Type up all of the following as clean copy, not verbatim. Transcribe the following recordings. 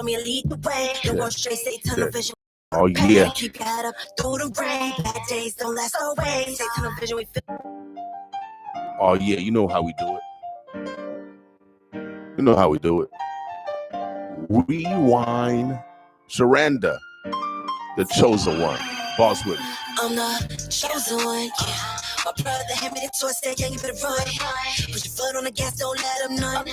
me lead the way. Don't go straight, stay tunnel vision. Oh yeah. Keep your head up through the rain. Bad days don't last always. Stay tunnel vision. We feel. Oh yeah, you know how we do it. You know how we do it. Rewind, surrender. The chosen one. Boss with me. I'm the chosen one, yeah. My brother had me the torch, said, yeah, you better run. Put your foot on the gas, don't let him none.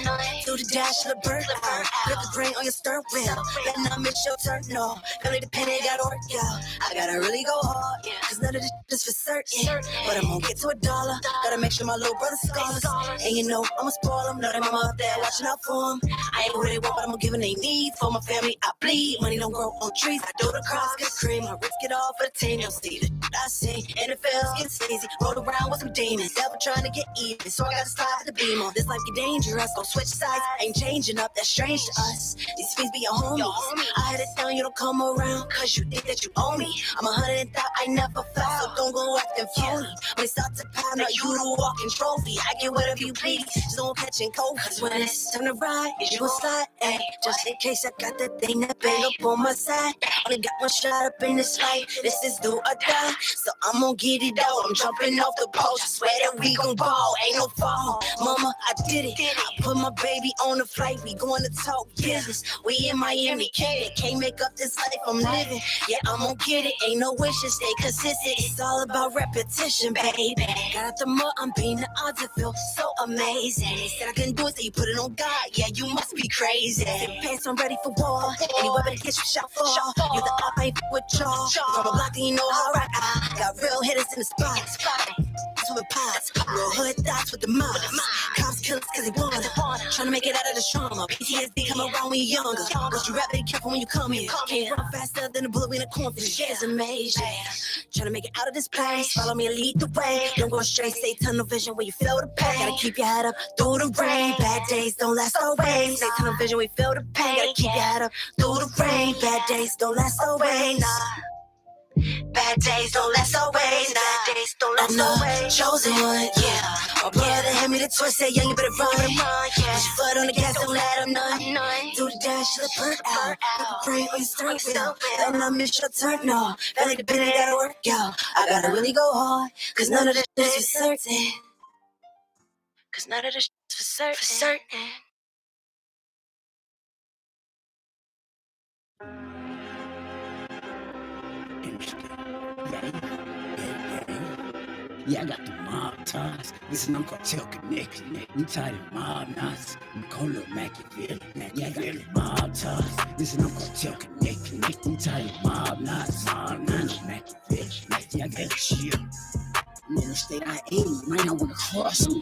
Do the dash of the bird out. Put the brain on your stern wheel. Better not miss your turn, no. Family dependent, got work, yeah. I gotta really go hard, cause none of this is for certain. But I'm gonna get to $1. Gotta make sure my little brother's scholars. And you know, I'ma spoil him. Know that mama up there watching out for him. I ain't what they want, but I'm gonna give them they need. For my family, I bleed. Money don't grow on trees. I do the cross, get cream. I risk it all for the team. You'll see the I see. NFL gets easy. Roll around with some demons. Devil trying to get even. So I gotta slide the beam on. This life get dangerous. Go switch sides. Ain't changing up. That's strange to us. These fiends be your homies. I had it down. You don't come around. Cause you think that you owe me. I'm 100 and thought I never fell. So don't go acting phony. When it's out to pound, now you the walking trophy. I get whatever you please. Just don't catch and cold. Cause when it's time to ride, you gon' slide. Ay, just in case I got that thing that bang up on my side. Only got one shot up in this fight. This is do or die. So I'm gon' get it out. I'm jumping off the post. I swear that we gon' ball. Ain't no fall. Mama, I did it. I put my baby on the flight. We going to talk business. We in Miami. Can't make up this life I'm living. Yeah, I'm gon' get it. Ain't no wishes. Stay consistent. It's all about repetition, baby. Got out the mud. I'm beating the odds. It feels so amazing. They said I couldn't do it. So you put it on God. Yeah, you must be crazy. Pants, I'm ready for war. Any weapon to get you shot for. You the up, ain't with y'all. From a block, and you know how right I got real hitters in the spot. With pots, real hood thoughts with the moms. Cops kill us cause they want it. Trying to make it out of the trauma. PTSD come around when you're younger. Cause you rap, be careful when you come here. Can't run faster than a bullet in a cornfish. Yeah, it's amazing. Trying to make it out of this place. Follow me and lead the way. Don't go straight, stay tunnel vision where you feel the pain. Gotta keep your head up through the rain. Bad days don't last always. Stay tunnel vision where you feel the pain. Gotta keep your head up through the rain. Bad days don't last always. Nah. Bad days don't last always. Bad days don't last always. Chosen one, yeah. My brother had me the torch, said, young, you better run. Put your foot on the gas, don't let him none. Do the dash, the bird out. Put the brain on your stern wheel. Better not miss your turn, no. Family dependent, gotta work, yo. I gotta really go hard, cause none of this is for certain. Cause none of this is for certain. Yeah, I got the mob ties. Listen, I'm cartel connected. We tied in mob knots. We call it Machiavelli. Yeah, I got the mob ties. Listen, I'm cartel connected. We tied in mob knots. Mob knots, Machiavelli. Yeah, I got the shit. Interstate I-80, might not want to cross them.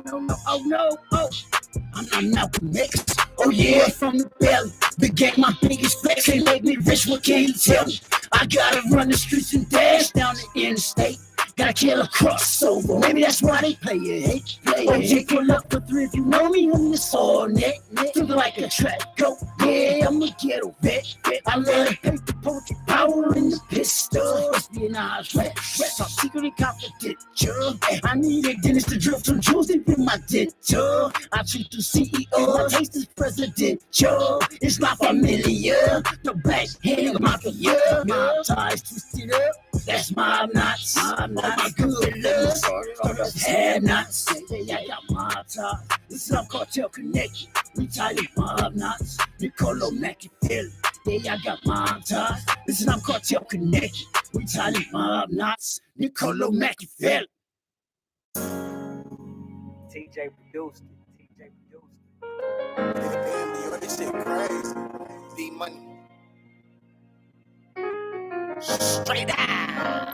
No. I'm Malcolm X. Oh yeah, from the belly. The game, my biggest flex. They make me rich, what can you tell me? I gotta run the streets and dash down the interstate. Gotta kill a crossover. Maybe that's why they play it. OJ pull up for 3 if you know me on this all net. Feel like a track go. Yeah, I'm a ghetto vet. I love the paper, poetry, power in the pistol. Espionage, rap, top secretly confidential. I need a dentist to drill some jewels in my dental. I treat the CEO, my taste is presidential. It's my familiar. The black hand of mafia. Mob ties twisted up. That's mob knots. My good love. Have knots. Yeah, I got mob ties. This is cartel connected. We tie the mob knots. Niccolo Machiavelli. Yeah, I got mob ties. This is cartel connected. We tie the mob knots. Niccolo Machiavelli. TJ produced it. Damn, this shit crazy. D-Money. Straight out.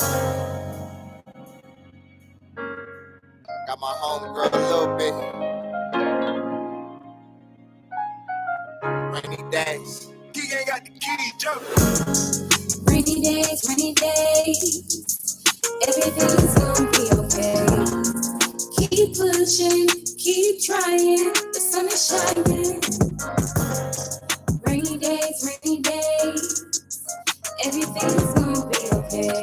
Got my homegirl a little bit. Rainy days. He ain't got the key, Joe. Rainy days. Everything's gonna be okay. Keep pushing, keep trying. The sun is shining. Rainy days. Everything's gonna be okay.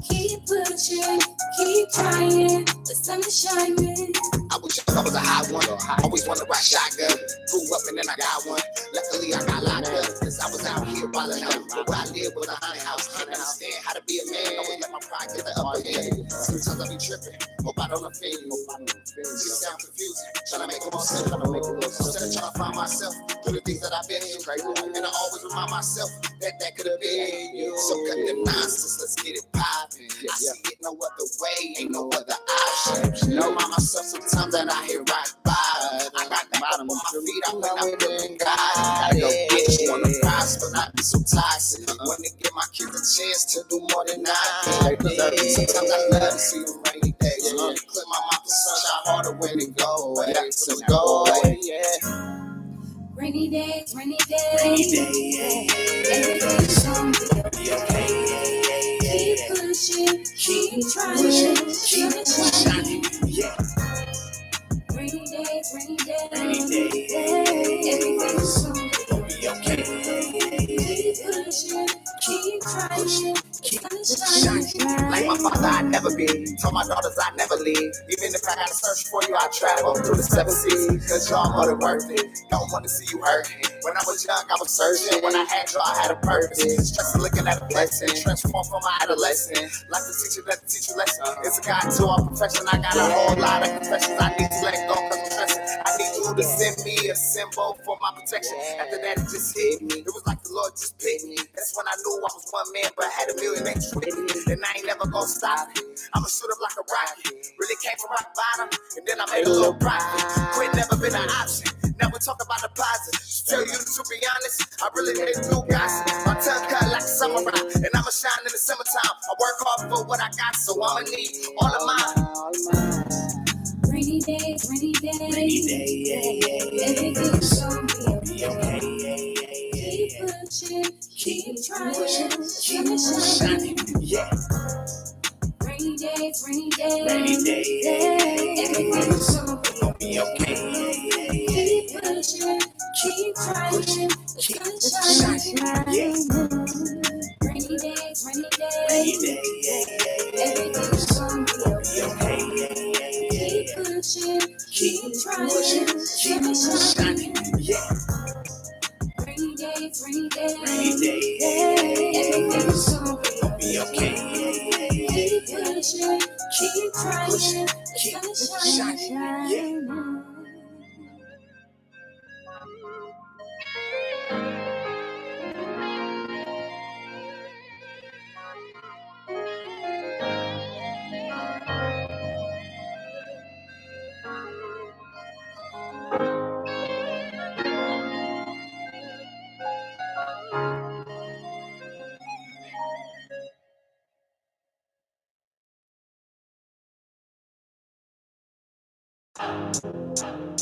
Keep pushing, keep trying. The sun is shining. I was a hot one. Always wanted to rock shotgun. Grew up and then I got one. Luckily I got wildin' out. But where I live was a haunted house. Can't understand how to be a man. Always let my pride get the upper hand. Sometimes I be tripping. Hope I don't offend you. It sound confusing. Trying to make it more simple. Instead of trying to find myself through the things that I've been through. And I always remind myself that could have been you. So cut the nonsense, let's get it poppin'. I see it no other way, ain't no other option. Remind myself sometimes that I hit rock bottom. I got the bottom on my feet, I went out there and got it. I just wanna prosper, not be so toxic. Wanna give my kids a chance to do more than I did. Sometimes I love to see the rainy days. Clear my mouth the sunshine harder when it go away. So go away, yeah. Rainy days, rainy days. Everything's gonna be okay. Keep pushing, keep trying, keep shining. Yeah. Rainy days, Rainy days. everything's gonna Be okay. keep pushing, keep trying, keep shining. Like my father, I'd never be. Told my daughters I'd never leave. Even if I gotta search for you, I'd travel through the 7 seas. Cause y'all more than worth it. Don't want to see you hurt. When I was young, I was searching. When I had y'all, I had a purpose. Stress looking at a blessing. Transform from my adolescent. Like the teacher that teach you lesson. It's a guide to our profession. I got a whole lot of confessions I need to let go cause I'm stressing. I need you to send me a symbol for my protection. After that, it just hit me. It was like the Lord just picked me. That's when I knew I was one man, but had a million angels with me. And I ain't never gonna stop it. I'ma shoot up like a rocket. Really came from rock bottom, and then I made a little profit. Quit never been an option. Now we talk about the positive. Tell you to be honest, I really made it through gossip. My tongue cut like a samurai, and I'ma shine in the summertime. I work hard for what I got, so I'ma need all of mine. Rainy days, everything's gonna be okay. Keep pushing, keep trying, keep shining. Yeah. Rainy days, Everything's gonna be okay. keep pushing, keep trying, keep shining. Yeah. Rainy days, Everything's everything's gonna be okay. Keep pushing, keep trying, keep shining. Yeah. Rainy days, Everything's gonna be okay. keep pushing, keep trying, keep shining. Yeah.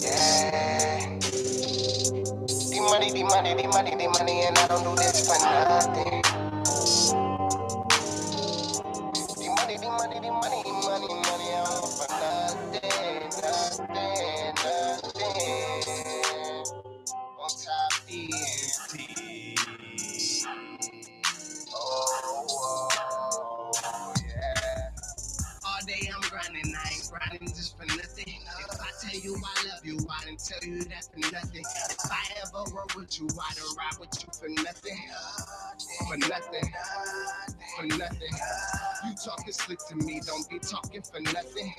Yeah. The money, and I don't do this for nothing. The money, I don't do for nothing. On top yeah. All day I'm grinding, I ain't grinding just for nothing. If I tell you I love you, I didn't tell you that for nothing. If I ever roll with you, I don't ride with you for nothing. For nothing. For nothing. You talking slick to me, don't be talking for nothing.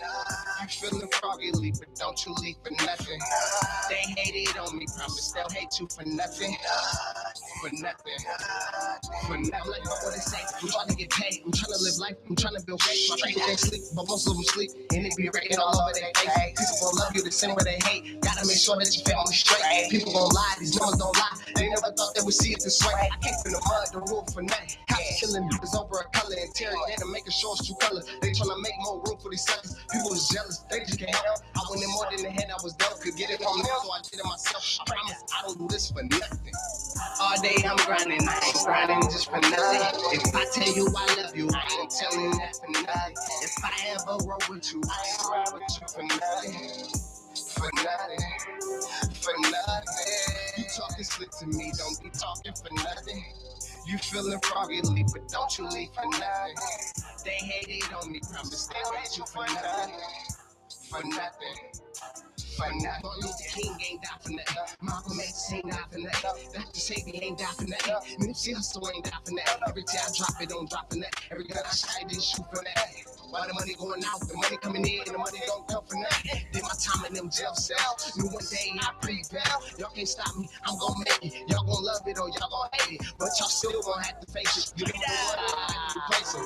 You feeling froggy, but don't you leave for nothing. They hated on me, promise they'll hate you for nothing. For nothing. For nothing. Like what they say, I'm trying to get paid, I'm trying to live life, I'm trying to build faith. My people can't sleep, but most of them sleep, and it be written all over their face. People gon' love you the same way they hate. Gotta make sure that your family straight. People gon' lie, these numbers don't lie. They never thought they would see it this way. I came from the mud, the rule for nothing. Cops killing niggas over a color and tearing down and making sure it's true color. They tryna make more room for these suckers. People was jealous, they just can't help. I went in more than the head I was dealt. Could get it from them, so I did it myself. I promise I don't do this for nothing. All day I'm grinding, I ain't grinding just for nothing. If I tell you I love you, I ain't telling you that for nothing. If I ever roll with you, I ain't ride with you for nothing. For nothing. For nothing. You talking slick to me, don't be talking for nothing. You feeling froggy, but don't you leave for nothing. They hated on me, promise they'll hate you for nothing. For nothing. for nothing. Martin Luther King ain't die for nothing. Malcolm X ain't die for nothing. Dr. Sebi ain't die for nothing. Nipsey Hussle ain't die for nothing. Every time I drop it, don't drop for nothing. Every gun I shot, didn't shoot for nothing. While the money going out, the money coming in, the money don't come for nothing. Did my time in them jail cells. Knew one day I prevail. Y'all can't stop me, I'm gonna make it. Y'all gonna love it or y'all gonna hate it. But y'all still gonna have to face it. You don't know what I replace it.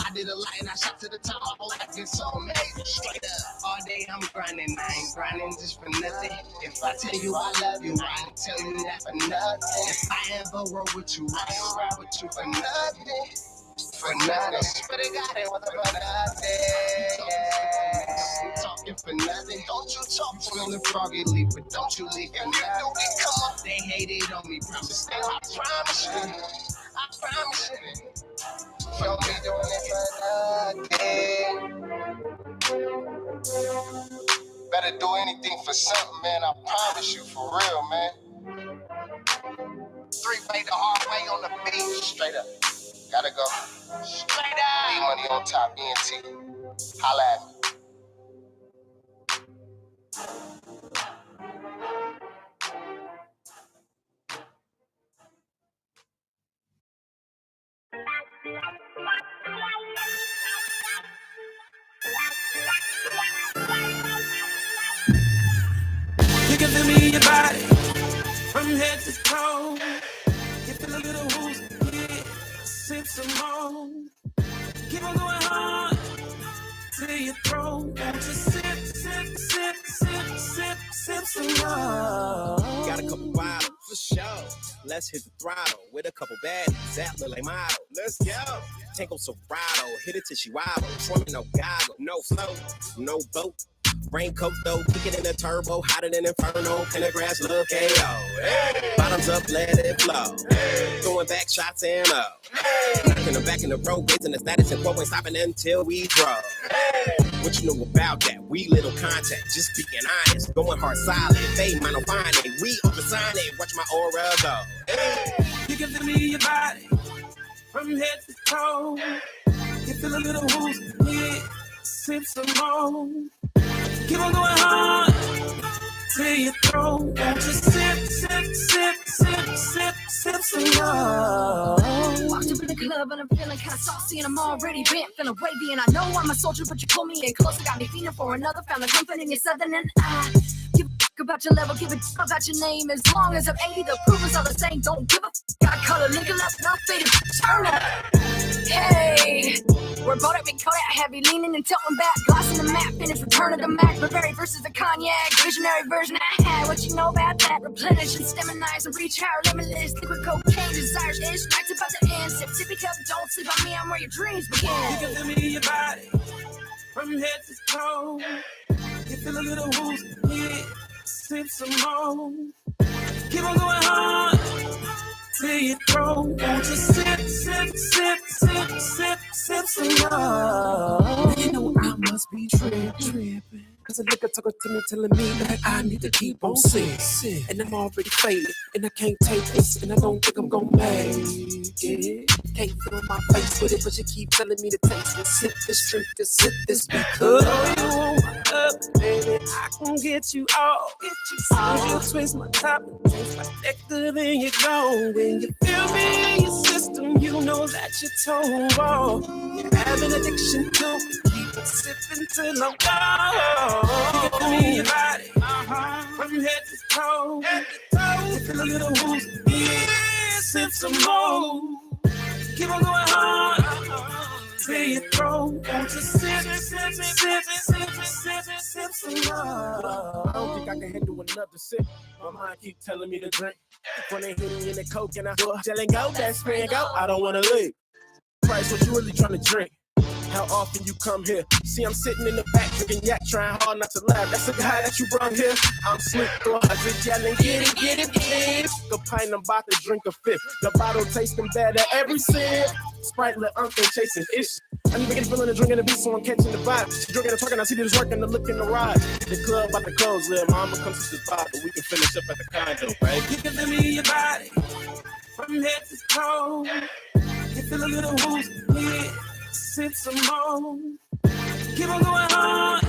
I did a lot and I shot to the top. My whole life is so amazing. Straight up. All day I'm grinding. I ain't grinding just for nothing. If I tell you I love you, I ain't tell you that for nothing. If I ever roll with you, I ain't ride with you for nothing. For nothing, but I got it with for nothing. Yeah. Talking for nothing. Don't you talk from the froggy leap, but don't you leave for nothing. Come on, they hated on me, promise. I promise you. I promise you. Show me doing it for nothing. Better do anything for something, man. I promise you, for real, man. 3-way the hard way on the beat, straight up. Gotta go. Straight up. Need money on top, ENT. Holla at me. You can feel me in your body from head to toe. You feel a little woozy, yeah. Sip some more. Keep on going hard till you throw. Won't you sip, sip, sip, sip, sip, sip some more? Got a couple bottles for sure. Let's hit the throttle with a couple baddies that look like model. Let's go. Tango Serato, hit it till she wobble. Swimming no goggle, no float, no boat. Raincoat though, kick it in the turbo, hotter than inferno. Pentagrass, look KO. Hey. Bottoms up, let it flow. Hey. Throwing back shots and up. Hey. Knocking them back in the road, raising the status and quote ain't stopping until we draw. Hey. What you know about that? We little contact, just being honest. Going hard solid, they mind on fine it. We oversign it, watch my aura go. Hey. You can feel me in your body from head to toe. You feel a little woozy, yeah. Sip some more. Keep on going hard till you throw. Won't you sip, sip, sip, sip, sip, sip some more? Walked up in the club and I'm feeling kinda saucy and I'm already bent, feeling wavy and I know I'm a soldier, but you pull me in close and got me feeling for another. Found the comfort in your southern and I give a fuck about your level, give a fuck about your name. As long as I'm 80, the proof is all the same. Don't give a fuck. Got color, linking up, not faded. Turn up. Hey, we're both up in Kodak, heavy leaning and tilting back, glossing the map, finish return of the Mac, Burberry versus the cognac, visionary version I had. What you know about that? Replenish and steminize and reach higher, limitless, liquid cocaine, desires, ish, nights about to end. Sip, sippy cup, don't sleep on me, I'm where your dreams begin. You can feel me in your body from head to toe. You feel a little woozy, yeah. Sip some more. Keep on going hard till you throw. Won't you sip, sip, sip, sip, sip, sip some more? You know I must be tripping. Cause a nigga talking to me, telling me that I need to keep on sick. And I'm already faded, and I can't take this, and I don't think I'm gonna make it. Can't feel my face with it, but you keep telling me to taste this, sip this, drink this, sip this. Because you want my love, baby, I can get you all. Soon you twist my top and taste like nectar, then you go. When you feel me in your system, you know that you're told. You have an addiction to keep it sipping till I'm gone. You can feel me in your body, from head to toe. You feel a little woozy, yeah, sip some more. Keep on going hard till you throw. Won't you sip, sip, sip, sip, sip, sip some more? I don't think I can handle another sip. My mind keep telling me to drink. When they hit me in the coke and I go, jelly go, best friend go. I don't wanna leave. Price, what you really trying to drink? How often you come here? See, I'm sitting in the back drinking yak, trying hard not to laugh. That's the guy that you brought here. I'm sleep through a hundred, yelling, get it, please. A pint, I'm about to drink a fifth. The bottle tasting better every sip. Sprite, let uncle chasing ish. I need to get feeling the drinking the beat, so I'm catching the vibe. She drinking and talking, I see this working, the look in the ride. The club about to close, little mama comes to the vibe, but we can finish up at the condo, right? You can feel me in your body, from head to toe. You feel a little woozy, yeah. Sip some more. Keep on going hard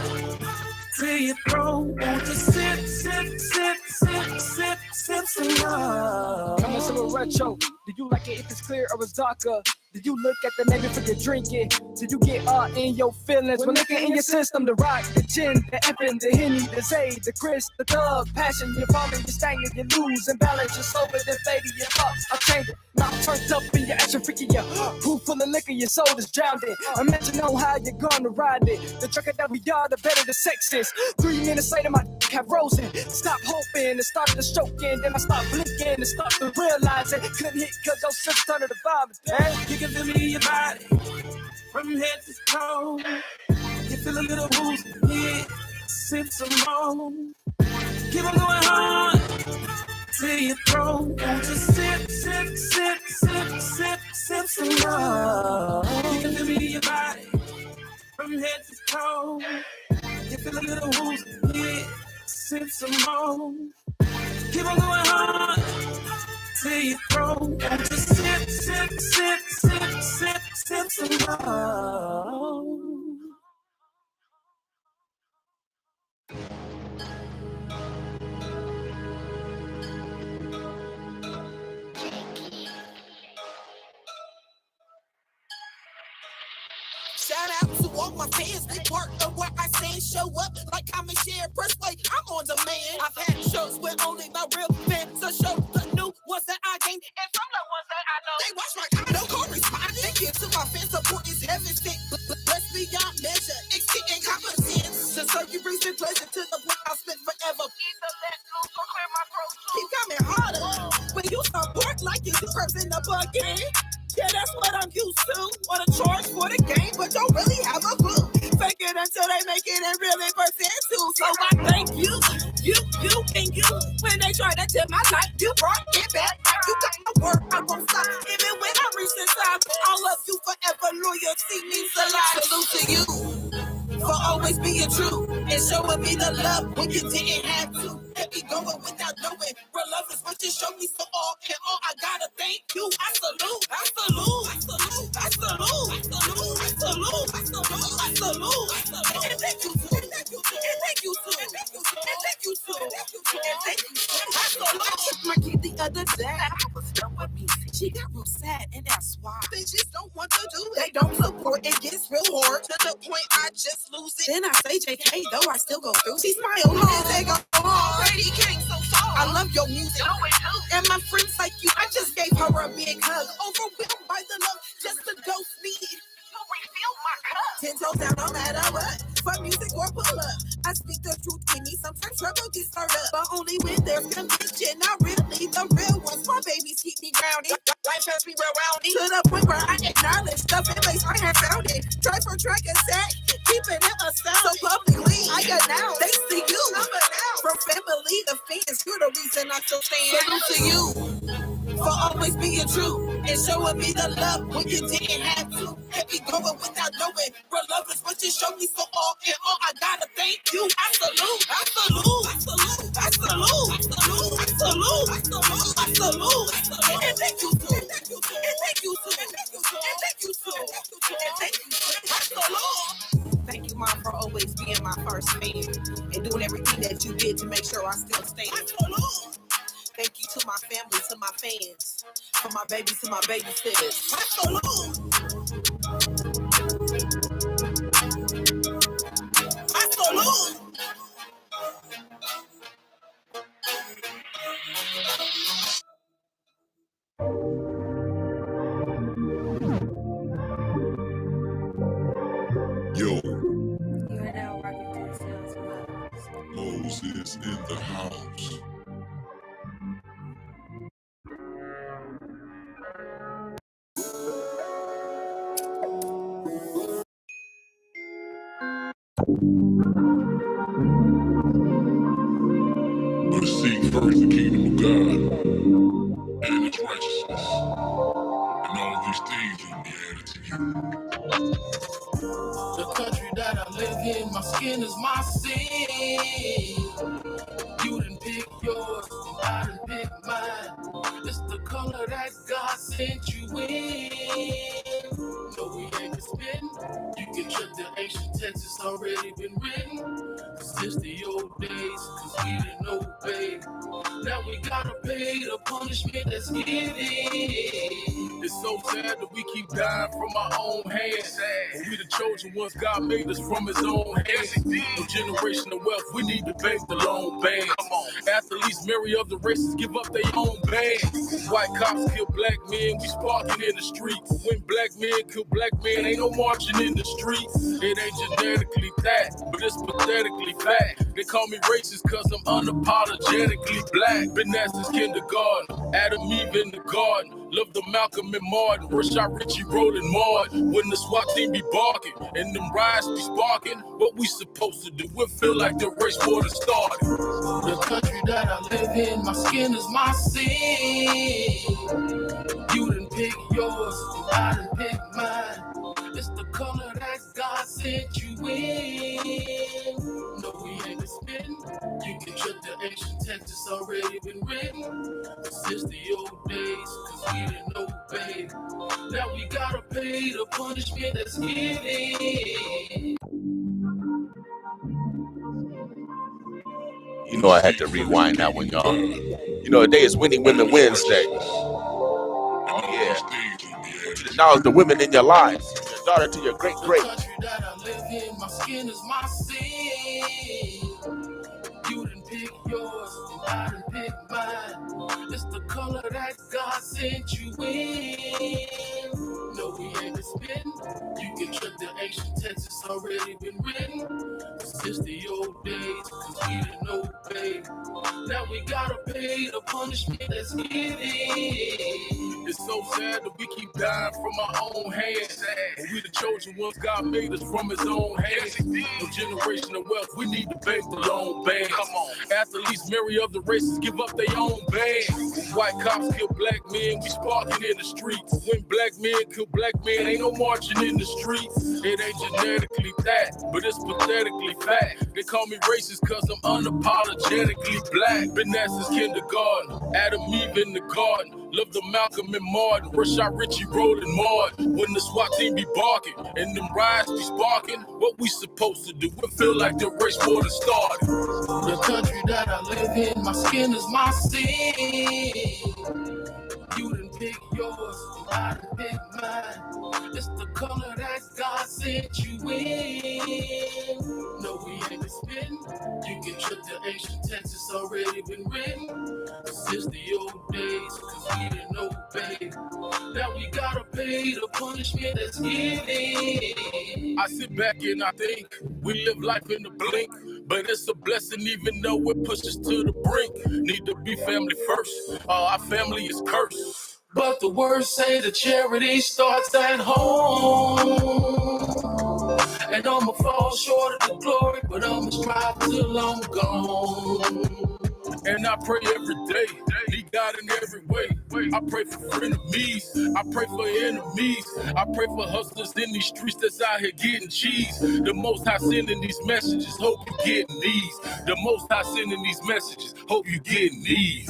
till you throw. Won't you sip, sip, sip, sip, sip, sip some more? Coming to a retro. Do you like it if it's clear or it's darker? Do you look at the name before you drink it? Do you get in your feelings? When looking in your system, the rock, the gin, the effing, the henny, the zay, the Chris, the thug, passion, you're falling, you're stagnant, you lose and balance, you're sober, then fading, your thoughts are changing. Now turned up in your action freaky, your pool full of liquor, your soul is drowned in. Imagine on how you're gonna ride it. The drunker that we are, the better the sex is. 3 minutes later, my have risen. Stop hoping and started to stroking. Then I stopped blinking and start to realizing couldn't hit cause your sister under the vibe. Hey, you can feel me in your body from head to toe. You feel a little woozy, yeah. Sip some more. Keep on going hard till you throw. Won't you sip, sip, sip, sip, sip, sip some more? You can feel me in your body from head to toe. You feel a little woozy, yeah. Sip some more. Keep on going hard till you throw. Won't you sip, sip, sip, sip, sip, sip some more? Shout out to all my fans, they part of what I say. Show up, like, comment, share, press play. I'm on demand. I've had shows with only my real fans to show the new ones that I gained and from the ones that I know. They watch my no correspondence. Thank you to my fans, support is heaven sent. Blessed beyond measure, exceeding competence. To serve you brings me pleasure to the point I'll spend forever. Either let loose or clear my throat. Keep coming harder. When you support like you superbs in the bucket. Yeah, that's what I'm used to. Wanna charge for the game, but don't really have a clue. Fake it until they make it and really percent too. So I thank you, and you. When they try to tell my life, you brought it back. You got my word, I won't stop. Even when I reach the top, I'll love you forever. Loyalty means a lot. Salute to you for always being true and showing me the love when you didn't have to. Let me going without knowing. Real love is what you show me, so all in all, I gotta thank you. I salute, I salute, I salute, I salute, I salute, I salute, I salute, I salute, I salute. And thank you too, and thank you too, and thank you too, and thank you too, and thank you too, and thank you too, and thank you too. I salute. I took my kid the other day. I was done with me. She got real sad, and that's why they just don't want to do it. They don't support. It gets real hard to the point I just lose it. Then I say JK, though I still go through. She smiled hard, they go hard. Brady came so far. I love your music. And my friends like you, I just gave her a big hug. Overwhelmed by the love, just a dose needed. You refill my cup. 10 toes down, no matter what. For music or pull up. I speak the truth in me. Sometimes trouble gets stirred up. But only when there's conviction. Not really the real ones. My babies keep me grounded. Life has me real roundy. To the point where I acknowledge the families I have found it. Try for track and set. Keeping it astounding. So publicly, I announce. Thanks to you. From family to fans. You're the reason I still stand. Salute to you for always being true and showing me the love when you didn't have to. Let me going without knowing. Real love is what you show me, so all in all, I gotta thank you. I salute, I salute, I salute, I salute, I salute, I salute, I salute, I salute, I salute. And thank you too, and thank you too, and thank you too, and thank you too, and thank you too, and thank you too. I salute. Thank you, Mom, for always being my first fan and doing everything that you did to make sure I still stand. I salute. Thank you to my family, to my fans, for my babies, to my babysitters. I salute. I salute. Yo, You are now rocking to the sounds of Moses in the house. But seek first the kingdom of God and its righteousness, and all these things will be added to you. The country that I live in, my skin is my sin. You didn't pick yours, and I didn't pick mine. It's the color that God sent you in. No, we ain't been spitting. You can check the ancient text, it's already been written. Since the old days, cause we didn't obey. Now we gotta pay the punishment that's given. It's so sad that we keep dying from our own hands. When we the chosen ones, God made us from his own hands. No generational wealth, we need to bank the loan bands. Athletes, many of the races give up their own band. White cops kill black men, we sparking in the streets. When black men kill black men, ain't no marching in the streets. It ain't genetically that, but it's pathetically fact. They call me racist cause I'm unapologetically black. Been there since kindergarten, Adam, Eve in the garden. Love the Malcolm and Martin, Rashad Richie rolling Martin. When the SWAT team be barking and them riots be sparking, what we supposed to do? We feel like the race war done started. The country that I live in, my skin is my sin. You done pick yours, and I done pick mine. It's the color that God sent you in. No, we ain't been spitting. You can trust the ancient text, it's already been written. Since the old days, cause we didn't obey. Now we gotta pay the punishment that's given. You know I had to rewind that one, y'all. You know, today is Winning Women Wednesday. Yeah. To acknowledge the women in your lives, your daughter to your great-great. The country that I live in, my skin is my sin. You done pick yours, and I done pick mine. It's the color that God sent you in. No, we ain't been spitting. You can trust the ancient text, it's already been written. Since the old days, cause we didn't obey. Now we gotta pay the punishment that's given. It's so sad that we keep dying from our own hands. When we the chosen ones, God made us from his own hands. No generational wealth, we need to bank the loan bands. Athletes, many of the races give up their own band. When white cops kill black men, we sparking in the streets. When black men kill black men, ain't no marching in the streets. It ain't genetically that, but it's pathetically fact. They call me racist cause I'm unapologetically black. Been there since kindergarten, Adam, Eve in the garden. Love the Malcolm and Martin, Rashad Richie rolling Martin. When the SWAT team be barking and them riots be sparking, what we supposed to do? We feel like the race war done started. The country that I live in, my skin is my sin. You done pick yours, and I done pick mine. It's the color that God sent you in. No, we ain't been spitting. You can trust the ancient text, it's already been written. Since the old days, cause we didn't obey. Now we gotta pay the punishment that's given. I sit back and I think we live life in the blink. But it's a blessing even though it pushes to the brink. Need to be family first, our family is cursed. But the words say the charity starts at home. And I'ma fall short of the glory, but I'ma strive till I'm gone. And I pray every day, need God in every way. I pray for frenemies, I pray for enemies. I pray for hustlers in these streets that's out here getting cheese. The Most High sending these messages, hope you getting these. The Most High sending these messages, hope you getting these.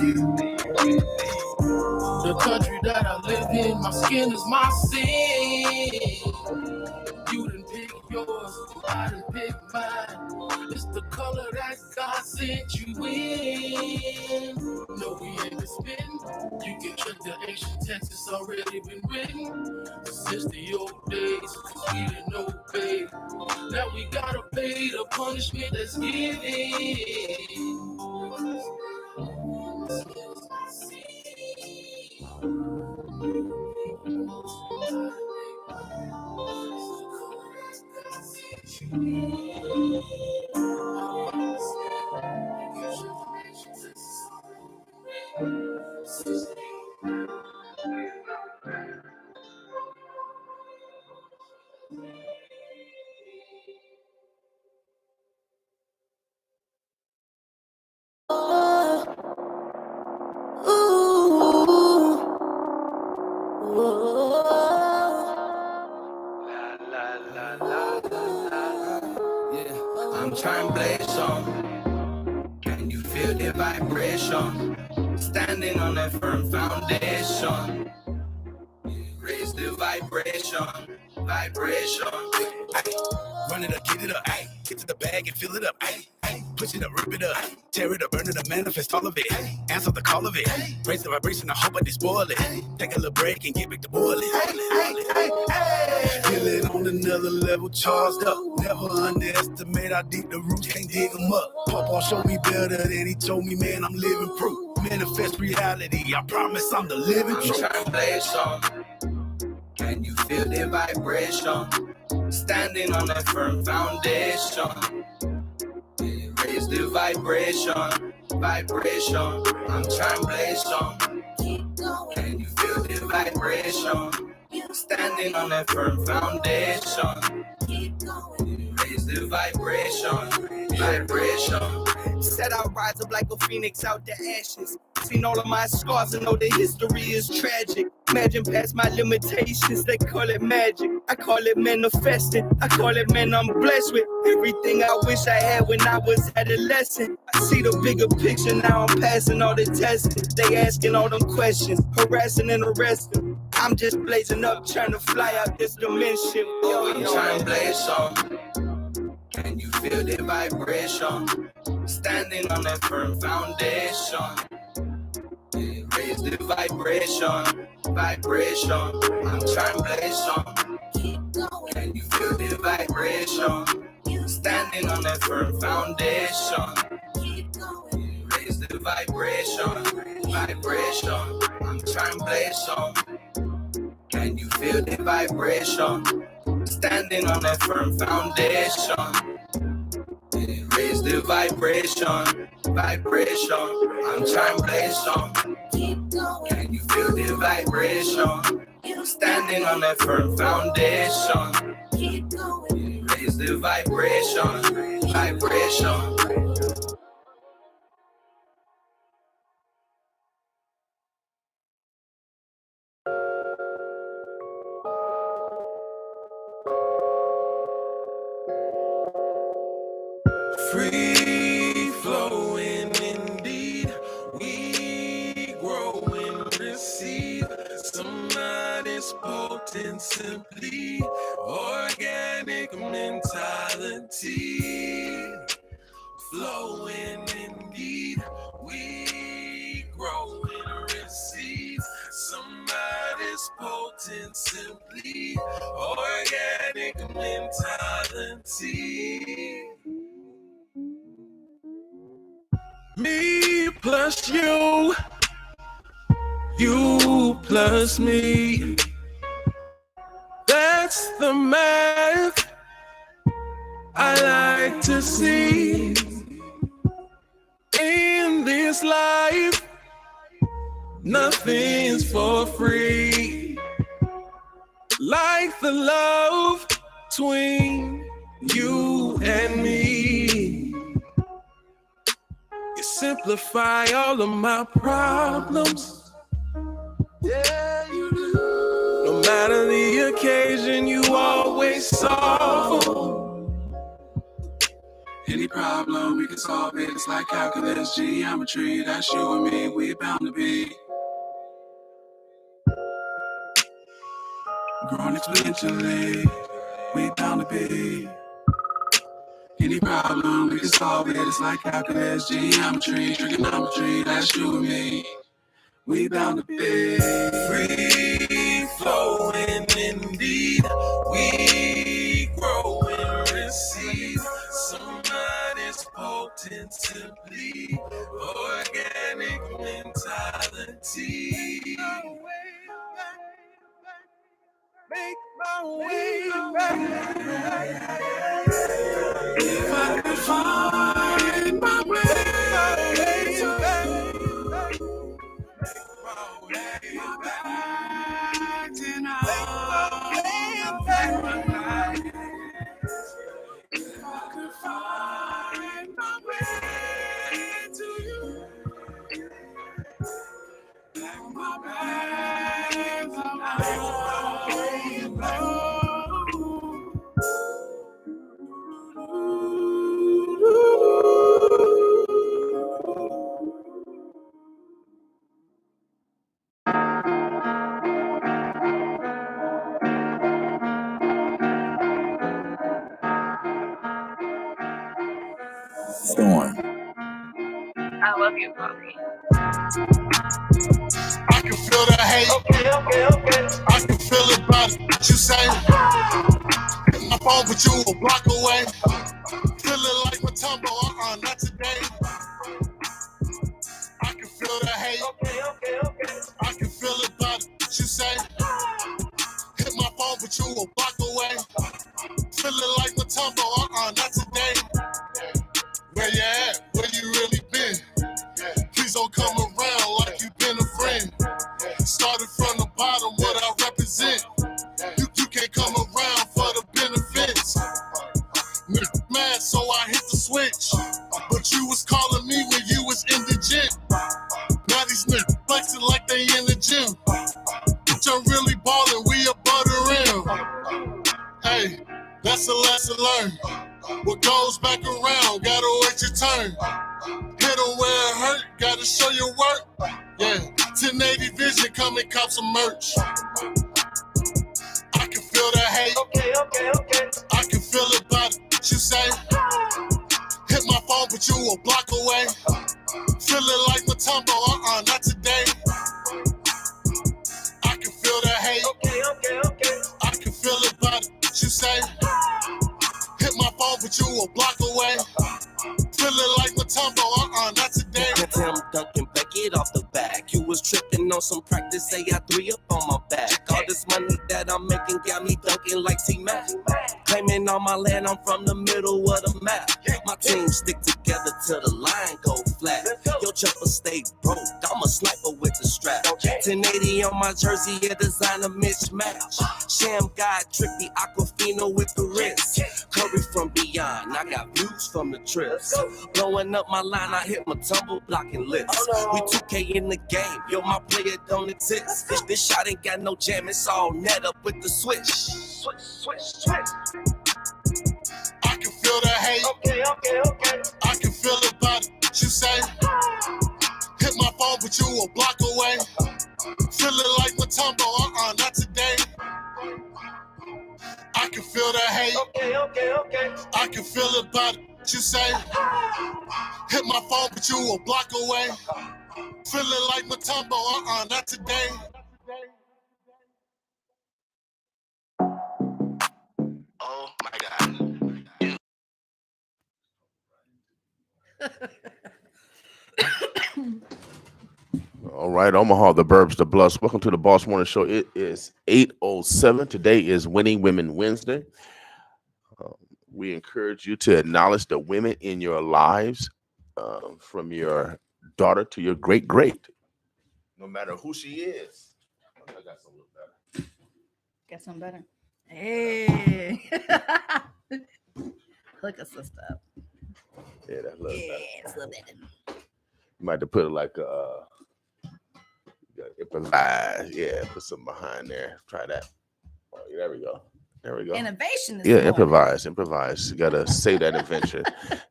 The country that I live in, my skin is my sin. You done pick yours, I done pick mine. It's the color that God sent you in. No, we ain't been spitting. You can trust the ancient text, it's already been written. Since the old days, cause we didn't obey. Now we gotta pay the punishment that's given. I'm trying to blaze on. Can you feel the vibration? Standing on a firm foundation. Raise the vibration. Vibration. Ay, running to get it up. Ay, Get to the bag and fill it up. Push it up, rip it up. Tear it up, burn it up, manifest all of it. Answer the call of it. Raise the vibration, I hope I just spoil it. Take a little break and get back to boiling. Feel it on another level, charged up. Never underestimate how deep the roots, can't dig them up. Papa showed me better than he told me, man, I'm living proof. Manifest reality, I promise I'm the living truth. I'm trying to play a song. Can you feel the vibration? Standing on a firm foundation. Raise the vibration, vibration. I'm trying to play a song. Can you feel the vibration? Standing on a firm foundation. Raise the vibration, vibration. Said I'll rise up like a phoenix out the ashes. Seen all of my scars and know the history is tragic. Imagine past my limitations, they call it magic. I call it manifesting, I call it man I'm blessed with. Everything I wish I had when I was adolescent. I see the bigger picture, now I'm passing all the testing. They asking all them questions, harassing and arresting. I'm just blazing up, trying to fly out this dimension. I'm trying to blaze some. Can you feel the vibration? Standing on that firm foundation. Raise the vibration, vibration. I'm trying to blaze some. Can you feel the vibration? Standing on that firm foundation. Raise the vibration, vibration. I'm trying to blaze some. Can you feel the vibration? Standing on that firm foundation. Raise the vibration, vibration. I'm trying to blaze some. Can you feel the vibration? Standing on that firm foundation. Raise the vibration, vibration. Free flowing indeed, we grow and receive somebody's potent, simply organic mentality. Flowing indeed, we grow and receive somebody's potent, simply organic mentality. Me plus you, you plus me. That's the math I like to see. In this life, nothing's for free. Like the love between you and me. You simplify all of my problems. Yeah, you do. No matter the occasion, you always solve them. Any problem, we can solve it. It's like calculus, geometry. That's you and me, we bound to be. Growing exponentially, we bound to be. Any problem, we can solve it. It's like calculus, geometry, trigonometry. That's you and me, we bound to be. Free flowing indeed, we grow and receive somebody's potent, simply organic mentality. Make my way back. If I could find my way back. If I could find my way to you, like my bags are way back. Storm. I love you, Bobby. I can feel the hate. I can feel it by what you say. Hit my phone, but you a block away. Feeling like my tumble, not today. I can feel the hate. I can feel it by what you say. Hit my phone, but you a block away. Feeling like my tumble, not today. Where you at? Where you really been? Please don't come around like you been a friend. Started from the bottom, what I represent. You can't come around for the benefits. Nigga mad, so I hit the switch. But you was calling me when you was indigent. Now these niggas flexing like they in the gym. Bitch, I'm really ballin', we a butter rim. Hey, that's a lesson learned. What goes back around, gotta wait your turn. Hit 'em where it hurt, gotta show your work. Yeah, 1080 vision, come and cop some merch. I can feel the hate. I can feel it by what you say. Hit my phone, but you a block away. Feeling like my tumble, not today. I can feel the hate. I can feel it by what you say. Hit my phone, but you a block away. Feeling like my tumble, not today. Tim Duncan, back it off the back. You was tripping on some practice, say I 3 up on my back. All this money that I'm making got me dunking like T-Mac. Claiming on my land, I'm from the middle of the map. My team stick together till the line go flat. Your jumper stay broke, I'm a sniper with the strap. 1080 on my jersey, a designer mismatch. Sham God, tricky Aquafina with the wrist. Curry from beyond, I got views from the trips. Blowing up my line, I hit my tumble blocking lips. We 2K in the game, yo, my player don't exist. This shot ain't got no jam, it's all net up with the switch. Switch. I can feel the hate. I can feel it by what you say. Hit my phone, but you a block away. Feeling like my tumble, not today. I can feel the hate. I can feel it by what you say. Hit my phone, but you a block away. Feeling like my tumble, not today. Oh my God. All right, Omaha, the Burbs, the Bluffs. Welcome to the Boss Morning Show. It is 8:07. Today is Winning Women Wednesday. We encourage you to acknowledge the women in your lives, from your daughter to your great, no matter who she is. I got some little better. Got some better. Hey. Hook us up. Yeah, that's a little better. It's a little better. You might have to put it like improvise. Yeah, put something behind there. Try that. Oh, yeah, there we go. Innovation is improvise. You gotta say that invention.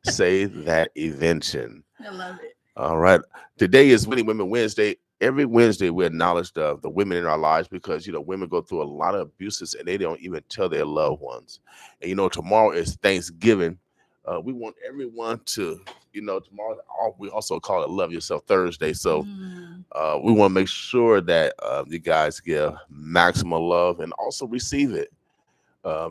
Say that invention. I love it. All right. Today is Winning Women Wednesday. Every Wednesday we acknowledge the women in our lives because women go through a lot of abuses and they don't even tell their loved ones. And tomorrow is Thanksgiving. We want everyone to, tomorrow we also call it Love Yourself Thursday. So we want to make sure that you guys give maximum love and also receive it.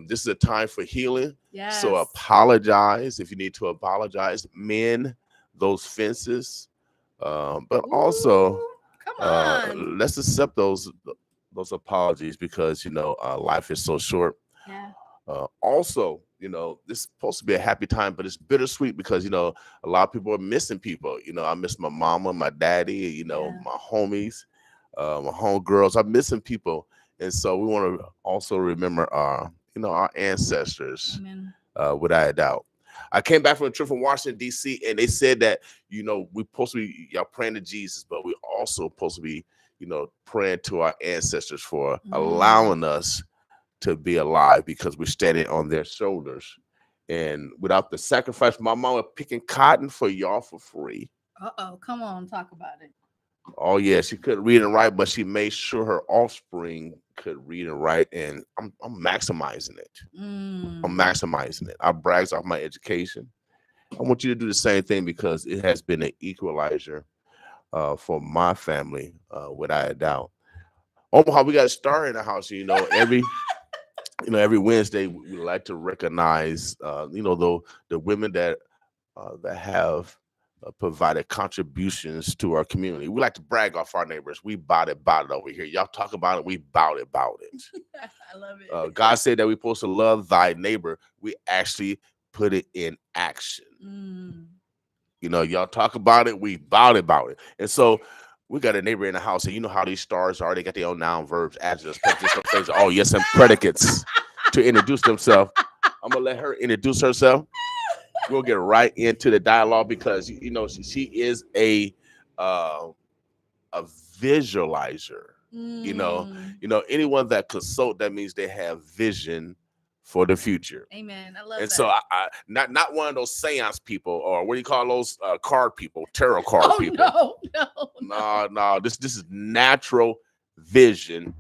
This is a time for healing. Yes. So apologize if you need to apologize. Mend those fences. But also let's accept those apologies because life is so short. Yeah. Also, this is supposed to be a happy time, but it's bittersweet because a lot of people are missing people. I miss my mama, my daddy, my homies, my homegirls. I'm missing people. And so we want to also remember our ancestors. Amen. Without a doubt. I came back from a trip from Washington, D.C., and they said that, we're supposed to be y'all praying to Jesus, but we're also supposed to be, praying to our ancestors for allowing us to be alive because we're standing on their shoulders. And without the sacrifice, my mama picking cotton for y'all for free. Uh-oh, come on, talk about it. Oh, yeah, she couldn't read and write, but she made sure her offspring could read and write, and I'm maximizing it. I'm maximizing it. I brags off my education, I want you to do the same thing because it has been an equalizer for my family, without a doubt. Omaha, we got a star in the house. Every Wednesday we like to recognize, the women that have provided contributions to our community. We like to brag off our neighbors. We bout it over here. Y'all talk about it. We bout it. I love it. God said that we're supposed to love thy neighbor. We actually put it in action. Y'all talk about it. We bout it. And so we got a neighbor in the house, and you know how these stars are. They got their own noun, verbs, adjectives, predicate, oh yes, and predicates to introduce themselves. I'm gonna let her introduce herself. We'll get right into the dialogue because she is a visualizer. Anyone that consult, that means they have vision for the future. Amen. I love and that. so I not one of those seance people, or what do you call those card people, tarot card people. No. This is natural vision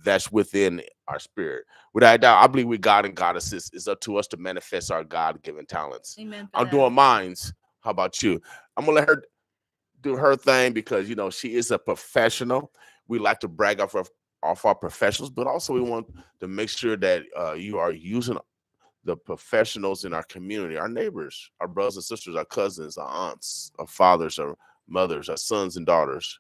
that's within our spirit. Without a doubt, I believe we God and goddesses. It's up to us to manifest our God-given talents. Amen. I'm doing mines. How about you? I'm gonna let her do her thing because she is a professional. We like to brag off our professionals, but also we want to make sure that you are using the professionals in our community, our neighbors, our brothers and sisters, our cousins, our aunts, our fathers, our mothers, our sons and daughters.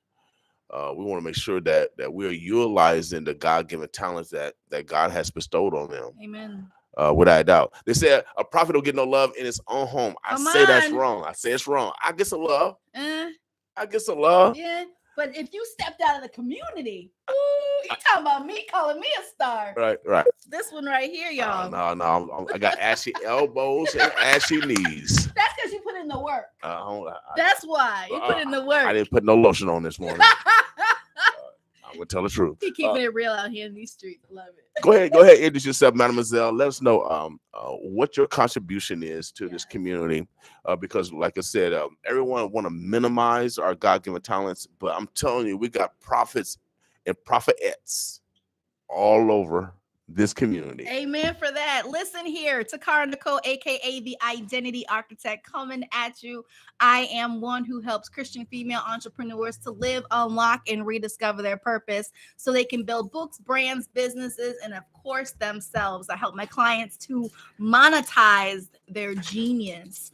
We want to make sure that we're utilizing the God-given talents that God has bestowed on them. Amen. Without a doubt. They said a prophet don't get no love in his own home. That's wrong. I say it's wrong. I get some love. I get some love. Yeah. But if you stepped out of the community, you talking about me calling me a star. Right. This one right here, y'all. No. I got ashy elbows and ashy knees. That's because you put in the work. That's why. You put in the work. I didn't put no lotion on this morning. I'm going to tell the truth. He keeping it real out here in these streets. Love it. Go ahead. Introduce yourself, mademoiselle. Let us know what your contribution is to this community. Because like I said, everyone want to minimize our God-given talents. But I'm telling you, we got prophets and prophettes all over this community. Amen for that. Listen here, Toccara Nicole, aka the Identity Architect, coming at you. I am one who helps Christian female entrepreneurs to live, unlock, and rediscover their purpose so they can build books, brands, businesses, and of course themselves. I help my clients to monetize their genius.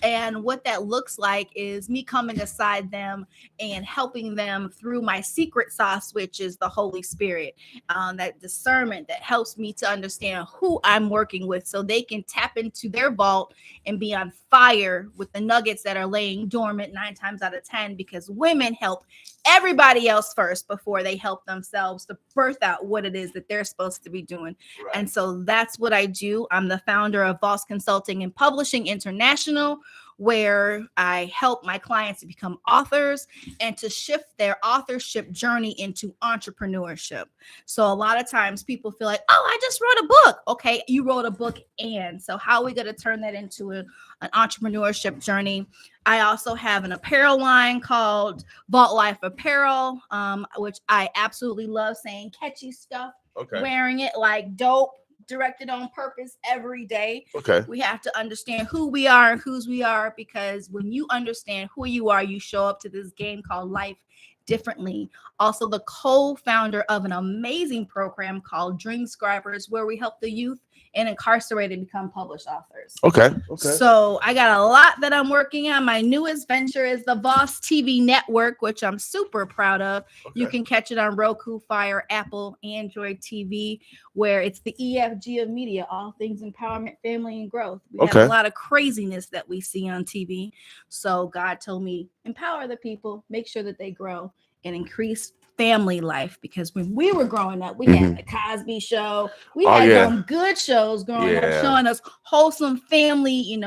And what that looks like is me coming beside them and helping them through my secret sauce, which is the Holy Spirit, that discernment that helps me to understand who I'm working with so they can tap into their vault and be on fire with the nuggets that are laying dormant 9 times out of 10, because women help everybody else first before they help themselves to birth out what it is that they're supposed to be doing. Right. And so that's what I do. I'm the founder of Voss Consulting and Publishing International, where I help my clients to become authors and to shift their authorship journey into entrepreneurship. So a lot of times people feel like, oh, I just wrote a book. Okay, you wrote a book. And so how are we going to turn that into an entrepreneurship journey? I also have an apparel line called Vault Life Apparel, which I absolutely love, saying catchy stuff, wearing it like dope, directed on purpose every day. We have to understand who we are and whose we are, because when you understand who you are, you show up to this game called life differently. Also the co-founder of an amazing program called Dream Scribers, where we help the youth and incarcerated become published authors. Okay. So I got a lot that I'm working on. My newest venture is the Voss TV Network, which I'm super proud of. You can catch it on Roku, Fire, Apple, Android TV, where it's the EFG of media, all things empowerment, family, and growth. We have a lot of craziness that we see on TV. So God told me, empower the people, make sure that they grow and increase family life, because when we were growing up, we had the Cosby Show. We had some good shows growing up showing us wholesome family,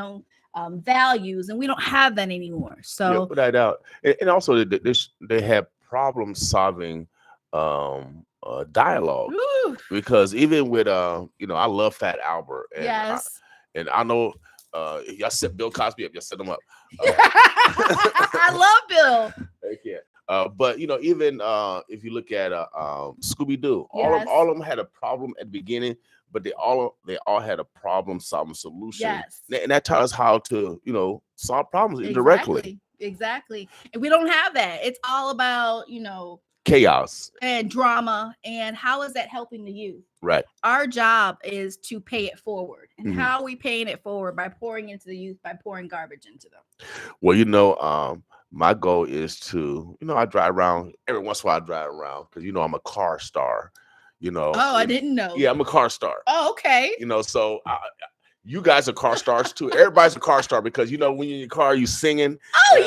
values, and we don't have that anymore. So without doubt. And also they have problem solving dialogue. Ooh. Because even with I love Fat Albert, and I know y'all set Bill Cosby up, y'all set him up. I love Bill. Yeah. But you know, even if you look at Scooby Doo, Yes. all of them had a problem at the beginning, but they all had a problem solving solution. Yes. And that taught us how to, you know, solve problems indirectly. Exactly. And we don't have that. It's all about, you know, Chaos. and drama. And how is that helping the youth? Right. Our job is to pay it forward. And Mhm. how are we paying it forward? By pouring into the youth, by pouring garbage into them. Well, you know, my goal is to, you know, I drive around every once in a while. I drive around because, you know, I'm a car star. You know. Oh, I didn't know. Yeah, I'm a car star. Oh, okay. You know, so you guys are car stars too. Everybody's a car star because, you know, when you're in your car, you singing. Oh,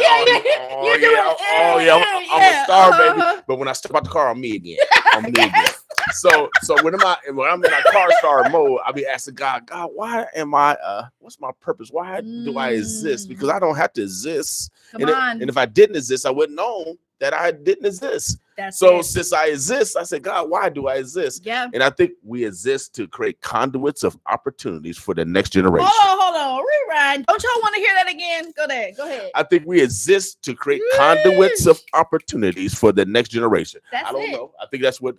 yeah. I'm a star, baby. But when I step out the car, I'm me again. I'm me again. So when I'm in my car star mode, I'll be asking God, why am I? What's my purpose? Why do I exist? Because I don't have to exist. And if I didn't exist, I wouldn't know that I didn't exist. Since I exist, I said, God, why do I exist? Yeah. And I think we exist to create conduits of opportunities for the next generation. Hold on. Rewind. Don't y'all want to hear that again? Go ahead. I think we exist to create conduits of opportunities for the next generation. That's I don't know. I think that's what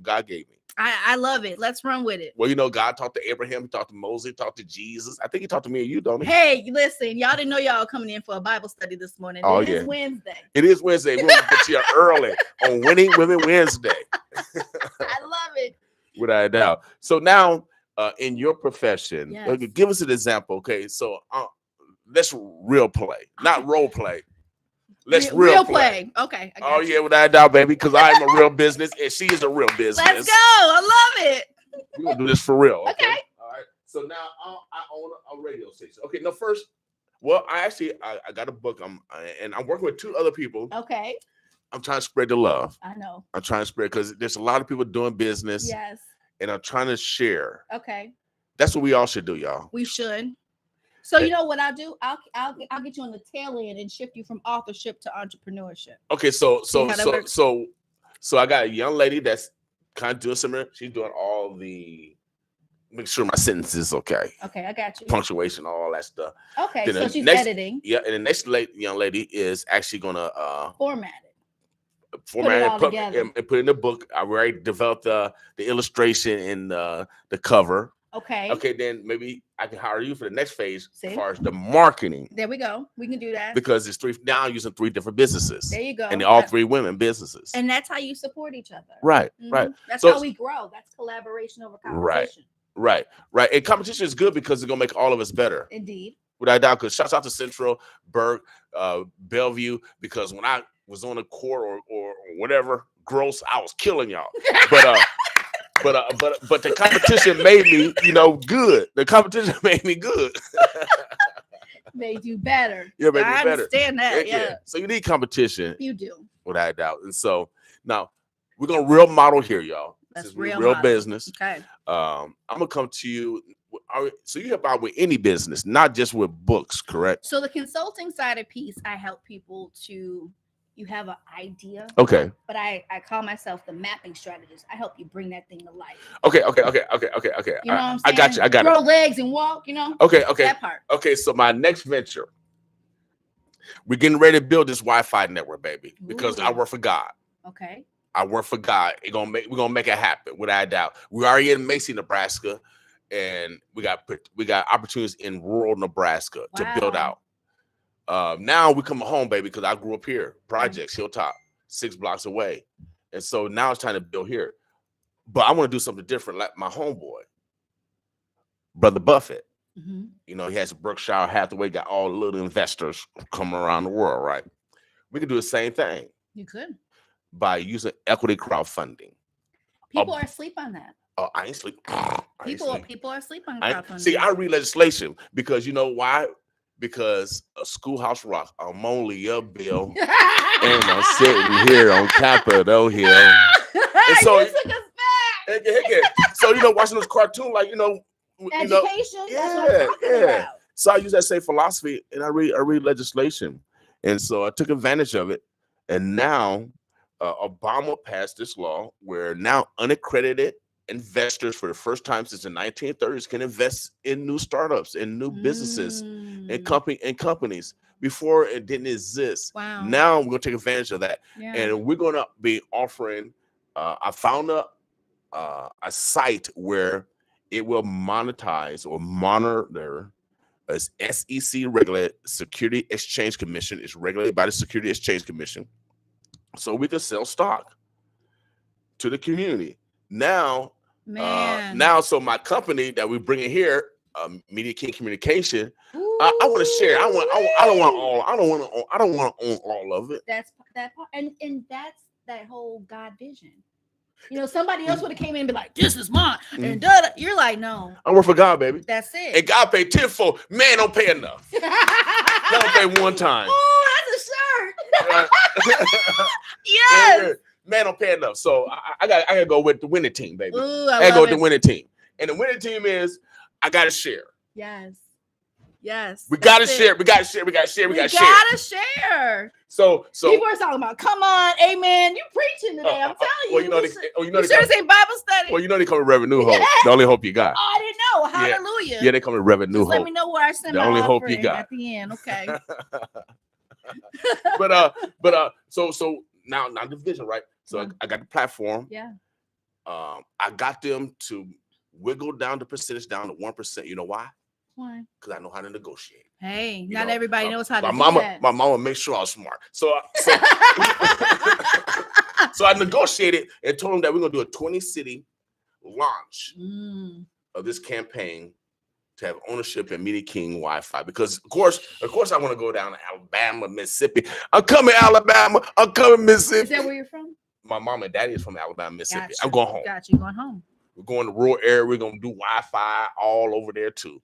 God gave me. I love it. Let's run with it. Well, you know, God talked to Abraham, he talked to Moses, he talked to Jesus. I think he talked to me and you, don't he? Hey, listen, y'all didn't know y'all coming in for a Bible study this morning. Oh, It is yeah. Wednesday. It is Wednesday. We're going to get you early on Winning Women Wednesday. I love it. Without a doubt. So now, in your profession, Yes. give us an example. Okay, so let's real play, not role play. Let's real play. Okay. Oh yeah, without a doubt, baby, because I'm a real business and she is a real business. Let's go. I love it. We're gonna do this for real. Okay. All right. So now I own a radio station. Okay. No, first, well, I got a book. I'm working with two other people. Okay. I'm trying to spread the love. I know. I'm trying to spread because there's a lot of people doing business. Yes. And I'm trying to share. Okay. That's what we all should do, y'all. We should. So you know what I'll do? I'll get you on the tail end and shift you from authorship to entrepreneurship. Okay, so I got a young lady that's kind of doing something. She's doing all the make sure my sentence is okay. Okay, I got you. Punctuation, all that stuff. Okay, then so she's editing. Yeah, and the next young lady is actually gonna format it. And put it in the book. I already developed the illustration and the cover. Okay. Okay, then maybe I can hire you for the next phase as far as the marketing. There we go. We can do that. Because it's I'm using 3 different businesses. There you go. And they're all 3 women businesses. And that's how you support each other. Right, Mm-hmm. right. That's how we grow. That's collaboration over competition. Right. And competition is good because it's gonna make all of us better. Indeed. Without a doubt, because shouts out to Central, Burke, Bellevue, because when I was on the court or whatever, gross, I was killing y'all. But the competition made me, good. The competition made me good. Made you better. Yeah, made me I better. understand that. Yeah. So you need competition. You do. Without a doubt. And so now we're gonna real model here, y'all. That's real business. Okay. I'm gonna come to you. So you help out with any business, not just with books, correct? So the consulting side of piece, I help people to. You have an idea. Okay. But I call myself the mapping strategist. I help you bring that thing to life. Okay. You know what I'm saying? I got you. Grow legs and walk, Okay. That part. Okay, so my next venture, we're getting ready to build this Wi-Fi network, baby, because I work for God. Okay. I work for God. We're gonna make it happen, without a doubt. We're already in Macy, Nebraska, and we got opportunities in rural Nebraska to build out. Now we come home, baby, because I grew up here. Projects, Hilltop, 6 blocks away. And so now it's time to build here. But I want to do something different, like my homeboy, Brother Buffett. Mm-hmm. He has Berkshire Hathaway, got all the little investors coming around the world, right? We can do the same thing. You could. By using equity crowdfunding. People are asleep on that. Oh, I ain't sleep. People are asleep on crowdfunding. See, I read legislation because you know why? Because a Schoolhouse Rock, I'm only a bill, and I'm sitting here on Capitol Hill. And so, so watching those cartoons, like education. Yeah. So I use that same philosophy, and I read legislation, and so I took advantage of it, and now Obama passed this law where now unaccredited investors for the first time since the 1930s can invest in new startups and new businesses and companies. Before it didn't exist. Wow. Now we're gonna take advantage of that, Yeah. and we're gonna be offering. I found a site where it will monetize or monitor as SEC regulated Security Exchange Commission. Is regulated by the Security Exchange Commission, so we can sell stock to the community. Now, so my company that we're bringing here, Media King Communication, I want to share. I don't want to own all of it. That's that part, and that's that whole God vision. You know, somebody else would have came in and be like, "This is mine," and you're like, "No, I work for God, baby." That's it. And God paid tenfold. Man, don't pay enough. Don't pay one time. Oh, that's a shirt. Yes. Man, don't pay enough. So I gotta go with the winning team, baby. Ooh, I gotta go with the winning team. And the winning team is I gotta share. Yes. We gotta share. We gotta share. So people are talking about, come on, amen. You preaching today. I'm telling you. Well, you know, you should say Bible study. Well, you know they come with revenue hope. The only hope you got. Oh, I didn't know. Hallelujah. Yeah, they come with revenue hope. Let me know where I send the my only hope offering you got at the end. Okay. So now the vision, right? So I got the platform. Yeah. I got them to wiggle down the percentage down to 1%. You know why? Why? Because I know how to negotiate. Hey, not everybody knows how to do that. My mama makes sure I was smart. So I negotiated and told them that we're gonna do a 20-city launch of this campaign to have ownership in Media King Wi-Fi. Because of course I want to go down to Alabama, Mississippi. I'm coming Alabama. I'm coming Mississippi. Is that where you're from? My mom and daddy is from Alabama, Mississippi. Gotcha. I'm going home. Gotcha. You going home? We're going to rural area. We're gonna do Wi-Fi all over there too.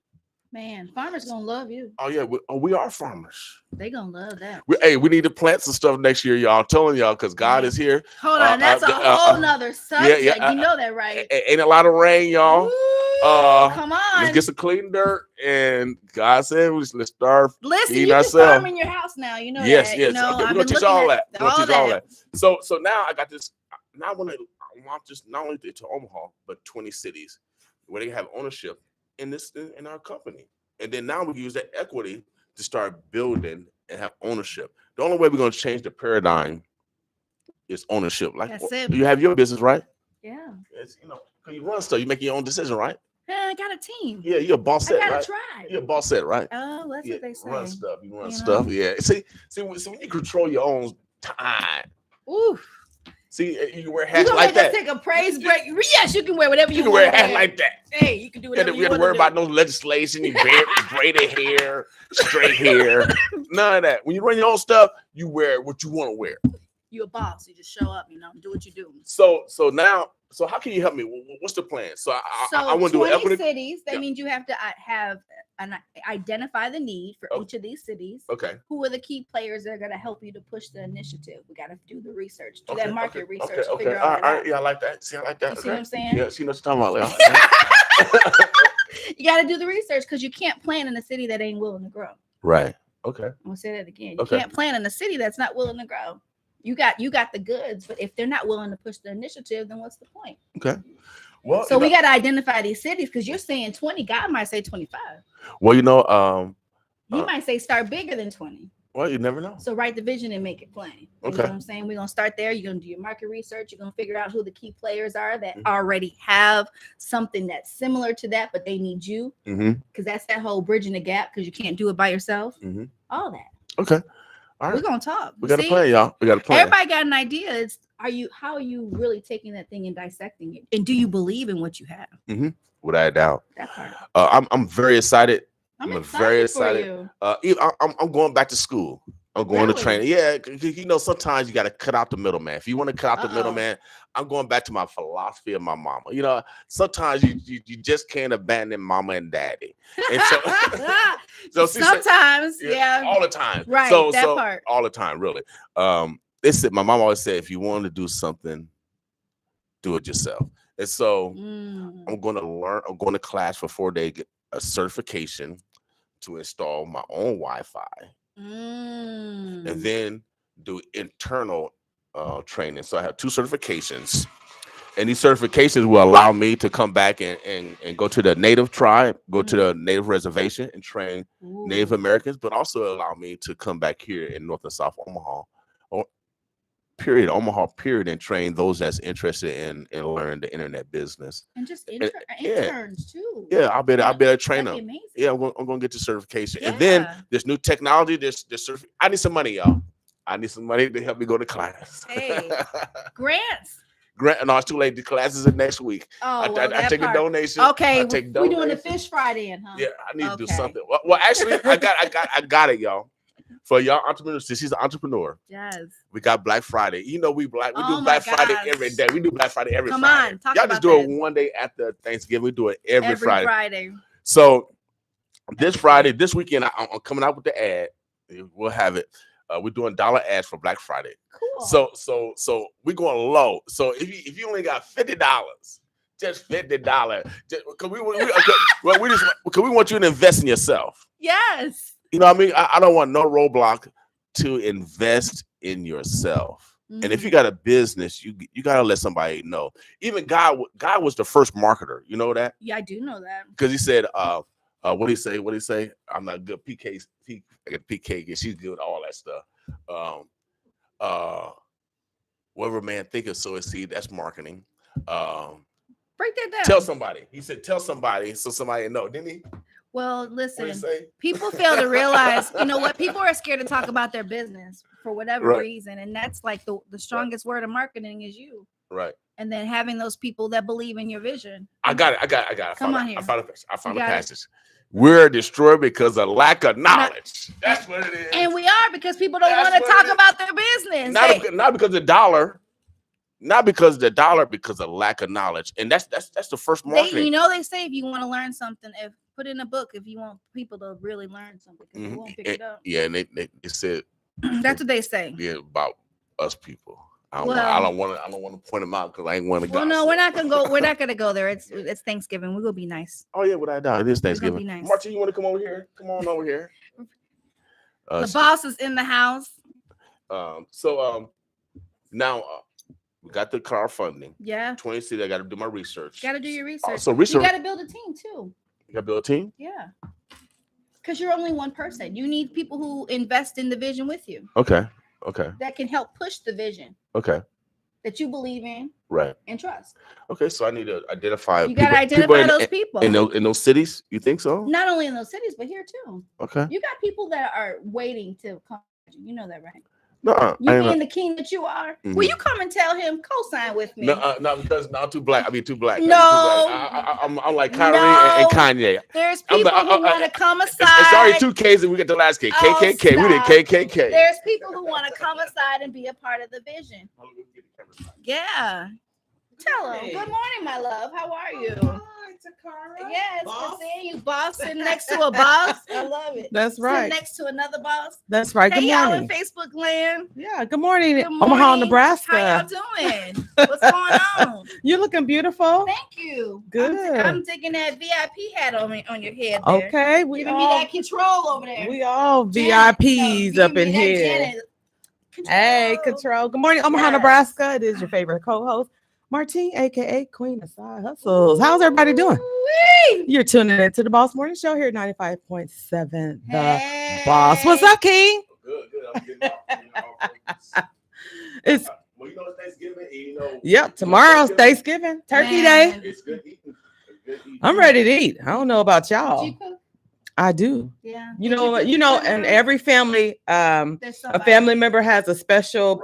Man, farmers gonna love you. Oh yeah, we are farmers. They gonna love that. We need to plant some stuff next year, y'all. I'm telling y'all, because God is here. Hold on, that's a whole nother subject. Yeah, you know that, right? Ain't a lot of rain, y'all. Ooh, come on, let's get some clean dirt, and God said, let's start. Listen, you can farm in your house now. You know that. Yes. You know, okay, we're gonna teach all that. All that. So now I got this. Now I want just not only to Omaha, but 20 cities where they have ownership in our company. And then now we use that equity to start building and have ownership. The only way we're going to change the paradigm is ownership. Like that's it. You have your business, right? Yeah. It's, you run stuff. You make your own decision, right? Yeah, I got a team. Yeah, you're a boss set, right? I got a tribe. You're a boss set, right? Oh, that's what they say. Run stuff. You run stuff. Yeah. See, when you control your own time. Ooh. See, you can wear hats like that. Take a praise break. Yes, you can wear whatever you want. You can wear a hat like that. Hey, you can do whatever you want. We have to worry about no legislation, braided hair, straight hair, none of that. When you run your own stuff, you wear what you want to wear. You a boss. You just show up, do what you do. So how can you help me? What's the plan? So I want to do 20 cities. That means you have to identify the need for each of these cities. Okay. Who are the key players that are going to help you to push the initiative? We got to do the research, that market research. Okay. Figure all right. Yeah, I like that. See, I like that. You see what I'm saying? Yeah, see what you're talking about. You got to do the research because you can't plan in a city that ain't willing to grow. Right. Okay. I'm gonna say that again. You can't plan in a city that's not willing to grow. You got the goods, but if they're not willing to push the initiative, then what's the point? Okay. Well, so we got to identify these cities because you're saying 20. God might say 25. Well, he might say start bigger than 20. Well, you never know. So write the vision and make it plain. You know what I'm saying? We're gonna start there. You're gonna do your market research. You're gonna figure out who the key players are that already have something that's similar to that, but they need you. Because that's that whole bridging the gap. Because you can't do it by yourself. All that. Okay. All right. We're gonna talk. We got a plan, y'all. We got a plan. Everybody got an idea. It's how are you really taking that thing and dissecting it? And do you believe in what you have? Without a doubt. That part. I'm very excited. I'm very excited. I'm going back to school. I'm going to training. Yeah, sometimes you got to cut out the middleman. If you want to cut out the middleman, I'm going back to my philosophy of my mama. Sometimes you just can't abandon mama and daddy. And so sometimes, all the time. Right. That part. All the time, really. My mom always said, if you want to do something, do it yourself. And so I'm going to learn. I'm going to class for 4 days, get a certification to install my own Wi-Fi. And then do internal training. So I have 2 certifications And these certifications will allow me to come back and go to the native tribe, go to the native reservation and train Native Americans, but also allow me to come back here in North and South Omaha, Omaha, and train those that's interested in learning the internet business. And just interns too. Yeah, I'll be able to train them. Amazing. Yeah, I'm gonna get the certification. Yeah. And then this new technology, I need some money, y'all. I need some money to help me go to class. Hey, grants. No, it's too late. The classes are next week. Oh, I take a donation. Okay, we're doing the Fish Friday, huh? Yeah, I need to do something. Well, actually, I got it, y'all. For y'all entrepreneurs, since she's an entrepreneur, yes, we got Black Friday. You know, we do Black Friday every day. We do Black Friday every Friday. Come on, talk y'all about just do it one day after Thanksgiving. We do it every Friday. So this Friday, this weekend, I'm coming out with the ad. We'll have it. We're doing dollar ads for Black Friday. Cool. So we're going low. So if you only got $50, just $50, because we want you to invest in yourself. Yes. You know what I mean? I don't want no roadblock to invest in yourself. And if you got a business, you got to let somebody know. Even God was the first marketer. You know that? Yeah, I do know that. Because he said, what did he say? What did he say? I'm not good. PK, she's good at all that stuff. Whatever man thinketh, so is he. That's marketing. Break that down. Tell somebody. He said, tell somebody so somebody know, didn't he? Well, listen, people fail to realize, you know what? People are scared to talk about their business for whatever reason. And that's like the strongest word of marketing is you. Right. And then having those people that believe in your vision. I got it. Come on here. I found a passage. We're destroyed because of lack of knowledge. That's what it is. And we are, because people don't want to talk about their business. Not because of the dollar. Not because of the dollar, because of lack of knowledge. And that's the first marketing. They say if you want to learn something, put in a book if you want people to really learn something, because they won't pick it up. Yeah, and they said that's what they say. Yeah, about us people. I don't want to point them out because I ain't want to go. Well, no, we're not gonna go there. It's Thanksgiving. We're gonna be nice. Oh yeah, without a doubt, it is Thanksgiving. Be nice. Martin, you want to come over here? Come on over here. The boss is in the house. Now we got the crowdfunding. Yeah. 20 cities. I got to do my research. Got to do your research. So research. You got to build a team too. You got to build a team? Yeah. Because you're only one person. You need people who invest in the vision with you. Okay. That can help push the vision. Okay. That you believe in. Right. And trust. Okay, so I need to identify. You got to identify those people in those cities. You think so? Not only in those cities, but here too. Okay. You got people that are waiting to come. You know that, right? No, you being the king that you are. Mm-hmm. Will you come and tell him co-sign with me? No, because I'm too black. I mean, too black. No, I'm like Kyrie and Kanye. There's people who want to come aside. It's already 2 Ks and we get the last K. KKK. We did KKK. There's people who want to come aside and be a part of the vision. Yeah. Tell them. Good morning, my love. How are you? Hi, Toccara. Yes, good seeing you, boss. Sitting next to a boss. I love it. That's right. Sitting next to another boss. That's right. Hey, good morning. y'all in Facebook land. Yeah. Good morning, Omaha, Nebraska. How y'all doing? What's going on? You're looking beautiful. Thank you. Good. I'm taking that VIP hat on your head. There. Okay. Giving me that control over there. We all VIPs up in here. Hey, control. Good morning, Omaha, Nebraska. It is your favorite co-host, Martine, aka Queen of Side Hustles. How's everybody doing? You're tuning into the Boss Morning Show here at 95.7. The Boss. What's up, King? Good. I'm getting off. It's well, you know it's Thanksgiving. You know. Yep. Tomorrow's Thanksgiving, Turkey Day. It's good eating. I'm ready to eat. I don't know about y'all. Did you cook? I do. Yeah. You know, and every family, a family member has a special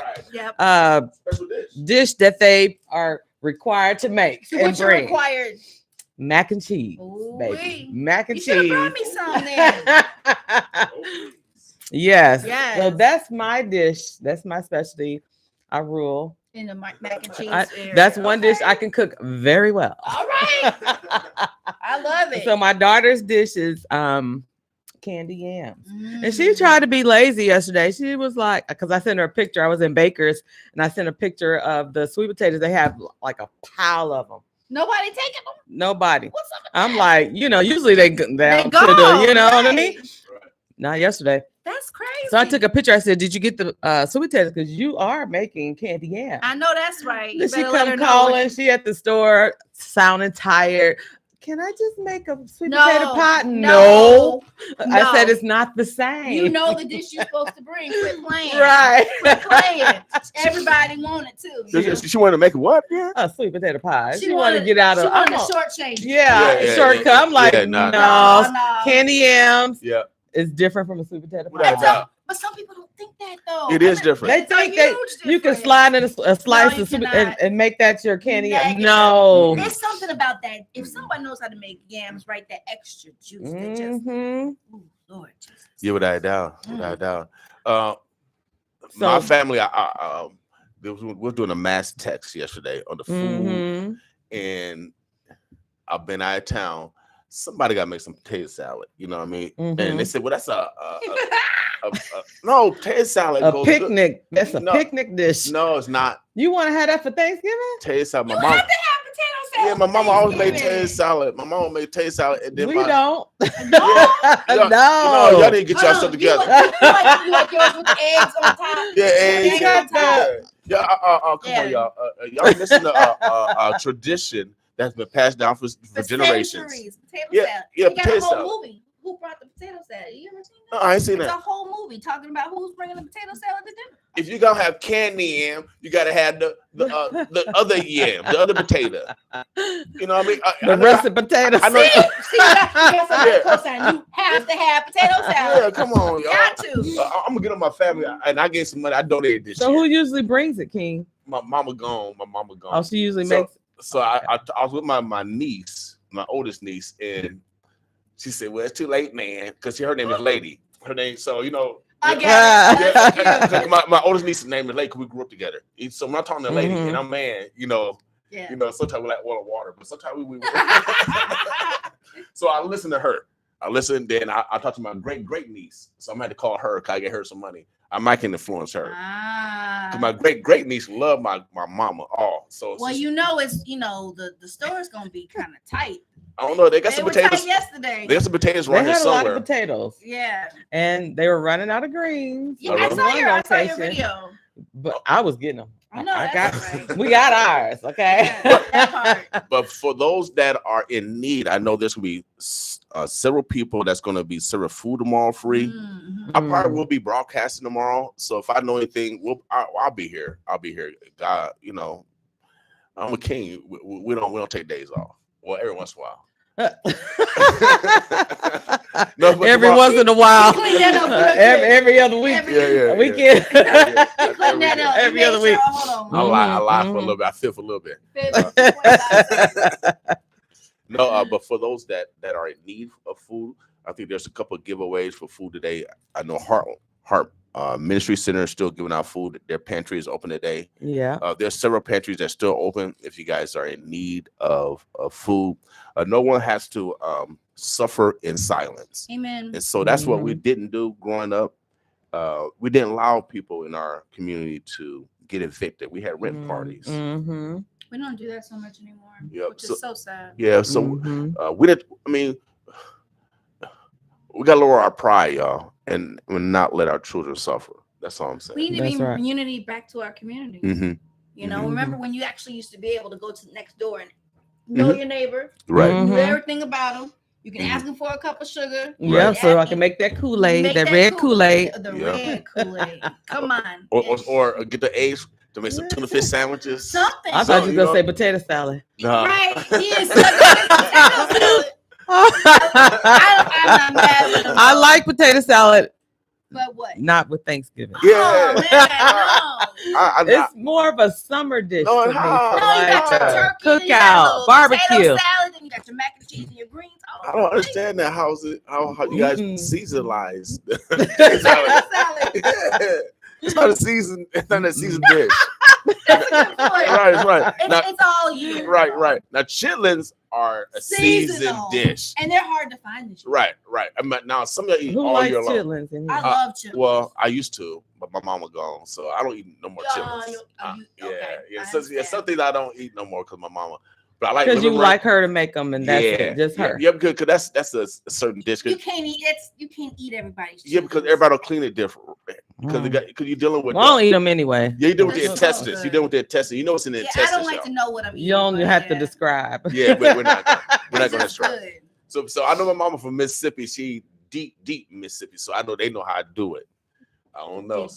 dish that they are required to make and bring. Required? Mac and cheese, baby. Mac and cheese. You should have brought me some then. Yes. So that's my dish. That's my specialty. I rule. In the mac and cheese. That's one dish I can cook very well. All right. I love it. So my daughter's dish is candy yams. And she tried to be lazy yesterday. She was like, because I sent her a picture. I was in Baker's and I sent a picture of the sweet potatoes. They have like a pile of them. Nobody taking them? Nobody. What's up with I'm that? like, usually they down to the, you know what I mean? Not yesterday. That's crazy. So I took a picture. I said, "Did you get the sweet potatoes? Because you are making candy yams." I know that's right. You Then she better let her come know calling. She at the store, sounding tired. Can I just make a sweet potato pot? No. I said it's not the same. You know the dish you're supposed to bring. Quit playing. Right. Quit playing. Everybody wanted to. She wanted to make what? Yeah. A sweet potato pie. She wanted to get out of. She wanted a shortchange. Yeah, shortcut. I'm like, no. Candy yams. Yeah. It's different from a sweet potato pie. But some people don't think that though. It is different. They think that you can slide in a slice of sweet and make that your candy yam. No. There's something about that. If somebody knows how to make yams, right, that extra juice. That just, ooh, Lord Jesus. Yeah, without a doubt. Without a doubt. My family, we're doing a mass text yesterday on the food, and I've been out of town. Somebody got to make some potato salad. You know what I mean? And they said, "Well, that's no potato salad. A picnic. Good. That's a picnic dish. No, it's not. You want to have that for Thanksgiving? Potato salad. You have to have potato salad. Yeah, my mama always made potato salad. My mama made potato salad, and then we don't. No, y'all didn't get y'all stuff together. You like yours with the eggs on top. Yeah, eggs. Come on, y'all. Y'all missing a tradition that's been passed down for generations. Potato salad. Yeah, got a whole movie. Who brought the potato salad? You ever seen that? No, I ain't seen that. It's a whole movie talking about who's bringing the potato salad to dinner. If you're gonna have candy yam, you gotta have the other yam, the other potato. You know what I mean? The russet potato. See, you have to have potato salad. Yeah, come on, y'all. Got to. I'm gonna get on my family, and I gave some money. I donated this. So who usually brings it, King? My mama gone. Oh, she usually makes. So I was with my niece, my oldest niece, and she said, "Well, it's too late, man," because her name is Lady. Her name, so you know. I got it. My oldest niece's name is Lady because we grew up together. So when I'm talking to Lady and I'm man, you know, sometimes we like water, but sometimes we So I listen to her. I listened, then I talked to my great niece. So I'm gonna have to call her because I get her some money. I might can influence her. Because my great niece loved my mama. So well, the store's gonna be kind of tight. I don't know. They got some potatoes yesterday. They got some potatoes running They had somewhere. a lot of potatoes. Yeah. And they were running out of greens. Yeah, I saw your video. But I was getting them. I know. We got ours. Okay. But for those that are in need, I know there's gonna be several people that's gonna be serving food tomorrow free. I probably will be broadcasting tomorrow. So if I know anything, I'll be here. God, I'm a king. We don't take days off. Well, every once in a while. Every once in a while. Every other week. Weekend. Every other week. I lie for a little bit. I feel for a little bit. But for those that are in need of food, I think there's a couple of giveaways for food today. I know Heart Ministry Center is still giving out food. Their pantry is open today. Yeah. There's several pantries that are still open if you guys are in need of food. No one has to suffer in silence. Amen. And so that's what we didn't do growing up. We didn't allow people in our community to get evicted. We had rent parties. We don't do that so much anymore, which is so sad. Yeah. So we didn't. I mean, we got to lower our pride, y'all, and not let our children suffer. That's all I'm saying. We need to bring unity back to our community. Remember when you actually used to be able to go to the next door and know your neighbor, right? Know everything about them. You can ask them for a cup of sugar. Yeah, so I can make that Kool-Aid, that red Kool-Aid. The red Kool-Aid. Come on. Or get the eggs to make some tuna fish sandwiches. Something. I thought you were gonna say potato salad. No. Right? Yes. Potato salad. I'm not mad with them. I like potato salad. But what? Not with Thanksgiving. Yeah. Oh, man, no. It's more of a summer dish. No, to me, you got your turkey, cookout, barbecue, potato salad, and you got your mac and cheese and your greens. I don't understand that. How you guys seasonalize it's not a season. It's not a season dish. That's a good point. Right. It's all year. Right. Now chitlins are a seasoned dish, and they're hard to find this year. Right. I mean, now some of you eat Who all likes year long. chitlins in here? I love chitlins. Well, I used to, but my mama gone, so I don't eat no more chitlins. Okay. Yeah. Some things I don't eat no more because my mama. But I like because you lemon like meringue. her to make them, and that's it, just her. Yeah, because that's a certain dish. You can't eat you can't eat everybody's. Yeah, because everybody will clean it different. Because you're dealing with. Well, I don't eat them anyway. Yeah, you deal with the That's so intestines. good. You deal with the intestines. You know what's in the Yeah, intestines. I don't like to know what I'm eating. You don't but have to describe. Yeah, we're not gonna It's describe. good. So I know my mama from Mississippi. She deep Mississippi. So I know they know how to do it. I don't know.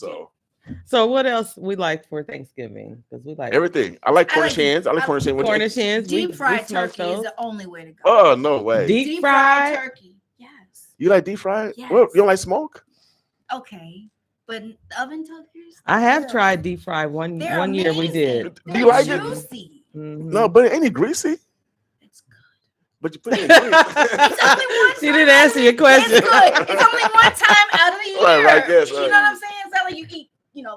So what else we like for Thanksgiving? Because we like everything. I like Cornish hens. I like Cornish hens. Cornish hens. Deep fried turkey is the only way to go. Oh, no way. Deep fried turkey. Yes. You like deep fried? Yes. Well, you don't like smoke? Okay, but oven tuckers. I have tried deep fried one year. We did. Do you like juicy. it? No, but it ain't greasy. It's good. But you put it in grease. It's only one She didn't answer your question. It's good. It's only one time out of the year. Right, yes, You know what I'm saying? It's not like you eat,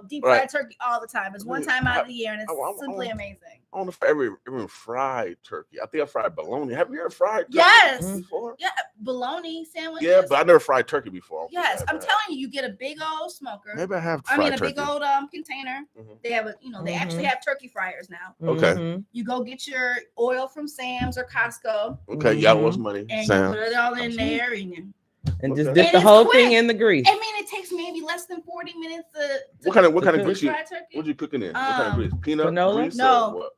deep fried turkey all the time. It's one time out of the year, and it's simply amazing. I don't know if I ever fried turkey. I think I fried bologna. Have you ever fried turkey before? Yeah, bologna sandwiches. Yeah, but I never fried turkey before. Yes, I'm telling you, you get a big old smoker. Maybe I have. I mean, a fried big turkey. old container. They have they actually have turkey fryers now. Okay. You go get your oil from Sam's or Costco. Okay, y'all want some money? And Sam. you put it all in there, and just dip the whole thing in the grease. I mean, it takes maybe less than 40 minutes to What kind of grease you? fried turkey. What you cooking in? What kind of grease? Peanut canola? grease? No.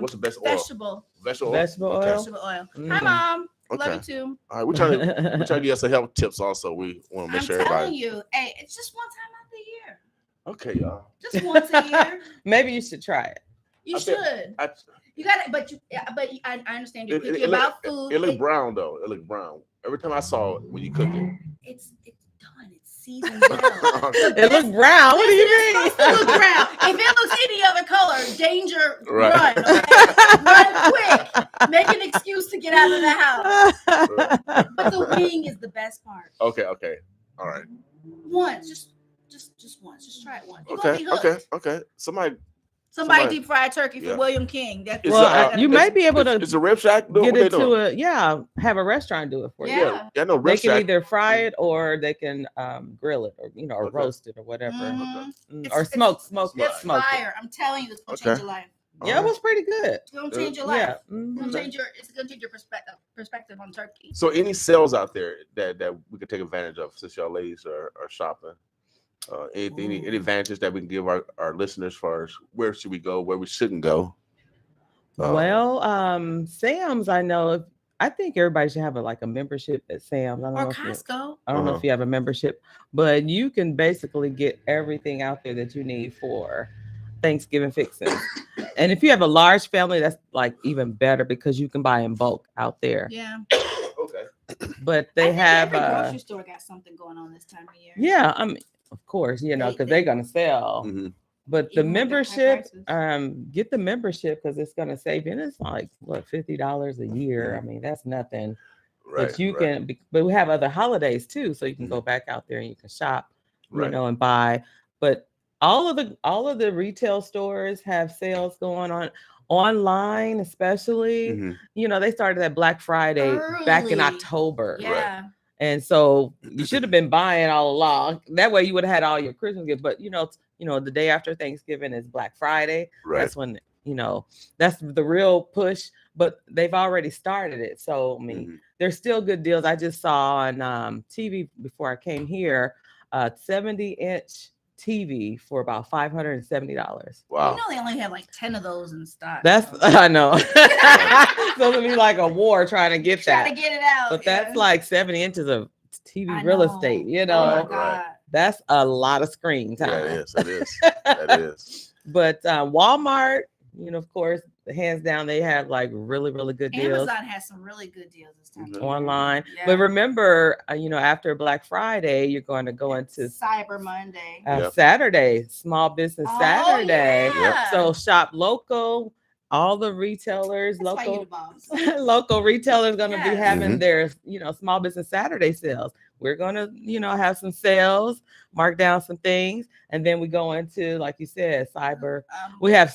What's the best oil? Vegetable. Vegetable oil. Vegetable oil. Vegetable oil. Hi, Mom. Love you too. All right, we're trying to get you some health tips. Also, we want to make sure I'm telling everybody. you, hey, it's just one time out the year. Okay, y'all. Just once a year. Maybe you should try it. You should. You got it, but I understand you're picky about food. It look brown though. It look brown. Every time I saw it when you cook it. It's done. It's seasoned well. It looks brown. What do you mean? It's supposed to look brown. If it looks any other color, danger, Right. run. Okay? Run quick. Make an excuse to get out of the house. But the wing is the best part. Okay. All right. Once, just once. Just try it once. You're gonna be hooked. Okay. Somebody deep fried turkey for William King. That's you may be able to. It's a Rib Shack. Get it to have a restaurant do it for you. Yeah, I know. They can either fry it or they can grill it or or roast it or whatever, or smoke It's fire. I'm telling you, it's gonna change your life. Yeah, it was pretty good. It's gonna change your life. Yeah. It's gonna change your perspective on turkey. So, any sales out there that we could take advantage of since y'all ladies are shopping? Any advantages that we can give our listeners as far as where should we go, where we shouldn't go? Sam's, I think everybody should have a membership at Sam's. Or Costco. I don't know if you have a membership, but you can basically get everything out there that you need for Thanksgiving fixings. And if you have a large family, that's even better because you can buy in bulk out there. Yeah. Okay. But they have every grocery store got something going on this time of year. Yeah, of course, because they're gonna sell. Mm-hmm. But the membership, get the membership because it's gonna save you. And it's like $50 a year. I mean, that's nothing. Right, but you can. But we have other holidays too, so you can go back out there and you can shop, and buy. But all of the retail stores have sales going on. Online, especially, they started at Black Friday back in October. Yeah. And so you should have been buying all along. That way you would have had all your Christmas gifts. But the day after Thanksgiving is Black Friday. Right. That's when that's the real push. But they've already started it. So there's still good deals. I just saw on TV before I came here, 70-inch TV for about $570. Wow. They only have 10 of those in stock. I know. So it'll be like a war trying to get that. Trying to get it out. But that's like 70 inches of TV real estate, Oh my God. That's a lot of screen time. Yeah, it is. That is. But Walmart, of course, hands down, they have really, really good deals. Amazon has some really good deals this time. Online. Yeah. But remember, after Black Friday, you're going to go into Cyber Monday. Saturday, Small Business Saturday. Yeah. So shop local. All the retailers, local retailers going to be having their, Small Business Saturday sales. We're going to, have some sales, mark down some things. And then we go into, like you said, Cyber. We have,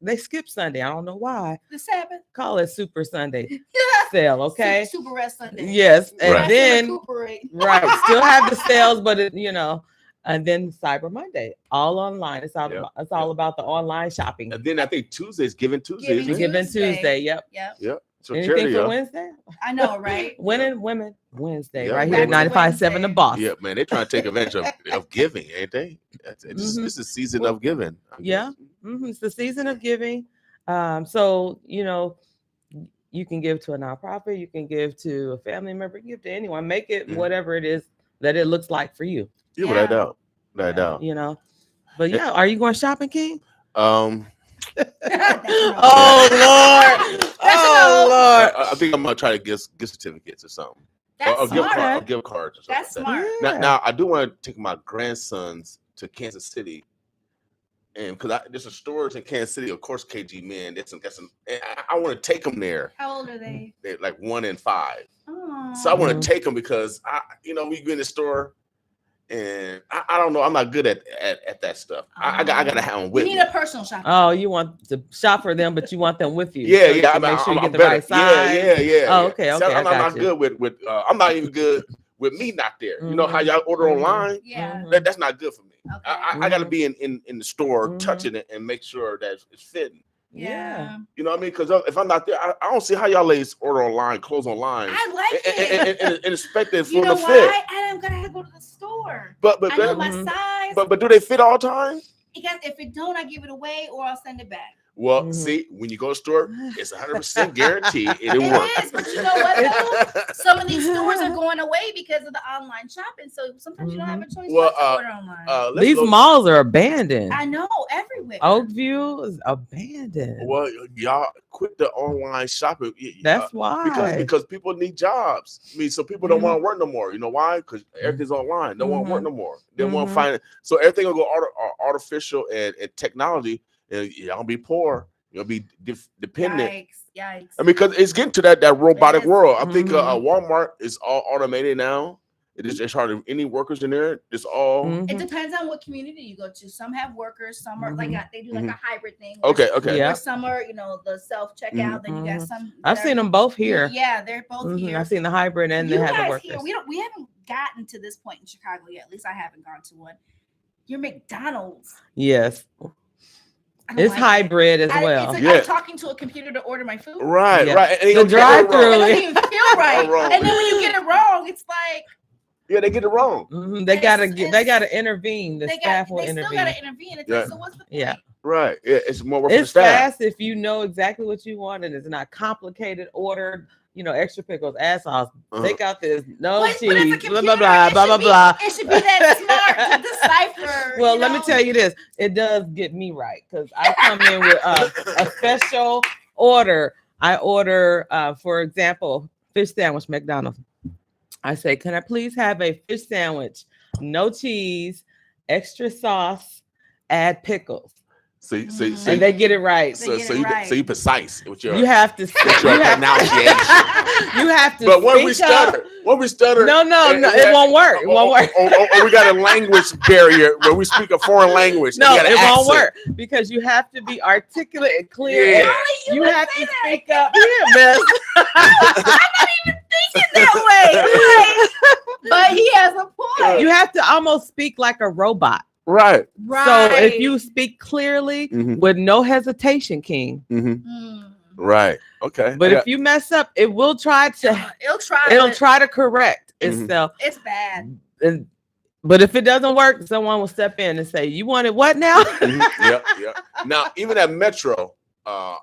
they skip Sunday. I don't know why. The Sabbath. Call it Super Sunday sale. Okay. Super Rest Sunday. Yes. And then, recuperate. right. Still have the sales, but And then Cyber Monday, all online. It's all about the online shopping. And then I think Tuesday's Giving Tuesday. Giving Tuesday. Yep. So anything charity, for Wednesday? I know, right? Women Wednesday, Yeah, right here at 95.7 The Boss. Yeah, man, they're trying to take advantage of giving, ain't they? This is a season of giving. It's the season of giving. So you can give to a nonprofit, you can give to a family member, give to anyone. Make it whatever it is that it looks like for you. Yeah, without doubt. Without doubt. But yeah, are you going shopping, King? Oh Lord! I think I'm gonna try to get gift certificates or something. That's smart. Gift cards or something. That's smart. Now I do want to take my grandsons to Kansas City, and because there's some stores in Kansas City, of course, KG men. I want to take them there. How old are they? They're like 1 and 5. Aww. So I want to take them because we go in the store. And I don't know. I'm not good at that stuff. I gotta have them with me. You need a personal shopper. Oh, you want to shop for them, but you want them with you. Yeah. Make sure you get the right size. Yeah. Oh, okay. So I'm not good with. I'm not even good with me not there. You know how y'all order online? Yeah. That's not good for me. Okay. I gotta be in the store touching it and make sure that it's fitting. Yeah. You know what I mean? Because if I'm not there, I don't see how y'all ladies order online, clothes online. I like it. And expect it for you know the why? fit. I'm gonna go to the store. But I know my size. But do they fit all the time? Because if it don't, I give it away or I'll send it back. Well, see, when you go to the store, it's 100% guaranteed it'll work. It is, but you know what though? Some of these stores are going away because of the online shopping. So sometimes you don't have a choice but to order online. These malls are abandoned. I know, everywhere. Oakview is abandoned. Well, y'all quit the online shopping. That's why. Because people need jobs. I mean, so people don't want to work no more. You know why? Because everything's online. They don't want to work no more. They want to find it. So everything will go artificial and technology. And y'all be poor. You'll be dependent. Yikes. I mean, because it's getting to that robotic world. I think Walmart is all automated now. It's hardly any workers in there. It's all. It depends on what community you go to. Some have workers. Some are like they do like a hybrid thing. Okay. Yeah. Some are the self checkout. Then you got some. I've seen them both here. Yeah, they're both here. I've seen the hybrid and they have the workers. Here, we haven't gotten to this point in Chicago yet. At least I haven't gone to one. Your McDonald's. Yes. It's hybrid as well. It's like I'm talking to a computer to order my food. Right. And the drive-through. It doesn't even feel right. And then when you get it wrong, it's like. Yeah, they get it wrong. They gotta intervene. The staff will intervene. They still gotta intervene. It's like, so what's the point? Yeah. Right. Yeah, it's more work for the It's staff. fast if you know exactly what you want and it's not complicated. Ordered. Extra pickles, ass sauce. Take out this cheese. Blah blah blah blah blah. It should be that smart to decipher. Well, let me tell you this: it does get me right because I come in with a special order. I order, for example, fish sandwich, McDonald's. I say, can I please have a fish sandwich, no cheese, extra sauce, add pickles. So and they get it right. So you precise with your. You have to. Pronunciation. You have to. But when we stutter, no, it won't work. It won't work. Or we got a language barrier where we speak a foreign language. No, it won't work because you have to be articulate and clear. Yeah. You have to speak up. Yeah, I'm not even thinking that way. But he has a point. You have to almost speak like a robot. Right. So if you speak clearly with no hesitation, King. Right. Okay. But if you mess up, it will try to. It'll try to correct itself. It's bad. But if it doesn't work, someone will step in and say, "You wanted what now?" Yep. Now, even at Metro, I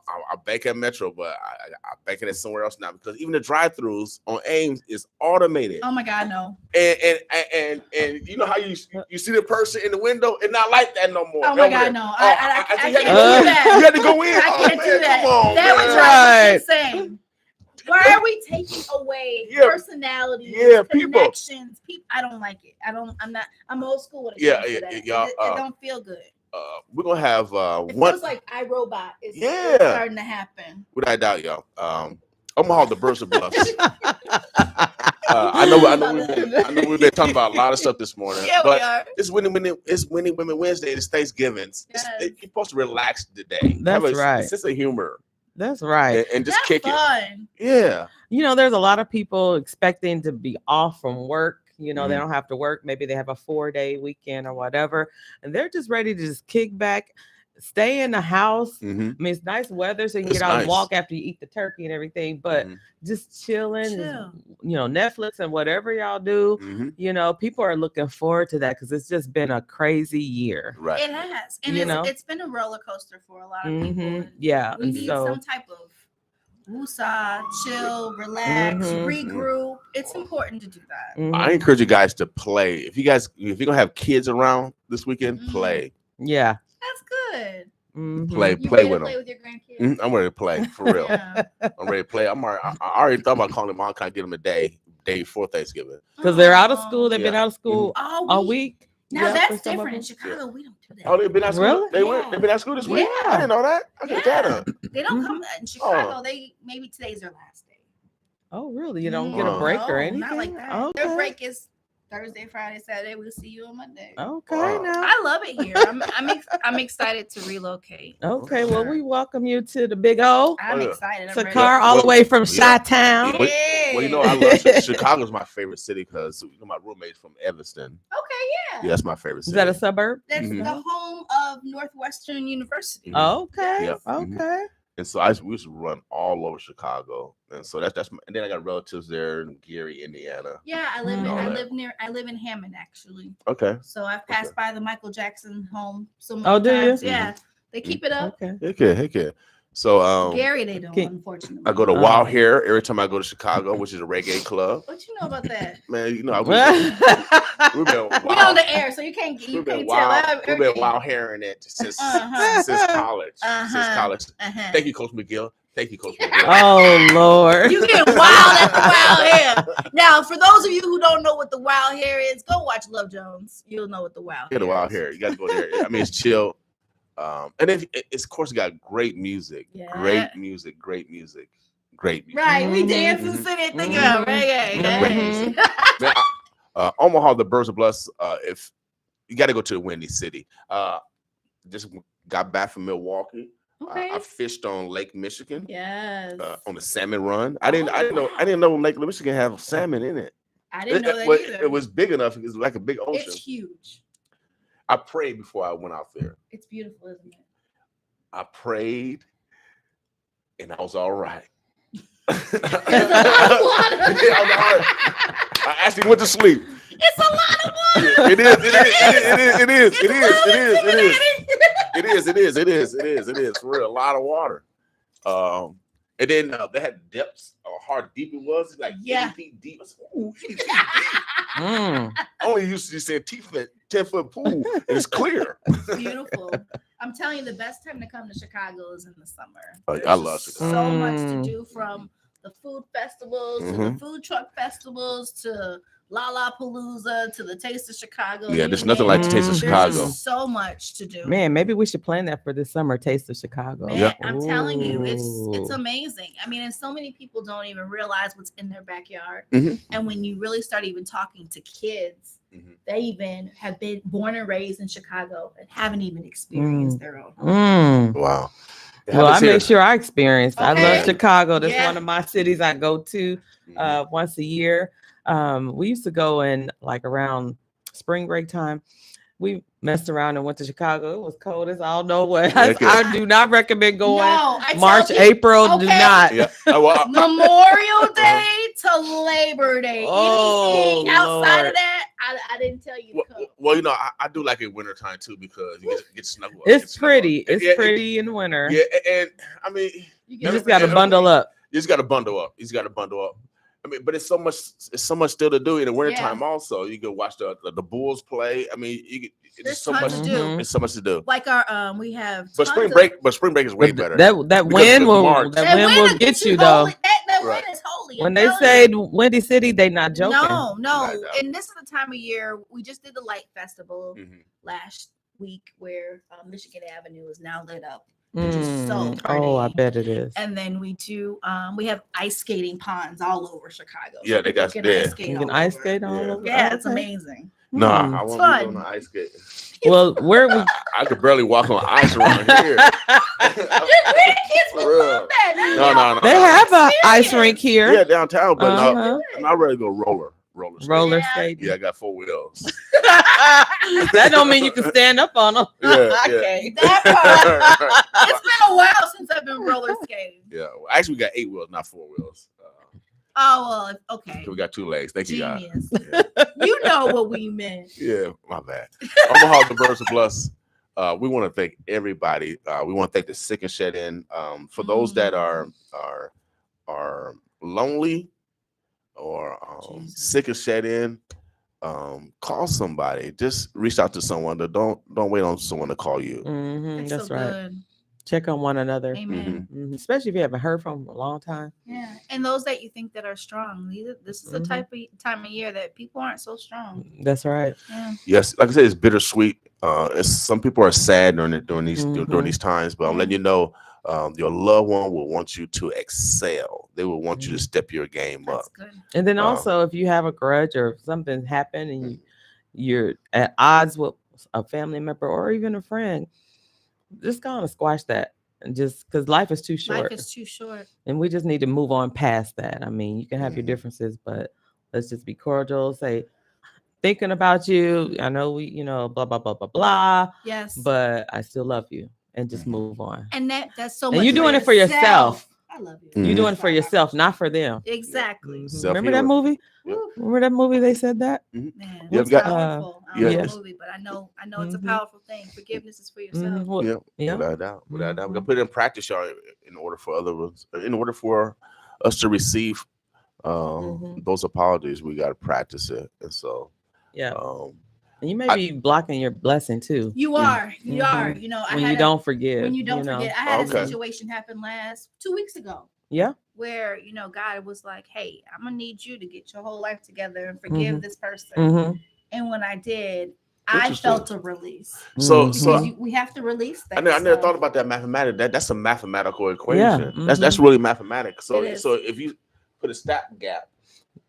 bank at Metro, but I bank it at somewhere else now because even the drive-throughs on Ames is automated. Oh my God, no! And you know how you see the person in the window, it's not like that no more. Oh my God, no! I can't do that. You had to go in. I can't do that. Come on, that was right. Insane. Why are we taking away personalities, connections? People, I don't like it. I'm old school when it comes to that. It don't feel good. We're gonna have it one. Feels like iRobot is starting to happen. Without doubt, y'all. Omaha, the Birds of Bluffs. I know we've been talking about a lot of stuff this morning. Yeah, but we are. It's Winning Women Wednesday. It's Thanksgiving. Yes. You're supposed to relax today. That's right. It's just a humor. That's right. And just kick it. Yeah. There's a lot of people expecting to be off from work You know, they don't have to work. Maybe they have a 4-day weekend or whatever, and they're just ready to just kick back, stay in the house. I mean, it's nice weather, so you can get out and walk after you eat the turkey and everything, but just chilling, you know, Netflix and whatever y'all do, you know, people are looking forward to that because it's just been a crazy year. Right. It has. And it's been a roller coaster for a lot of people. Yeah. We need some type of woosah, chill, relax, regroup. It's important to do that. I encourage you guys to play. If you're gonna have kids around this weekend, play. Yeah. That's good. Play You with ready to them. play with your grandkids? I'm ready to play for real. I'm ready to play. I already thought about calling them out, kind of get them a day before Thanksgiving. Because they're out of school. They've been out of school all week. Now that's different. In Chicago, we don't do that. Oh, they've been out of school. Really? They've been out of school this week. I didn't know that. I get that. They don't come in Chicago. They maybe today's their last day. Oh, really? You don't get a break or anything? Not like that. Okay. Their break is Thursday, Friday, Saturday. We'll see you on Monday. Okay, now I love it here. I'm excited to relocate. Okay, well, we welcome you to the Big O. I'm excited. Toccara, all the way from Chi-Town. Well, you know, I love Chicago's my favorite city because my roommate's from Evanston. Okay, Yeah, that's my favorite city. Is that a suburb? That's the home of Northwestern University. Okay. Yep. Okay. And so we used to run all over Chicago, and so that's and then I got relatives there in Gary, Indiana. Yeah, I live in Hammond actually. Okay. So I've passed by the Michael Jackson home so many Oh, do times. you? Yeah, they keep it up. Okay. Heck yeah. So Gary, they don't, unfortunately. I go to Wild Hair every time I go to Chicago, which is a reggae club. What you know about that? Man, you know, we've been we on the air, so you can't tell. We've been wild hairing it since college. Since college. Thank you, Coach McGill. Thank you, Coach McGill. Oh Lord. You get wild at the wild hair. Now, for those of you who don't know what the wild hair is, go watch Love Jones. You'll know what the wild hair is. The wild hair. You got to go there. I mean, it's chill. And then it's of course got great music. Yeah. Great music. Right. We dance and sit and think about reggae. Man, Omaha, the Birds of Bless. If you got to go to the Windy City. Just got back from Milwaukee. Okay. I fished on Lake Michigan. Yes. On the salmon run. I didn't know Lake Michigan have salmon in it. I didn't know that either. It was big enough. It was like a big ocean. It's huge. I prayed before I went out there. It's beautiful, isn't it? I prayed, and I was all right. I actually went to sleep. It's a lot of water. It is for real, a lot of water. And then they had depths or how deep it was. Like 80 feet deep. I said, ooh, 80 feet deep. Only used to say 10-foot pool, and it's clear. It's beautiful. I'm telling you, the best time to come to Chicago is in the summer. I love Chicago. So much to do, from the food festivals to the food truck festivals to Lollapalooza to the Taste of Chicago. Yeah, there's nothing like the Taste of Chicago. There's so much to do. Man, maybe we should plan that for this summer, Taste of Chicago. Man, I'm telling you, it's amazing. I mean, and so many people don't even realize what's in their backyard. And when you really start even talking to kids, they even have been born and raised in Chicago and haven't even experienced their own. Wow. Well, I make sure I experience. I love Chicago. That's one of my cities I go to once a year. We used to go in like around spring break time. We messed around and went to Chicago. It was cold as all know what. I do not recommend going. March, April. Do not. Memorial Day to Labor Day. Anything outside of that, I didn't tell you. Well, you know, I do like it wintertime too because you get to snuggle up. It's pretty. It's pretty in winter. Yeah, and I mean, you just got to bundle up. You just got to bundle up. I mean, but it's so much still to do in the wintertime. Also, you can watch the Bulls play. I mean, there's so much to do. It's so much to do. Like our we have. But spring break is way better. That wind will get you though. That wind is holy. When they say Windy City, they not joking. No. And this is the time of year we just did the Light Festival last week, where Michigan Avenue is now lit up. Which is so pretty. Oh, I bet it is. And then we do we have ice skating ponds all over Chicago. Yeah, they got You can ice skate all over. Yeah, it's amazing. No, I won't be doing the ice skate. Well, where we I could barely walk on ice around here. No. They have an ice rink here. Yeah, downtown, but I'd rather go roller roller skating. Yeah, I got 4 wheels. That don't mean you can stand up on them. Okay. That part. It's been a while since I've been roller skating. Yeah, well, actually, we got 8 wheels, not 4 wheels. Oh, well, okay. We got 2 legs. Thank you, God. Genius. You know what we meant. Yeah, my bad. Omaha, the Birds of Bless. We want to thank everybody. We want to thank the sick and shed in. For those that are lonely or sick and shed in, call somebody. Just reach out to someone. Don't wait on someone to call you. That's so right. Good. Check on one another. Amen. Especially if you haven't heard from them a long time. Yeah, and those that you think that are strong. This is the time of year that people aren't so strong. That's right. Yeah. Yes, like I said, it's bittersweet. Some people are sad during these times, but I'm letting you know, your loved one will want you to excel. They will want you to step your game up. Good. And then also, if you have a grudge or if something happened and you're at odds with a family member or even a friend, just go on and squash that. And just because life is too short. Life is too short. And we just need to move on past that. I mean, you can have your differences, but let's just be cordial. Say, thinking about you. I know we, blah, blah, blah, blah, blah. Yes. But I still love you. And just move on. And that's so much. And you're doing it for yourself. I love you. You're doing it for yourself, not for them. Exactly. Remember that movie? Yep. Remember that movie? They said that. Man, It's powerful. I don't know the movie, but I know it's a powerful thing. Forgiveness is for yourself. Without a doubt. We're gonna put it in practice, y'all, in order for us to receive those apologies. We got to practice it, and so and you may be blocking your blessing too. You are. You are. When you don't forgive. When you don't forget. I had a situation happen 2 weeks ago. Yeah. Where, God was like, hey, I'm going to need you to get your whole life together and forgive this person. And when I did, I felt a release. So we have to release that. I never thought about that mathematics. That's a mathematical equation. Yeah. That's really mathematical. So if you put a stopgap,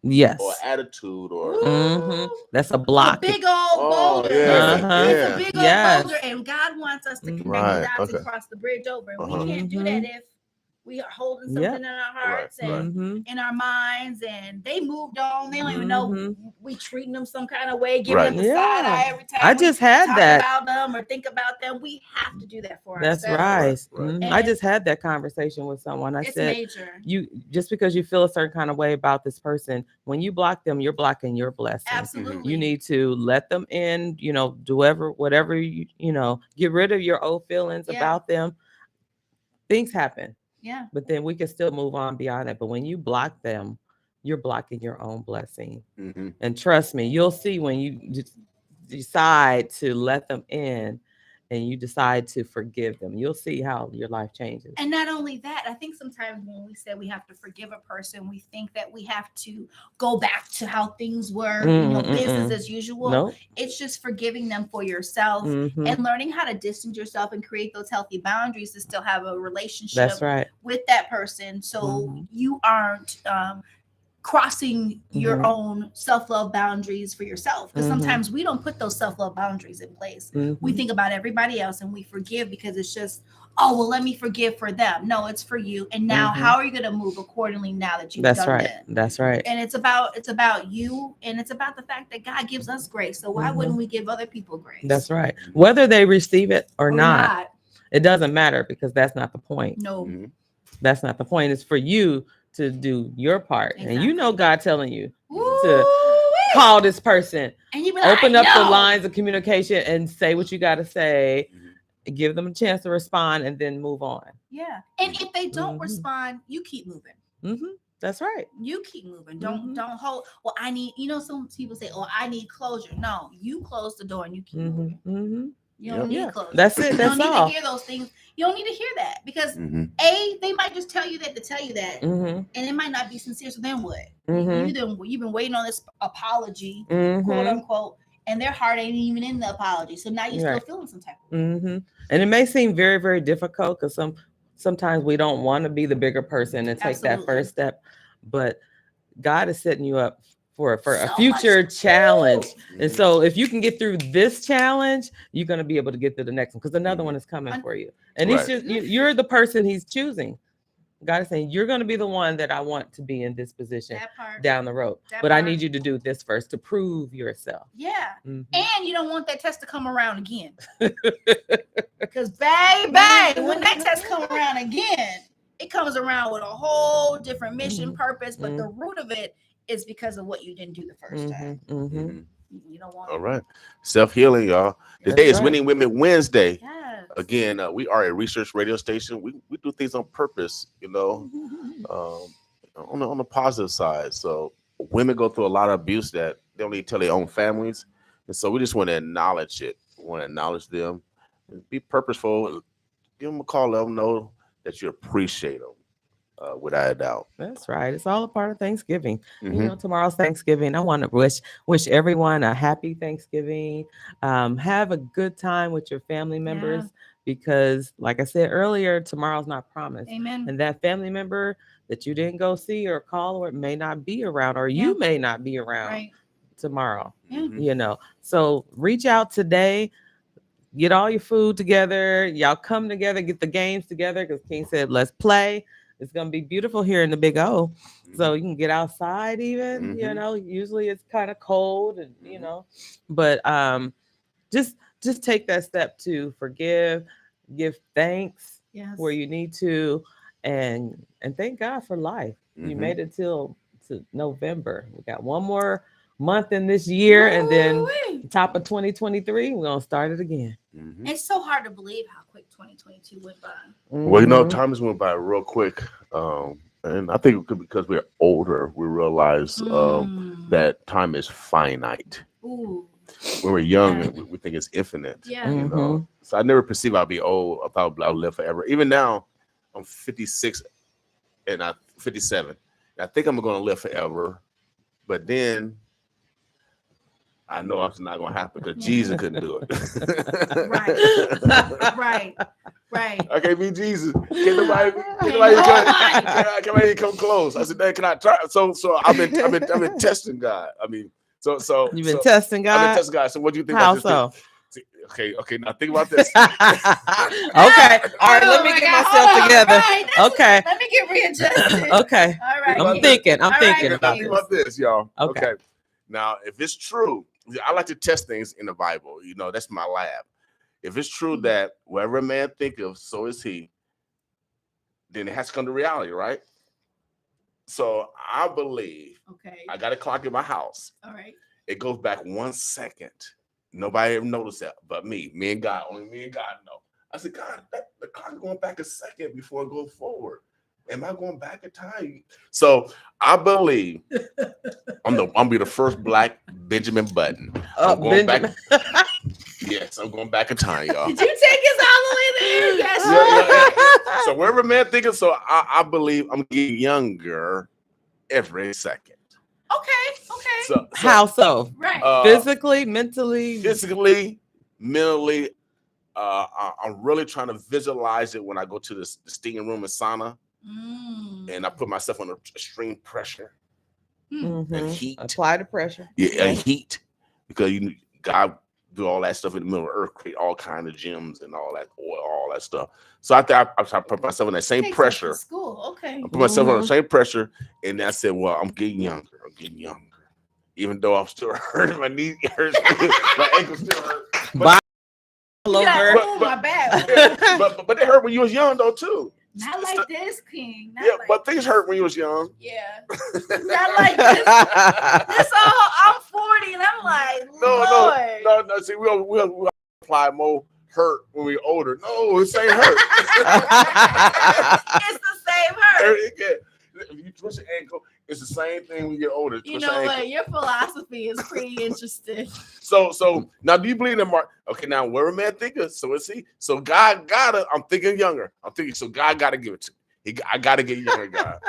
or attitude, or that's a block. A big old boulder. It's a big old boulder, and God wants us to connect the dots and cross the bridge over. And we can't do that if we are holding something in our hearts and in our minds, and they moved on. They don't even know we treating them some kind of way, giving them the side eye every time. I just had that. About them or think about them. We have to do that for ourselves. That's right. I just had that conversation with someone. I said, major. You just because you feel a certain kind of way about this person, when you block them, you're blocking your blessing. Absolutely. You need to let them in. Do whatever you get rid of your old feelings about them. Things happen. Yeah. But then we can still move on beyond it. But when you block them, you're blocking your own blessing. And trust me, you'll see when you decide to let them in and you decide to forgive them, you'll see how your life changes. And not only that, I think sometimes when we say we have to forgive a person, we think that we have to go back to how things were, business as usual. Nope. It's just forgiving them for yourself and learning how to distance yourself and create those healthy boundaries to still have a relationship with that person. So you aren't crossing your own self-love boundaries for yourself, because sometimes we don't put those self-love boundaries in place. We think about everybody else and we forgive because it's just, oh well, let me forgive for them. No, it's for you. And now how are you going to move accordingly now that you've done it? That's right. And it's about you, and it's about the fact that God gives us grace, so why wouldn't we give other people grace? That's right. Whether they receive it or not, it doesn't matter, because that's not the point. No. That's not the point. It's for you to do your part. And God telling you to call this person, and you be like, open up the lines of communication and say what you got to say, give them a chance to respond, and then move on. Yeah. And if they don't respond, you keep moving. That's right. You keep moving. Don't hold. Well, I need, some people say, oh, I need closure. No, you close the door and you keep moving. You don't need closure. That's it. That's all. You don't need to hear those things. You don't need to hear that, because they might just tell you that to tell you that, and it might not be sincere. So then what? You've been waiting on this apology, quote unquote, and their heart ain't even in the apology. So now you're still feeling some type of way. And it may seem very, very difficult, because sometimes we don't want to be the bigger person and take that first step, but God is setting you up for a future challenge. And so if you can get through this challenge, you're going to be able to get through the next one, because another one is coming for you. And he's just, you're the person he's choosing. God is saying, you're going to be the one that I want to be in this position That part. down the road. That But I part. need you to do this first to prove yourself. Yeah. Mhm. And you don't want that test to come around again. Because baby, when that test comes around again, it comes around with a whole different mission, purpose, but the root of it is because of what you didn't do the first time. You don't want All right. Self-healing, y'all. Today is right. Winning Women Wednesday. Yes. Again, we are a research radio station. We do things on purpose, you know, on the positive side. So women go through a lot of abuse that they don't even tell their own families. And so we just want to acknowledge it. We want to acknowledge them. Be purposeful. Give them a call. Let them know that you appreciate them. Without a doubt. That's right. It's all a part of Thanksgiving. You know, tomorrow's Thanksgiving. I want to wish everyone a happy Thanksgiving. Have a good time with your family members because, like I said earlier, tomorrow's not promised. Amen. And that family member that you didn't go see or call or may not be around, or you may not be around tomorrow. You know, so reach out today. Get all your food together. Y'all come together. Get the games together because King said, "Let's play." It's going to be beautiful here in the Big O. So you can get outside even, you know, usually it's kind of cold and, you know, but just take that step to forgive, give thanks where you need to, and thank God for life. You made it to November. We got one more month in this year and then top of 2023, we're going to start it again. It's so hard to believe how quick 2022 went by. Well, you know, time has went by real quick. And I think it could be because we're older, we realize that time is finite. Ooh. When we're young, we think it's infinite. Yeah. You know? So I never perceived I'd be old. I thought I'd live forever. Even now, I'm 56 and I'm 57. I think I'm going to live forever. But then I know it's not going to happen because Jesus couldn't do it. Right. I can't be Jesus. Can nobody come close? I said, "Man, can I try?" So I've been testing God. I mean, so you've been testing God. I've been testing God. So what do you think How about this? so? Okay. Now think about this. Okay. All right. Let me get myself together. Okay. Let me get readjusted. Okay. All right. I'm thinking about think about this, y'all. Okay. Now, if it's true, I like to test things in the Bible. You know, that's my lab. If it's true that whatever a man think of, so is he, then it has to come to reality, right? So I believe I got a clock in my house. All right. It goes back 1 second. Nobody ever noticed that but me. Me and God. Only me and God know. I said, God, the clock is going back a second before it goes forward. Am I going back in time? So I believe I'm gonna be the first black Benjamin Button. I'm going back. Yes, I'm going back in time, y'all. Did you take us all the way there? Yes. Yeah. So wherever man thinking, so I believe I'm getting younger every second. Okay. So how so? Right. Physically, mentally, mentally. I'm really trying to visualize it when I go to the steam room and sauna. And I put myself under extreme pressure and heat. Apply the pressure. Yeah, and heat, because God do all that stuff in the middle of the earth, create all kinds of gems and all that oil, all that stuff. So I think I try to put myself in that same pressure. School, okay. I put myself on the same pressure, and I said, "Well, I'm getting younger. Even though I'm still hurting, my knee hurts, my ankle still hurt." But they hurt when you was young, though, too. Not like this, King. But things hurt when you was young. Yeah. Not like this. I'm 40 and I'm like, Lord. No. See, we'll apply more hurt when we're older. No, it's the same hurt. It's the same hurt. If you twist your ankle, it's the same thing when you get older. You know what? Your philosophy is pretty interesting. So now, do you believe in Mark? Okay, now where a man thinketh, so is he. So God gotta. I'm thinking younger. I'm thinking. So God gotta give it to me. I gotta get younger. God,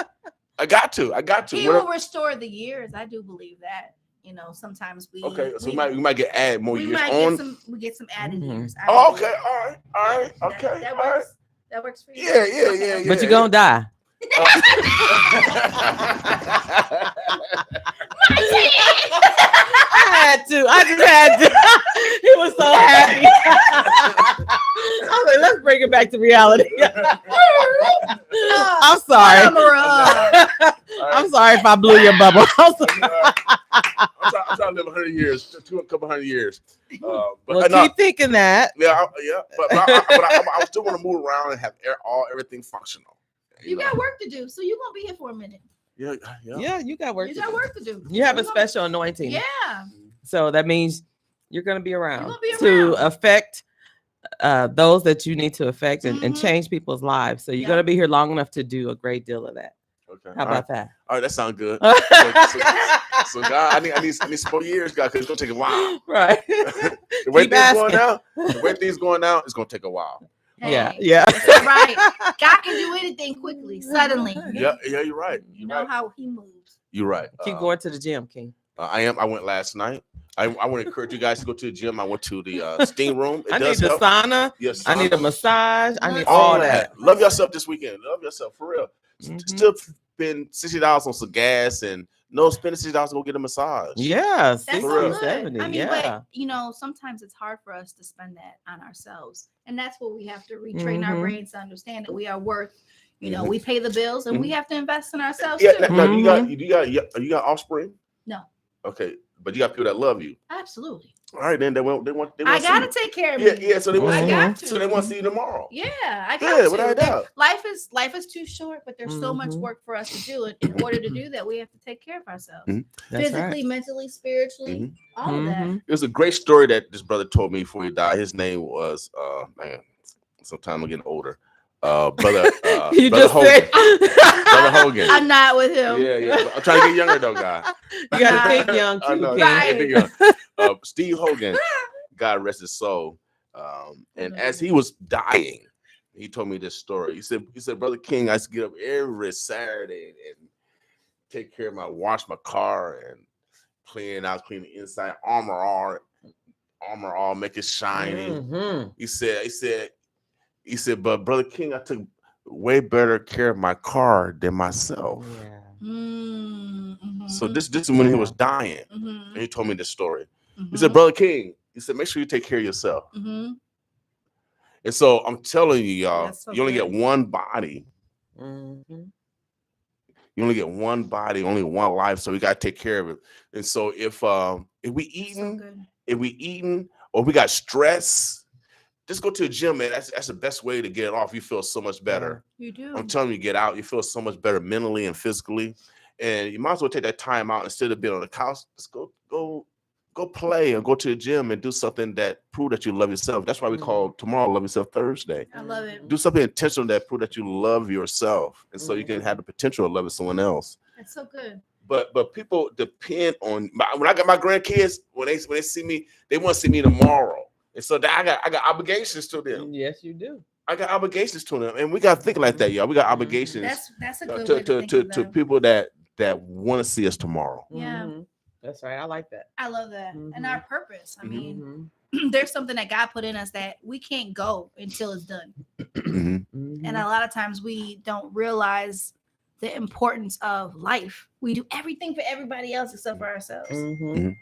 I got to. He will restore the years. I do believe that. You know, sometimes we. Okay, so we might get added more years on. We get some added years. Oh, okay, all right, okay, that all right. works. That works for you. Yeah. But you're gonna die. I just had to. He was so happy. I was like, let's bring it back to reality. I'm sorry. sorry. I'm sorry if I blew your bubble. I'm trying to live 100 years, a couple 100 years. But keep thinking that. Yeah, but I still want to move around and have everything functional. You got work to do, so you're gonna be here for a minute. Yeah, you got work. You got work to do. You have a special anointing. Yeah. So that means you're gonna be around to affect those that you need to affect and change people's lives. So you're gonna be here long enough to do a great deal of that. Okay. How about that? All right, that sounds good. So God, I need some more years, God, because it's gonna take a while. Right. The way things going now, it's gonna take a while. Hey, yeah. That's right. God can do anything quickly, suddenly. Yeah, you're right. You know how he moves. You're right. Keep going to the gym, King. I went last night. I want to encourage you guys to go to the gym. I went to the steam room. I need the sauna. Yes, I need a massage. I need all that. Love yourself this weekend. Love yourself for real. Still spend $60 on some gas and spend $60 to go get a massage. Yeah, that's so good. I mean, but sometimes it's hard for us to spend that on ourselves, and that's what we have to retrain our brains to understand that we are worth. We pay the bills, and we have to invest in ourselves too. No, you got offspring? No. Okay, but you got people that love you. Absolutely. All right, then they want. I gotta take care of me. Yeah. So they want. I got to. So they want to see you tomorrow. Yeah, I got to. Without a doubt. Life is too short, but there's so much work for us to do. And in order to do that, we have to take care of ourselves, physically, mentally, spiritually, all of that. It was a great story that this brother told me before he died. His name was sometime I'm getting older. Brother Hogan. Brother Hogan. I'm not with him. Yeah. I'm trying to get younger though, guy. You gotta think young too. I know. Right. Steve Hogan, God rest his soul. And as he was dying, he told me this story. He said, Brother King, I used to get up every Saturday and take care of wash my car and clean the inside, armor all, make it shiny. He said, but Brother King, I took way better care of my car than myself. So this is when he was dying. And he told me this story. He said, Brother King, he said, make sure you take care of yourself. And so I'm telling you, y'all, you only get one body. You only get one body, only one life. So we got to take care of it. And so if we eating or we got stress, just go to the gym, man. That's the best way to get it off. You feel so much better. You do. I'm telling you, get out. You feel so much better mentally and physically. And you might as well take that time out instead of being on the couch. Just go play and go to the gym and do something that prove that you love yourself. That's why we call tomorrow Love Yourself Thursday. I love it. Do something intentional that prove that you love yourself, and so you can have the potential of loving someone else. That's so good. But people depend on when I got my grandkids, when they see me, they want to see me tomorrow. And so I got obligations to them. Yes, you do. I got obligations to them, and we got to think like that, y'all. We got obligations. That's a good way to think to people that want to see us tomorrow. Yeah, that's right. I like that. I love that, and our purpose. I mean, there's something that God put in us that we can't go until it's done. And a lot of times we don't realize the importance of life. We do everything for everybody else except for ourselves.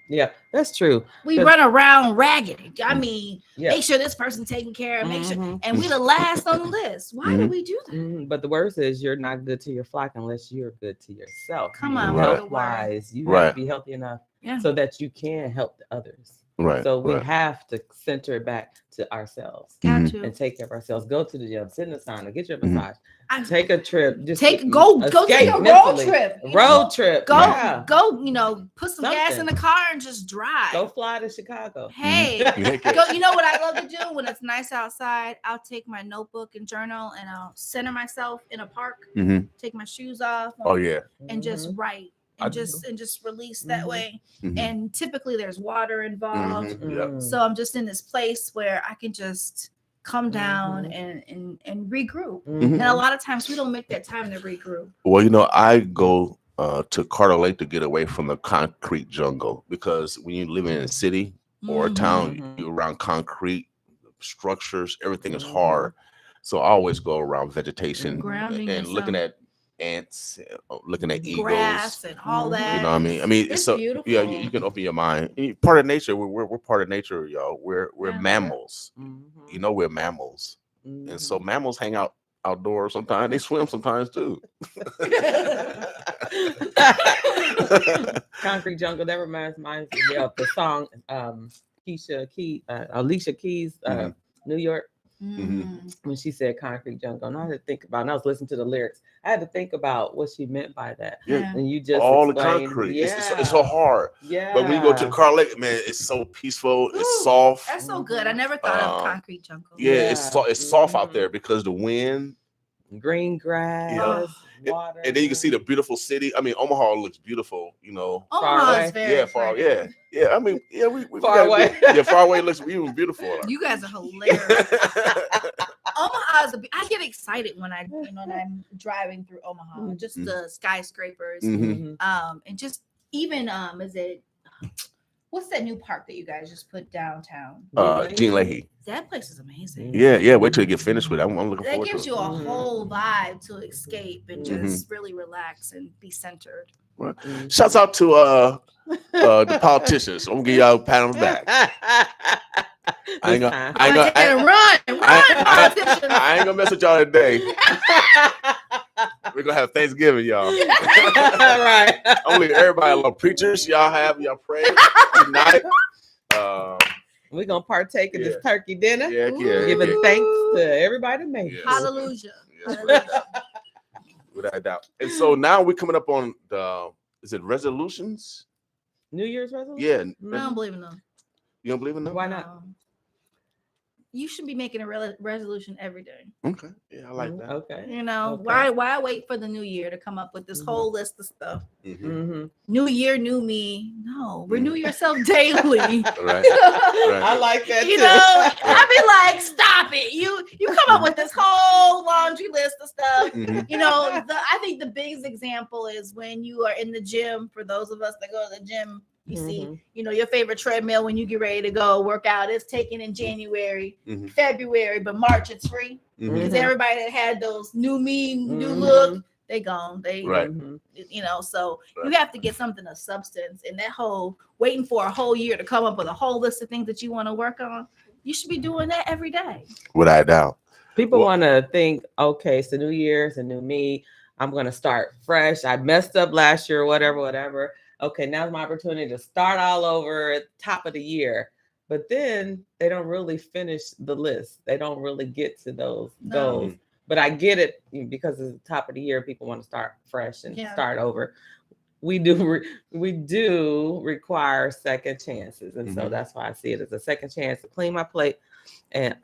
Yeah, that's true. We run around ragged. I mean, make sure this person taken care of, make sure, and we the last on the list. Why do we do that? But the word says you're not good to your flock unless you're good to yourself. Come on, health-wise, you have to be healthy enough so that you can help the others. Right. So we have to center it back to ourselves Got you. and take care of ourselves. Go to the gym, sit in the sauna, get your massage, take a trip, just go take a road trip. Go, put some gas in the car and just drive. Go fly to Chicago. Hey, go. You know what I love to do when it's nice outside? I'll take my notebook and journal and I'll center myself in a park. Take my shoes off. And just write. And just release that way. And typically there's water involved. So I'm just in this place where I can just come down and regroup. And a lot of times we don't make that time to regroup. Well, I go to Carter Lake to get away from the concrete jungle, because when you live in a city or a town, you're around concrete structures, everything is hard. So I always go around vegetation and looking at ants, looking at eagles, grass, and all that. You know what I mean? I mean, it's so beautiful. Yeah, you can open your mind. Part of nature. We're part of nature, y'all. We're mammals. We're mammals, and so mammals hang out outdoors sometimes. They swim sometimes too. Concrete Jungle. That reminds me of the song Alicia Keys, New York. When she said concrete jungle, and I had to think about, and I was listening to the lyrics, I had to think about what she meant by that. Yeah. And you just all explained, the concrete. Yeah. It's so hard. Yeah. But when you go to the Car Lake, man, it's so peaceful. It's soft. That's so good. I never thought of concrete jungle. Yeah, it's soft out there because the wind, green grass, water, and then you can see the beautiful city. I mean, Omaha looks beautiful. You know, Omaha is very far. Yeah. I mean, we far away. Far away looks even beautiful. You guys are hilarious. Omaha is I get excited when I'm driving through Omaha. Just the skyscrapers, and just even what's that new park that you guys just put downtown? Gene Leahy. That place is amazing. Yeah. Wait till you get finished with it. I'm looking forward to it. That gives you a whole vibe to escape and just really relax and be centered. Well, shouts out to the politicians. I'm gonna give y'all a pat on the back. I ain't gonna mess with y'all today. We're gonna have Thanksgiving, y'all. All right. I'm gonna leave everybody alone. Preachers, y'all pray tonight. We're gonna partake in this turkey dinner. Giving thanks to everybody that made it. Hallelujah. Without a doubt. And so now we're coming up on is it resolutions? New Year's resolution? Yeah. I don't believe in them. You don't believe in them? Why not? You should be making a resolution every day. Okay. Yeah, I like that. Okay. Why wait for the new year to come up with this whole list of stuff? New year, new me. No, renew yourself daily. Right. I like that too. I be like, stop it. You come up with this whole laundry list of stuff. I think the biggest example is when you are in the gym. For those of us that go to the gym, you see, your favorite treadmill when you get ready to go work out. It's taken in January, February, but March it's free. Because everybody that had those new me, new look, they gone. So you have to get something of substance. And that whole waiting for a whole year to come up with a whole list of things that you want to work on, you should be doing that every day. Without a doubt. People want to think, okay, it's a new year, it's a new me. I'm going to start fresh. I messed up last year, whatever. Okay, now's my opportunity to start all over at the top of the year. But then they don't really finish the list. They don't really get to those goals. But I get it because it's the top of the year. People want to start fresh and start over. We do require second chances. And so that's why I see it as a second chance to clean my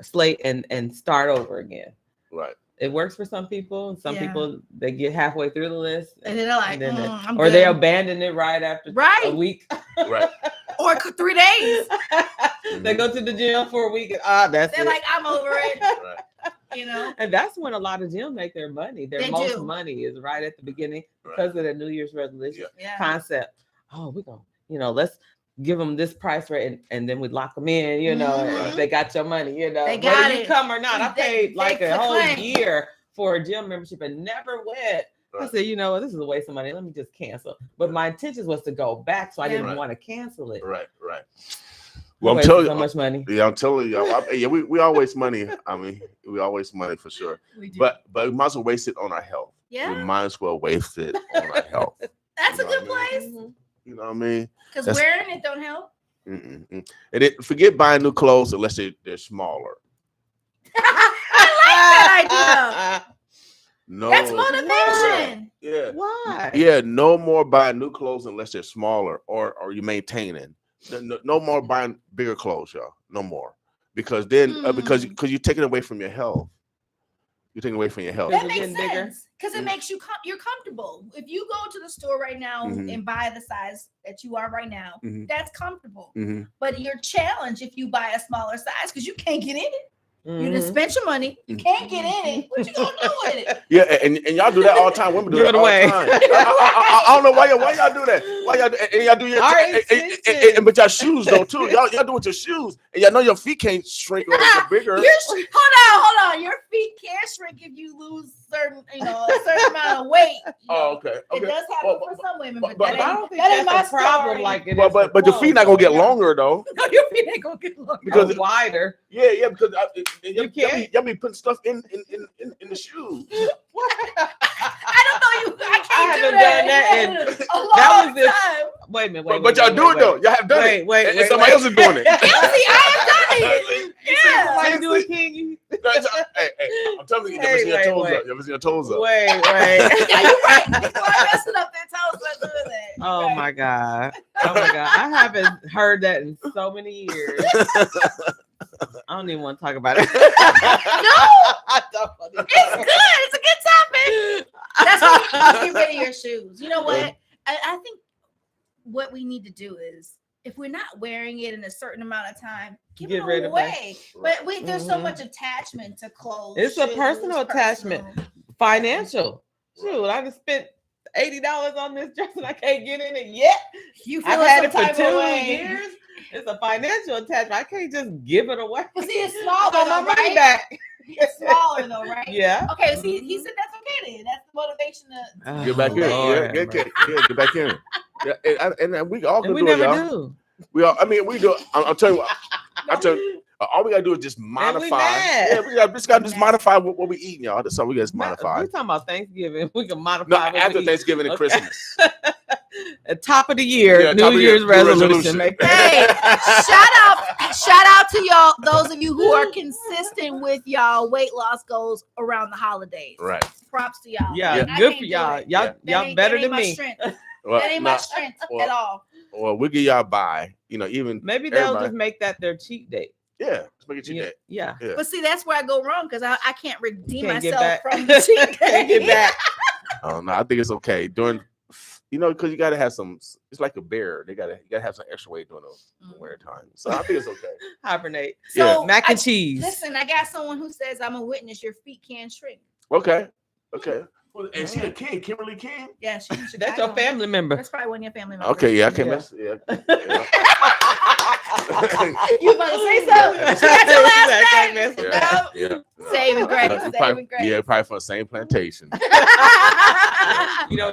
slate and start over again. Right. It works for some people. And some people, they get halfway through the list. And then they're like, or they abandon it right after a week. Right. Or 3 days. They go to the gym for a week and they're like, I'm over it. Right. And that's when a lot of gyms make their money. Their most money is right at the beginning because of the New Year's resolution concept. Oh, we're going to, let's give them this price rate and then we lock them in, if they got your money, they got whether you come or not. I paid like a whole year for a gym membership and never went. I said, this is a waste of money. Let me just cancel. But my intention was to go back, so I didn't want to cancel it. Right. Well, I'm telling you, so much money. Yeah, I'm telling you, we all waste money. I mean, we all waste money for sure. We do. But we might as well waste it on our health. Yeah. We might as well waste it on our health. That's a good place. You know what I mean? Because wearing it don't help. And forget buying new clothes unless they're smaller. I like that idea. No, that's motivation. Yeah. Why? Yeah. No more buying new clothes unless they're smaller or you maintaining. No more buying bigger clothes, y'all. No more, because then because you're taking away from your health. You're taking away from your health. That makes sense because it makes you're comfortable. If you go to the store right now and buy the size that you are right now, that's comfortable. But you're challenged if you buy a smaller size because you can't get in it. You just spent your money. You can't get in it. What you gonna do with it? Yeah, and y'all do that all the time. Women do that all the time. I don't know why y'all do that. Why y'all and y'all do your but y'all shoes though too. Y'all do it with your shoes, and y'all know your feet can't shrink or get bigger. Hold on. Your feet can't shrink if you lose certain, a certain amount of weight. Okay. It does happen for some women, but I don't think that ain't that's my a problem. story. Like it But your feet not gonna get longer though. No, your feet ain't gonna get longer. Because wider. Yeah, because y'all be putting stuff in the shoes. I don't know you. I can't haven't do that. done that in that was time. Wait a minute. But y'all do it though. Y'all have done it. And somebody else is doing it. Yeah, see, I have done it. Yeah. Somebody do it, King. Hey, I'm telling you, you never seen your toes up. You ever seen your toes up? Wait. Yeah, you're right. Before I messing up that toes, let's do that. Oh my God. I haven't heard that in so many years. I don't even want to talk about it. No, it's good. It's a good topic. That's why you get rid of your shoes. You know what? I think what we need to do is, if we're not wearing it in a certain amount of time, give it rid away. of it. But there's so much attachment to clothes. It's a personal attachment, financial. Shoot, I just spent $80 on this dress and I can't get in it yet. I've had it for 2 years. It's a financial attachment. I can't just give it away. See, it's smaller. I want my money back. It's smaller though, right? Yeah. Okay. See, he said that's okay. Then that's the motivation to Get back in. Get back in. Yeah, and we all can do it, y'all. Do. We all. I mean, we do. I'll tell you. I'll tell you. All we gotta do is just modify. Yeah, we just gotta modify what we eat, y'all. That's all we gotta modify. We're talking about Thanksgiving. We can modify. No, after Thanksgiving and Christmas. At top of the year, New Year's resolution. Hey, shout out to y'all, those of you who are consistent with y'all weight loss goals around the holidays. Right. Props to y'all. Yeah, good for y'all. Y'all better than me. Well, that ain't my strength at all. Well, we'll get y'all by. Even maybe they'll just make that their cheat day. Yeah, let's make it cheat day. Yeah. But see, that's where I go wrong because I can't redeem myself from the cheat day. Get back. Oh no, I think it's okay during. Because you gotta have some. It's like a bear. You gotta have some extra weight during those wear time. So I think it's okay. Hibernate. So mac and cheese. Listen, I got someone who says I'm a witness. Your feet can shrink. Okay. Well, and she a king, Kimberly King. Yeah, that's your family member. That's probably one of your family members. Okay, yeah, I can't mess. Yeah. You about to say something? That's your last name. Yeah. Saving grace. Saving grace. Yeah, probably from the same plantation.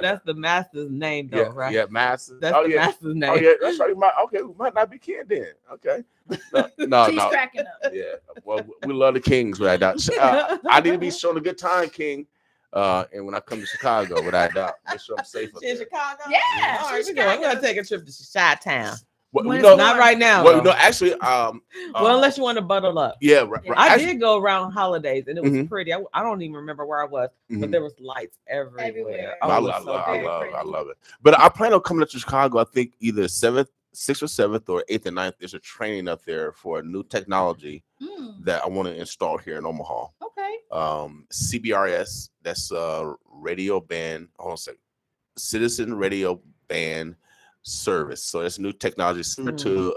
That's the master's name, though, right? Yeah, master. That's the master's name. Oh yeah, that's right. We might not be kin then. Okay. No. She's cracking up. Yeah. Well, we love the Kings, without doubt. I need to be shown a good time, King. And when I come to Chicago, without doubt, make sure I'm safe up in there. Chicago. Yeah. All right, we're gonna take a trip to Chi-Town. Well, not right now. Well, actually, well, unless you want to bundle up. Yeah, right. I did go around holidays, and it was pretty. I don't even remember where I was, but there was lights everywhere. I love it. But I plan on coming up to Chicago. I think either 6th or 7th or 8th and 9th. There's a training up there for a new technology that I want to install here in Omaha. Okay. CBRS. That's radio band. Hold on a second. Citizen Radio Band Service. So it's new technology similar to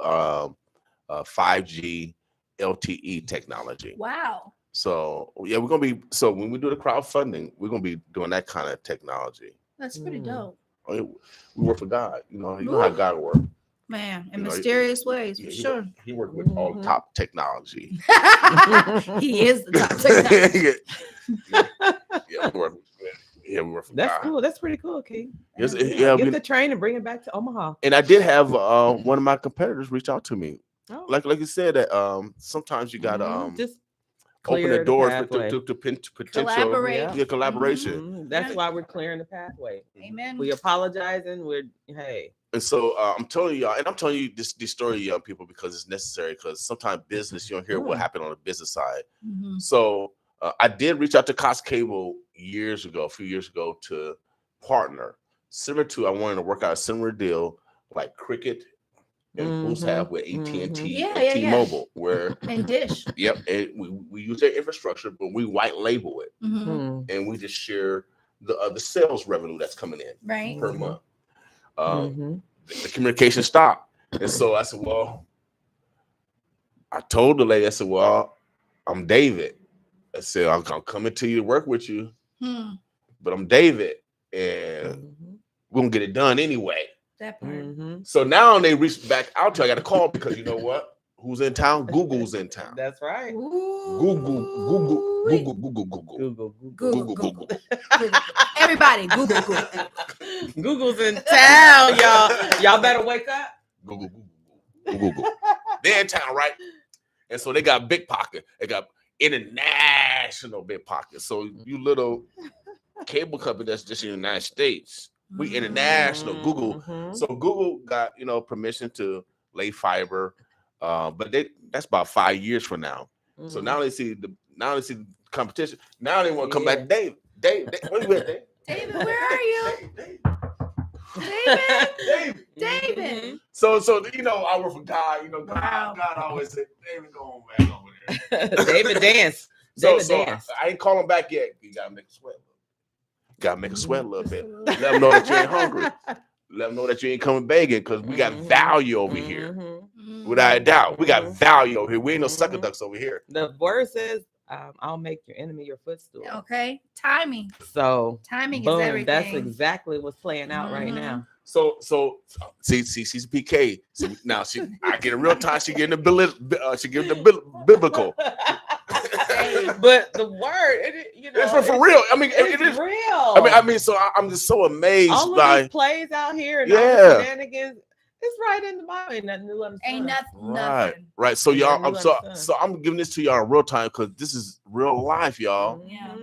5G LTE technology. Wow. So yeah, we're gonna be. So when we do the crowdfunding, we're gonna be doing that kind of technology. That's pretty dope. We work for God. You know how God works. Man, in mysterious ways, for sure. He worked with all top technology. He is the top technology. Yeah, we work for That's God. cool. That's pretty cool, King. Yes, Get the train and bring it back to Omaha. And I did have one of my competitors reach out to me. Oh. Like you said that sometimes you gotta just open the doors to potential collaboration. Mm-hmm. That's why we're clearing the pathway. Amen. We apologize and hey. And so I'm telling y'all, and I'm telling you this story, young people, because it's necessary. Because sometimes business, you don't hear what happened on the business side. Mm-hmm. So I did reach out to Cox Cable a few years ago, to partner. Similar to, I wanted to work out a similar deal like Cricket and Boost have with AT&T and T-Mobile, where and Dish. Yep, and we use their infrastructure, but we white label it, and we just share the sales revenue that's coming in per month. The communication stopped, and so I said, "Well," I told the lady, I said, "Well, I'm David." I said, "I'm coming to you to work with you, but I'm David, and we're gonna get it done anyway." That part. So now they reached back out to. I got a call because you know what? Who's in town? Google's in town. That's right. Google. Everybody, Google. Google's in town, y'all. Y'all better wake up. Google. They're in town, right? And so they got big pocket. They got international big pocket. So you little cable company that's just in the United States, we international. Google. So Google got permission to lay fiber, but that's about 5 years from now. So now they see the competition. Now they want to come back. Dave, where you at, Dave? David, where are you? David. So I work for God. God always said, David, go on back over there. David dance. Dance. I ain't calling back yet. You gotta make a sweat. Gotta make a sweat a little bit. Let them know that you ain't hungry. Let them know that you ain't coming begging, because we got value over here. Without a doubt, we got value over here. We ain't no sucker ducks over here. The word says, I'll make your enemy your footstool. Okay, timing. So timing boom, is everything. that's exactly what's playing out right now. So see, she's a PK. So now I get a real time. She getting the biblical. But the word, it's for real. I mean, it's it is real. I mean, so I'm just so amazed. All of these plays out here and all the shenanigans. It's right in the Bible. Ain't nothing new under the sun. Ain't nothing. Right. So y'all, so I'm giving this to y'all in real time because this is real life, y'all. Yeah.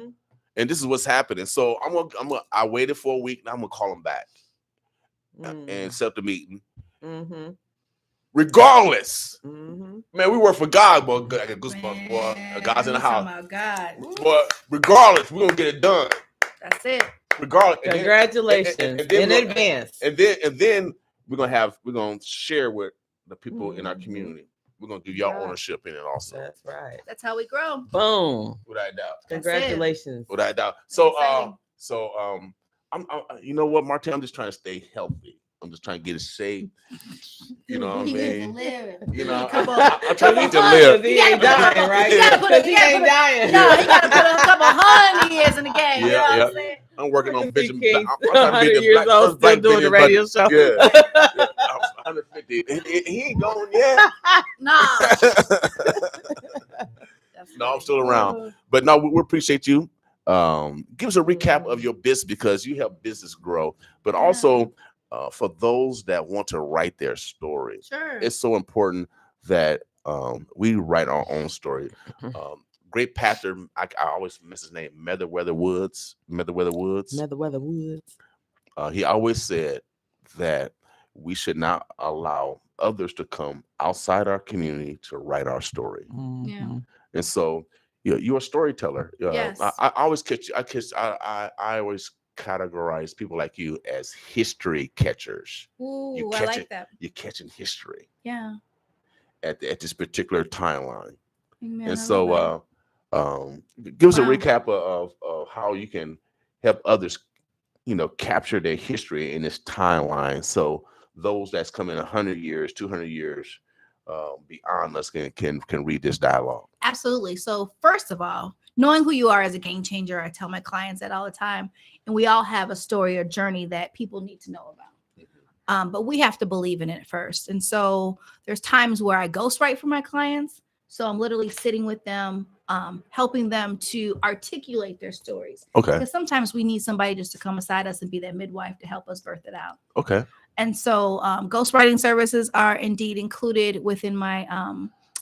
And this is what's happening. So I waited for a week. Now I'm gonna call them back and set the meeting. Regardless, man, we work for God, boy. I got goosebumps, boy. God's in the house. Oh my God. But regardless, we're gonna get it done. That's it. Regardless, congratulations in advance. And then we're gonna share with the people in our community. We're gonna give y'all ownership in it also. That's right. That's how we grow. Boom. Without a doubt. Congratulations. Without a doubt. So I'm you know what, Martin? I'm just trying to stay healthy. I'm just trying to get it safe. You know what I mean? You know, I'm trying to live. He ain't dying, right? He ain't dying. No, he gotta put a couple 100 years in the game. You know what I'm saying? I'm working on vision. I'm trying to be years old, still doing the radio show. Yeah. I'm 150. He ain't going yet. Nah. No, I'm still around. But no, we appreciate you. Give us a recap of your business, because you help business grow, but also for those that want to write their story. Sure. It's so important that we write our own story. Great pastor, I always miss his name, Meriwether Woods. He always said that we should not allow others to come outside our community to write our story. Yeah. And so you're a storyteller. Yes. I always catch you. I always categorize people like you as history catchers. Ooh, I like that. You're catching history. Yeah. At this particular timeline. Amen. And so give us a recap of how you can help others, capture their history in this timeline. So those that's coming 100 years, 200 years beyond us can read this dialogue. Absolutely. So first of all, knowing who you are as a game changer, I tell my clients that all the time. And we all have a story or journey that people need to know about. But we have to believe in it first. And so there's times where I ghostwrite for my clients. So I'm literally sitting with them, helping them to articulate their stories. Okay. Because sometimes we need somebody just to come beside us and be that midwife to help us birth it out. Okay. And so ghostwriting services are indeed included within my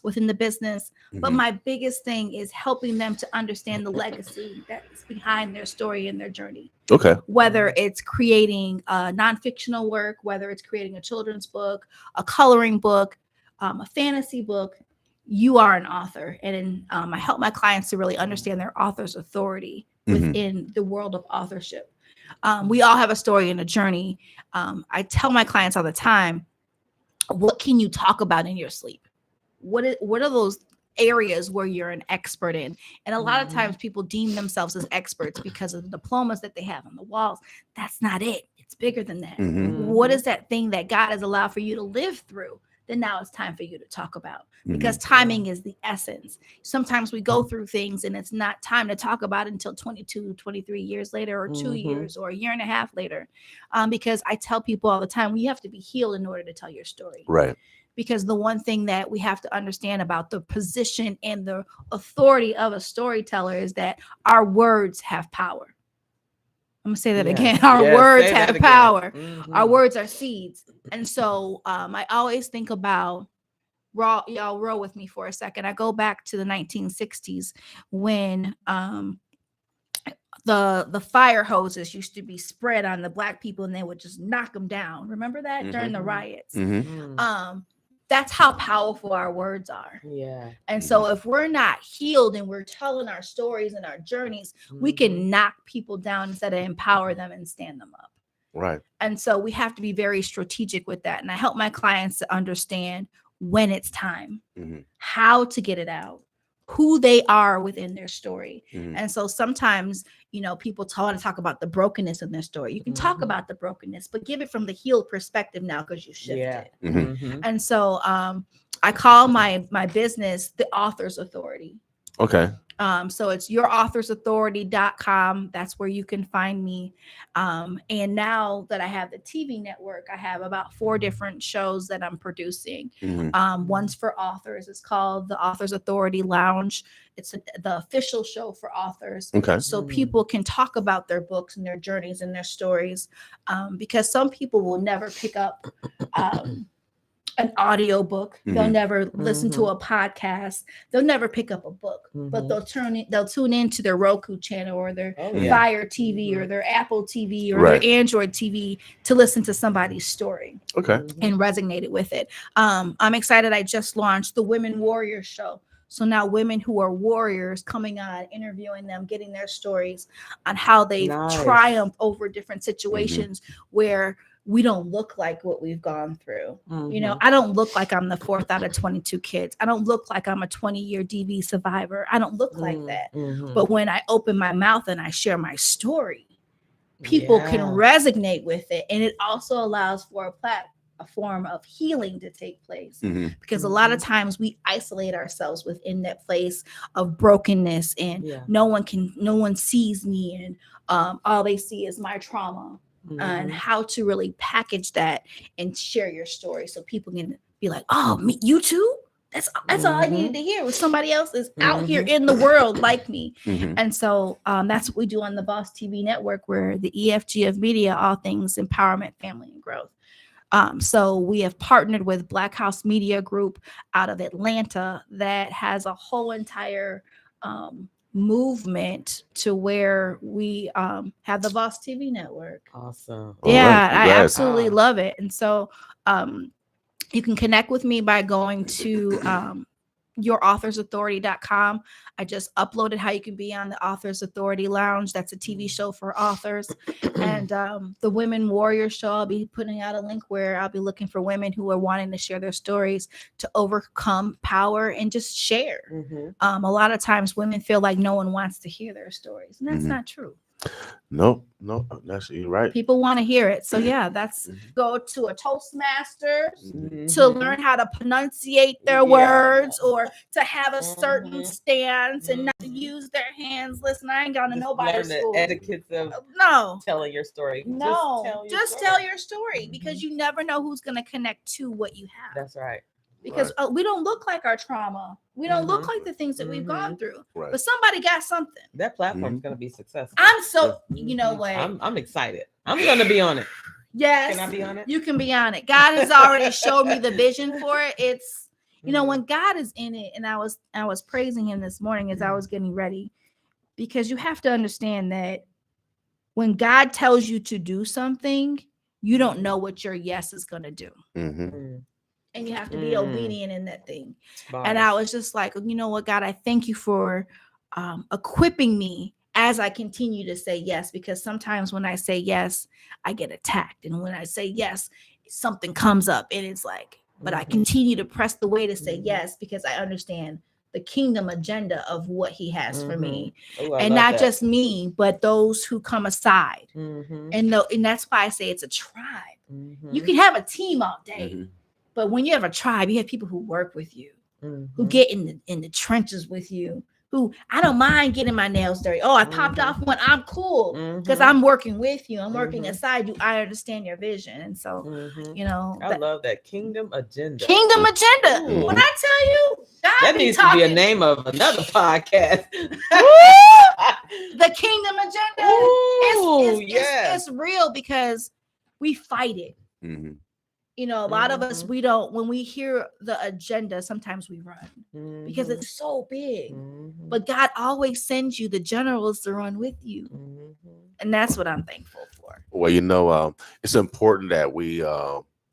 within the business. But my biggest thing is helping them to understand the legacy that's behind their story and their journey. Okay. Whether it's creating non-fictional work, whether it's creating a children's book, a coloring book, a fantasy book, you are an author. And I help my clients to really understand their author's authority within the world of authorship. We all have a story and a journey. I tell my clients all the time, what can you talk about in your sleep? What are those areas where you're an expert in? And a lot of times people deem themselves as experts because of the diplomas that they have on the walls. That's not it. It's bigger than that. What is that thing that God has allowed for you to live through then now it's time for you to talk about, because timing is the essence. Sometimes we go through things and it's not time to talk about it until 22, 23 years later, or 2 years, or a year and a half later. Because I tell people all the time, you have to be healed in order to tell your story. Right. Because the one thing that we have to understand about the position and the authority of a storyteller is that our words have power. I'm gonna say that again. Our words have power. Our words are seeds. And so I always think about, y'all roll with me for a second. I go back to the 1960s when the fire hoses used to be spread on the Black people and they would just knock them down. Remember that during the riots? That's how powerful our words are. Yeah. And so if we're not healed and we're telling our stories and our journeys, we can knock people down instead of empower them and stand them up. Right. And so we have to be very strategic with that. And I help my clients to understand when it's time, how to get it out, who they are within their story. And so sometimes, people want to talk about the brokenness in their story. You can talk about the brokenness, but give it from the healed perspective now, because you shifted. And so I call my business the Author's Authority. Okay. So it's yourauthor'sauthority.com. That's where you can find me. And now that I have the TV network, I have about 4 different shows that I'm producing. One's for authors. It's called the Author's Authority Lounge. It's the official show for authors. Okay. So people can talk about their books and their journeys and their stories. Because some people will never pick up an audio book. They'll never listen to a podcast. They'll never pick up a book, but they'll tune into their Roku channel or their Fire TV or their Apple TV or their Android TV to listen to somebody's story. Okay. And resonated with it. I'm excited. I just launched the Women Warriors Show. So now women who are warriors coming on, interviewing them, getting their stories on how they've triumphed over different situations where we don't look like what we've gone through. I don't look like I'm the 4th out of 22 kids. I don't look like I'm a 20-year DV survivor. I don't look like that. But when I open my mouth and I share my story, people can resonate with it. And it also allows for a form of healing to take place, because a lot of times we isolate ourselves within that place of brokenness, and no one sees me, and all they see is my trauma. And how to really package that and share your story so people can be like, oh, me, you too? That's all I needed to hear, was somebody else is out here in the world like me. And so that's what we do on the Boss TV network. We're the EFG of media, all things empowerment, family, and growth. So we have partnered with Black House Media Group out of Atlanta that has a whole entire movement to where we have the Boss TV network. Awesome. Yeah, I absolutely love it. And so you can connect with me by going to yourauthor'sauthority.com. I just uploaded how you can be on the Author's Authority Lounge. That's a TV show for authors. And the Women Warrior Show, I'll be putting out a link where I'll be looking for women who are wanting to share their stories to overcome power and just share. A lot of times women feel like no one wants to hear their stories, and that's not true. No, that's you're right. People want to hear it. So that's go to a Toastmasters to learn how to pronunciate their words, or to have a certain stance and not to use their hands. Listen, I ain't gone to nobody's school. The etiquettes of telling your story. Just tell your story, because you never know who's going to connect to what you have. That's right. Because we don't look like our trauma. We don't look like the things that we've gone through. But somebody got something. That platform's going to be successful. I'm so, you know what? I'm excited. I'm going to be on it. Yes. Can I be on it? You can be on it. God has already showed me the vision for it. It's, when God is in it, and I was praising him this morning as I was getting ready, because you have to understand that when God tells you to do something, you don't know what your yes is going to do. And you have to be obedient in that thing. And I was just like, you know what, God, I thank you for equipping me as I continue to say yes, because sometimes when I say yes, I get attacked. And when I say yes, something comes up and it's like, but I continue to press the way to say yes, because I understand the kingdom agenda of what he has for me. And not just me, but those who come aside. And that's why I say it's a tribe. You can have a team all day. But when you have a tribe, you have people who work with you, Mhm. who get in the trenches with you, who I don't mind getting my nails dirty. Oh, I popped off one. I'm cool because Mhm. I'm working with you. I'm working Mhm. aside you. I understand your vision. And so, Mhm. you know, I love that kingdom agenda. kingdom agenda. Ooh. When I tell you, God That be needs talking, to be a name of another podcast. the kingdom agenda. Ooh, It's real because we fight it. Mhm. You know, a lot of us, we don't, when we hear the agenda, sometimes we run because it's so big. But God always sends you the generals to run with you. And that's what I'm thankful for. Well, you know, it's important that we, you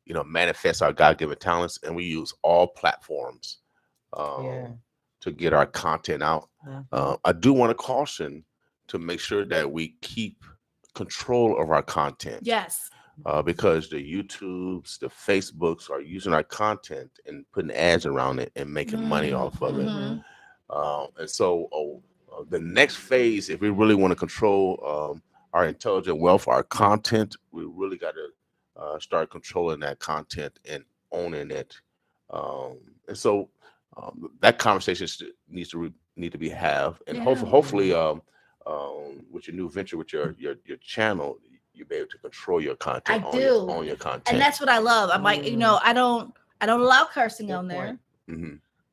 know, manifest our God-given talents, and we use all platforms to get our content out. I do want to caution to make sure that we keep control of our content. Yes. Because the YouTubes, the Facebooks are using our content and putting ads around it and making money off of it. And so the next phase, if we really want to control our intelligent wealth, our content, we really got to start controlling that content and owning it. And so that conversation needs to be have, and hopefully with your new venture with your channel, you'll be able to control your content. On your content, and that's what I love. I'm like, you know, I don't allow cursing on there.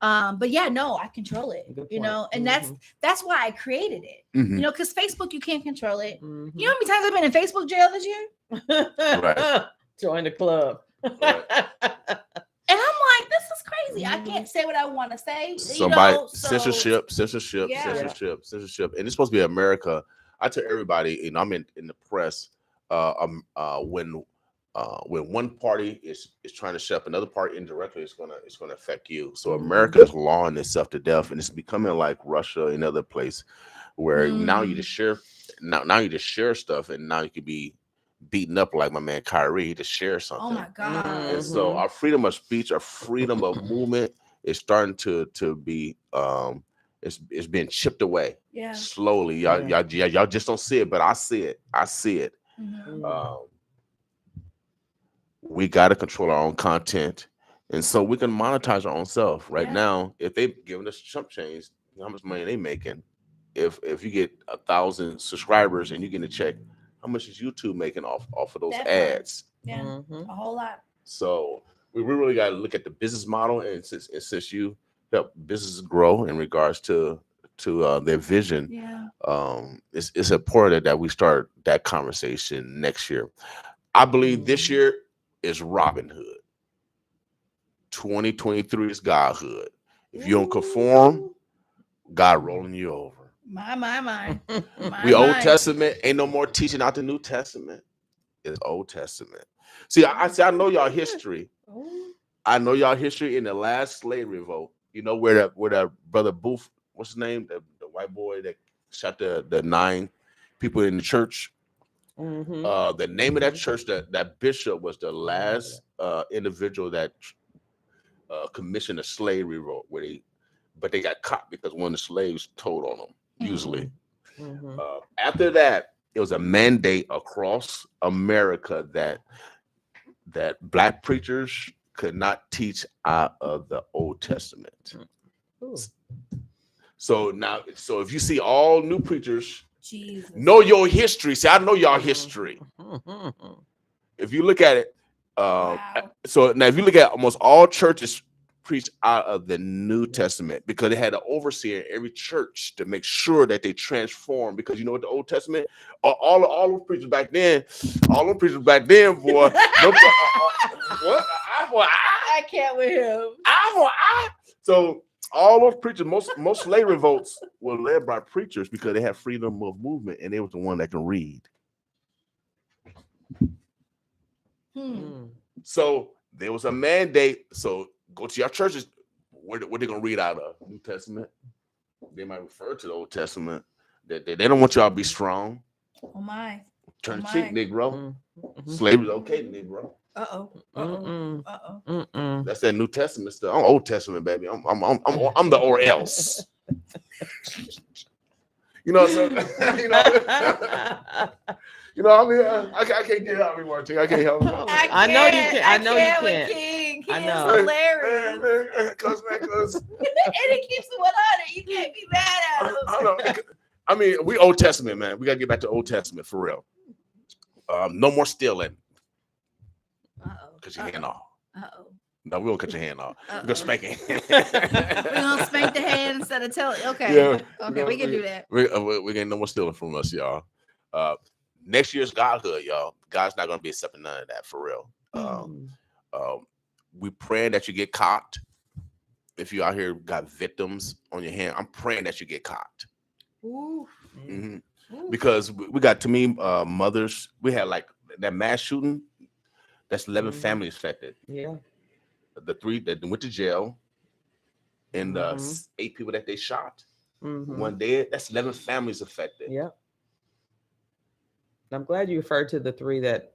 But yeah, no, I control it. You know, and that's why I created it. You know, because Facebook, you can't control it. You know how many times I've been in Facebook jail this year? Right. Join the club. And I'm like, this is crazy. I can't say what I want to say. Somebody, you know, censorship, yeah. censorship, and it's supposed to be America. I tell everybody, you know, I'm in the press. When one party is trying to shut up another party indirectly, it's gonna affect you. So America is lawing itself to death, and it's becoming like Russia and other place where now you just share stuff, and now you could be beaten up like my man Kyrie to share something. Oh my God. And so our freedom of speech, our freedom of movement is starting to be it's being chipped away slowly. Y'all just don't see it, but I see it. We got to control our own content, and so we can monetize our own self. Right now, if they've given us chump change, how much money are they making? If you get 1,000 subscribers and you get a check, how much is YouTube making off of those ads? Yeah, a whole lot. So we really got to look at the business model, and since you help businesses grow in regards to their vision, it's important that we start that conversation next year. I believe this year is Robin Hood. 2023 is Godhood. If you don't conform, God rolling you over. My. We Old Testament, ain't no more teaching out the New Testament. It's Old Testament. See, I know y'all history. I know y'all history in the last slave revolt. You know where that brother Booth, what's his name? The white boy that shot the 9 people in the church. The name of that church, that bishop was the last individual that commissioned a slave revolt but they got caught because one of the slaves told on them. Usually, after that, it was a mandate across America that black preachers could not teach out of the Old Testament. So if you see all new preachers, know your history. See, I know y'all history. If you look at it, so now if you look at almost all churches preach out of the New Testament because they had an overseer in every church to make sure that they transform. Because you know what the Old Testament, all those preachers back then, boy. What? I can't with him. So all those preachers, most slave revolts were led by preachers because they had freedom of movement and they was the one that can read. So there was a mandate. So go to your churches. What they gonna read out of? New Testament. They might refer to the Old Testament. They don't want y'all to be strong. Oh my. Turn the cheek, Negro. Slavery is okay, Negro. That's that New Testament stuff. I'm Old Testament, baby. I'm the or else. You know, so I mean, I can't get help me, Martin. I can't help me. I know you can. I It's know. hilarious. Cause And it keeps it 100. You can't be mad at him. I mean, we Old Testament, man. We gotta get back to Old Testament for real. No more stealing. Cut your hand off. No, we won't cut your hand off. We're gonna spank it. We're gonna spank the hand instead of telling. Okay. Yeah, Okay, we can do that. We ain't no more stealing from us, y'all. Next year's Godhood, y'all. God's not gonna be accepting none of that for real. We praying that you get caught. If you out here got victims on your hand, I'm praying that you get caught. Ooh. Because we got, to me, mothers. We had like that mass shooting. That's 11 families affected. Yeah. The 3 that went to jail, and 8 people that they shot. One dead. That's 11 families affected. Yeah. I'm glad you referred to the 3 that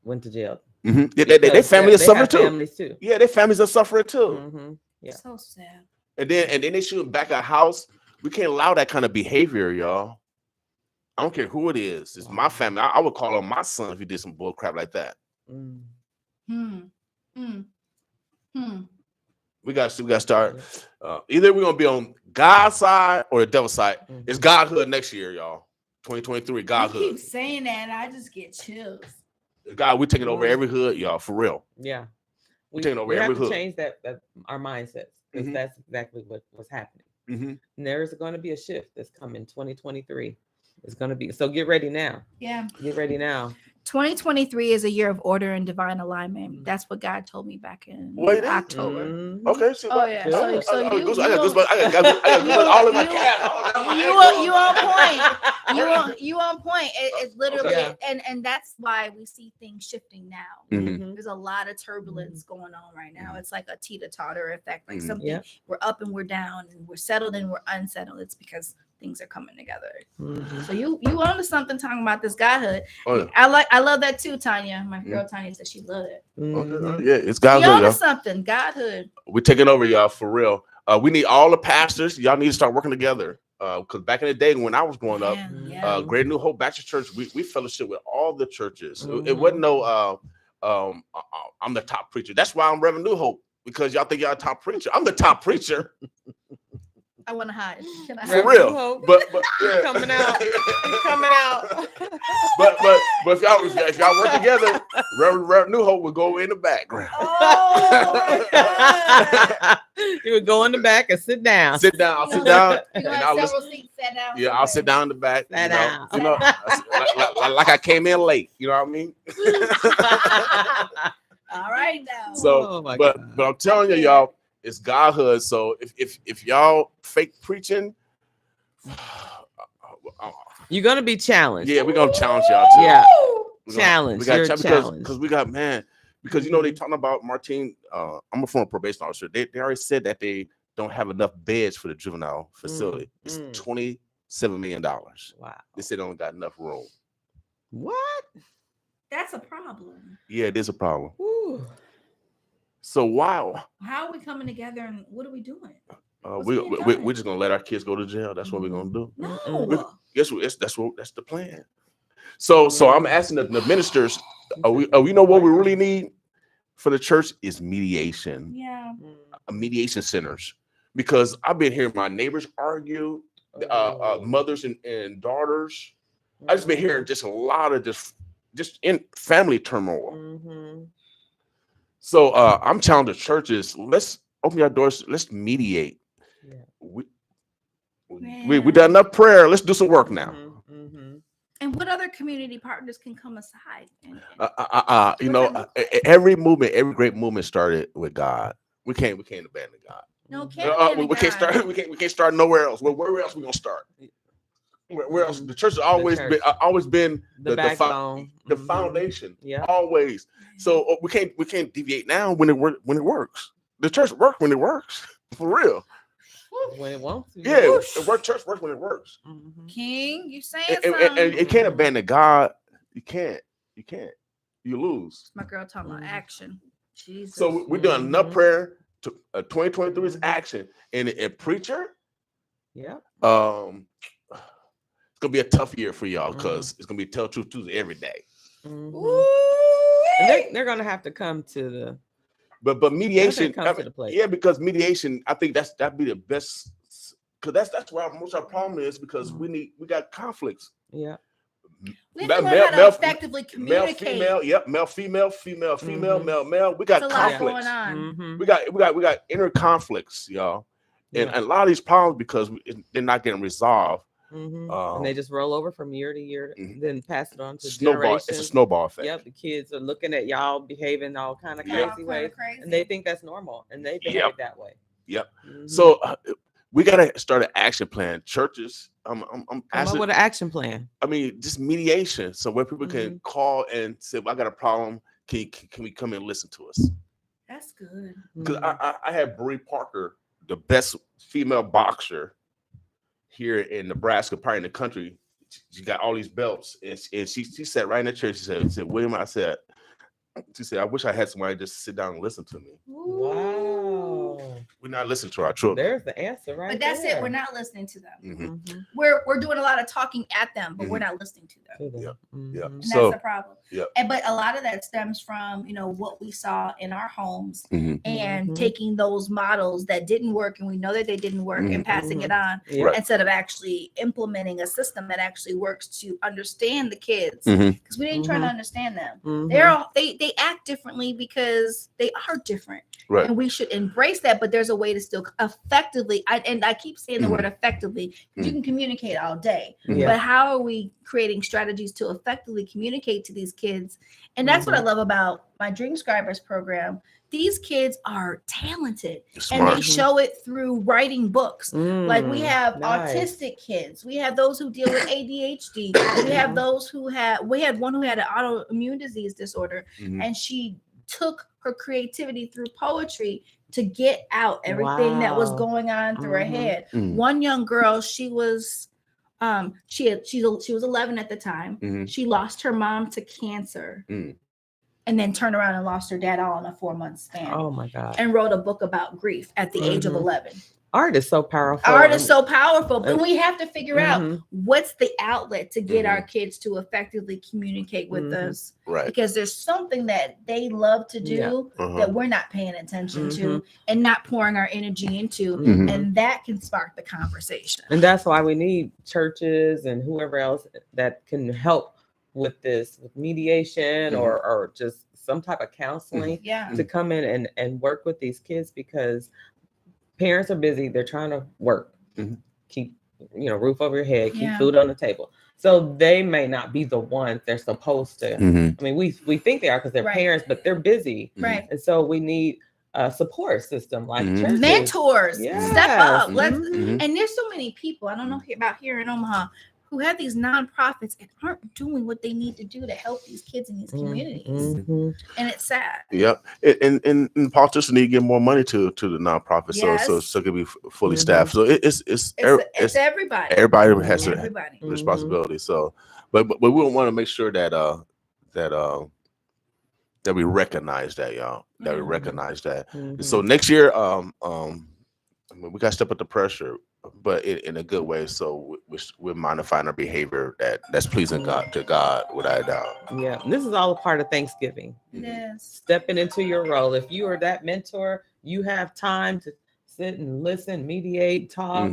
went to jail. Yeah, they families are suffering too. Families too. Yeah, their families are suffering too. Yeah. So sad. And then they shoot back our house. We can't allow that kind of behavior, y'all. I don't care who it is. It's my family. I would call on my son if he did some bull crap like that. We got to start. Either we're gonna be on God's side or the devil's side. It's Godhood next year, y'all. 2023 Godhood. You keep saying that, and I just get chills. God, we're taking over every hood, y'all, for real. Yeah. We're taking over we every have to hood. change that our mindsets, because that's exactly what's happening. And there is going to be a shift that's coming 2023. It's going to be, so get ready now. Yeah. Get ready now. 2023 is a year of order and divine alignment. That's what God told me back in October. Okay. So I got goosebumps all in my cat. You on point. You on point. It's literally, and that's why we see things shifting now. There's a lot of turbulence going on right now. It's like a teeter-totter effect. Like something, we're up and we're down, and we're settled and we're unsettled. It's because things are coming together. So you onto something talking about this Godhood. I love that too, Tanya. My girl Tanya said she loved it. Yeah, it's Godhood. You onto something, Godhood. We're taking over, y'all, for real. We need all the pastors. Y'all need to start working together. Because back in the day when I was growing up, Great New Hope Baptist Church, we fellowship with all the churches. It wasn't no I'm the top preacher. That's why I'm Reverend New Hope, because y'all think y'all a top preacher. I'm the top preacher. I want to hide. Can I for real? But yeah. coming out. But if y'all work together, Reverend New Hope would go in the background. Oh my God. You would go in the back and sit down. I'll sit down. You have several seats set down. Yeah, I'll sit down in the back. Sit You know, like I came in late. You know what I mean? All right now. So, but I'm telling you, y'all, it's Godhood. So if y'all fake preaching, you're gonna be challenged. Yeah, we're gonna challenge y'all too. Yeah, challenge. We got because we got because you know they talking about Martine. I'm a former probation officer. They already said that they don't have enough beds for the juvenile facility. It's $27 million. Wow. They said they don't got enough room. What? That's a problem. Yeah, it is a problem. Ooh. So why? How are we coming together and what are we doing? We're just gonna let our kids go to jail. That's what we're gonna do. No. That's the plan. So I'm asking the ministers. We know what we really need for the church is mediation. Yeah. Mediation centers, because I've been hearing my neighbors argue, mothers and daughters. I just been hearing just a lot of just in family turmoil. So I'm challenging the churches. Let's open your doors. Let's mediate. Yeah. We done enough prayer. Let's do some work now. And what other community partners can come aside? Every great movement started with God. We can't abandon God. No, we can't start. We can't start nowhere else. Where else we gonna start? Where else? The church has always been the backbone, the foundation. Yeah, always. So we can't deviate now when it works. The church works when it works, for real. When it wants to. Yeah, the church works when it works. King, you saying something? And you can't abandon God. You can't. You lose. My girl talking about action. Jesus. So we're doing enough prayer. 2023 is action, and preacher. Yeah. It's gonna be a tough year for y'all because it's gonna be Tell Truth Tuesday every day. And they're gonna have to come to But mediation, comes to the plate. yeah, because mediation, I think that'd be the best, because that's where most of our problem is, because we got conflicts. Yeah. We have to learn how to effectively communicate. Male, female, male. We got conflicts. Going on. We got inner conflicts, y'all, and a lot of these problems because they're not getting resolved. And they just roll over from year to year, then pass it on to snowball. generations. It's a snowball effect. Yep, the kids are looking at y'all behaving all kind of crazy ways, and they think that's normal, and they behave that way. Yep. So we gotta start an action plan. Churches, I'm asking with an action plan. I mean, just mediation, so where people can call and say, well, "I got a problem. Can we come and listen to us?" That's good. Because I had Bree Parker, the best female boxer here in Nebraska, probably in the country. She got all these belts, and she sat right in the chair. She said, "William," she said, "I wish I had somebody just sit down and listen to me." Wow. We're not listening to our children. There's the answer, right? But that's there. it. We're not listening to them. We're doing a lot of talking at them, but we're not listening to them. Yeah. And that's the problem. Yeah. But a lot of that stems from what we saw in our homes and taking those models that didn't work, and we know that they didn't work, and passing it on instead of actually implementing a system that actually works to understand the kids, because we didn't try to understand them. They act differently because they are different. Right. And we should embrace that, but there's a way to still effectively, I keep saying the word effectively, because you can communicate all day, but how are we creating strategies to effectively communicate to these kids? And that's what I love about my Dream Scribers program. These kids are talented, and they show it through writing books. Like we have autistic kids, we have those who deal with ADHD, we have those we had one who had an autoimmune disease disorder, and she took her creativity through poetry to get out everything that was going on through her head. One young girl, she was 11 at the time. She lost her mom to cancer, and then turned around and lost her dad all in a 4-month span. Oh my God. And wrote a book about grief at the age of 11. Art is so powerful. Art is so powerful, but we have to figure out what's the outlet to get our kids to effectively communicate with us. Right. Because there's something that they love to do that we're not paying attention to and not pouring our energy into. And that can spark the conversation. And that's why we need churches and whoever else that can help with this, with mediation or just some type of counseling to come in and work with these kids, because parents are busy. They're trying to work, keep roof over your head, keep food on the table. So they may not be the ones they're supposed to. I mean, we think they are because they're parents, but they're busy. Right. And so we need a support system like churches. Mentors. Step up. And there's so many people, I don't know about here in Omaha, who have these nonprofits and aren't doing what they need to do to help these kids in these communities. And it's sad. Yep. And politicians need to give more money to the nonprofits so it can be fully staffed. So it's everybody. Everybody has a responsibility. So but we want to make sure that we recognize that, y'all. That we recognize that. So next year, we got to step up the pressure, but in a good way. So we're modifying our behavior that's pleasing to God, without a doubt. Yeah, and this is all a part of Thanksgiving. Yes. Stepping into your role. If you are that mentor, you have time to sit and listen, mediate, talk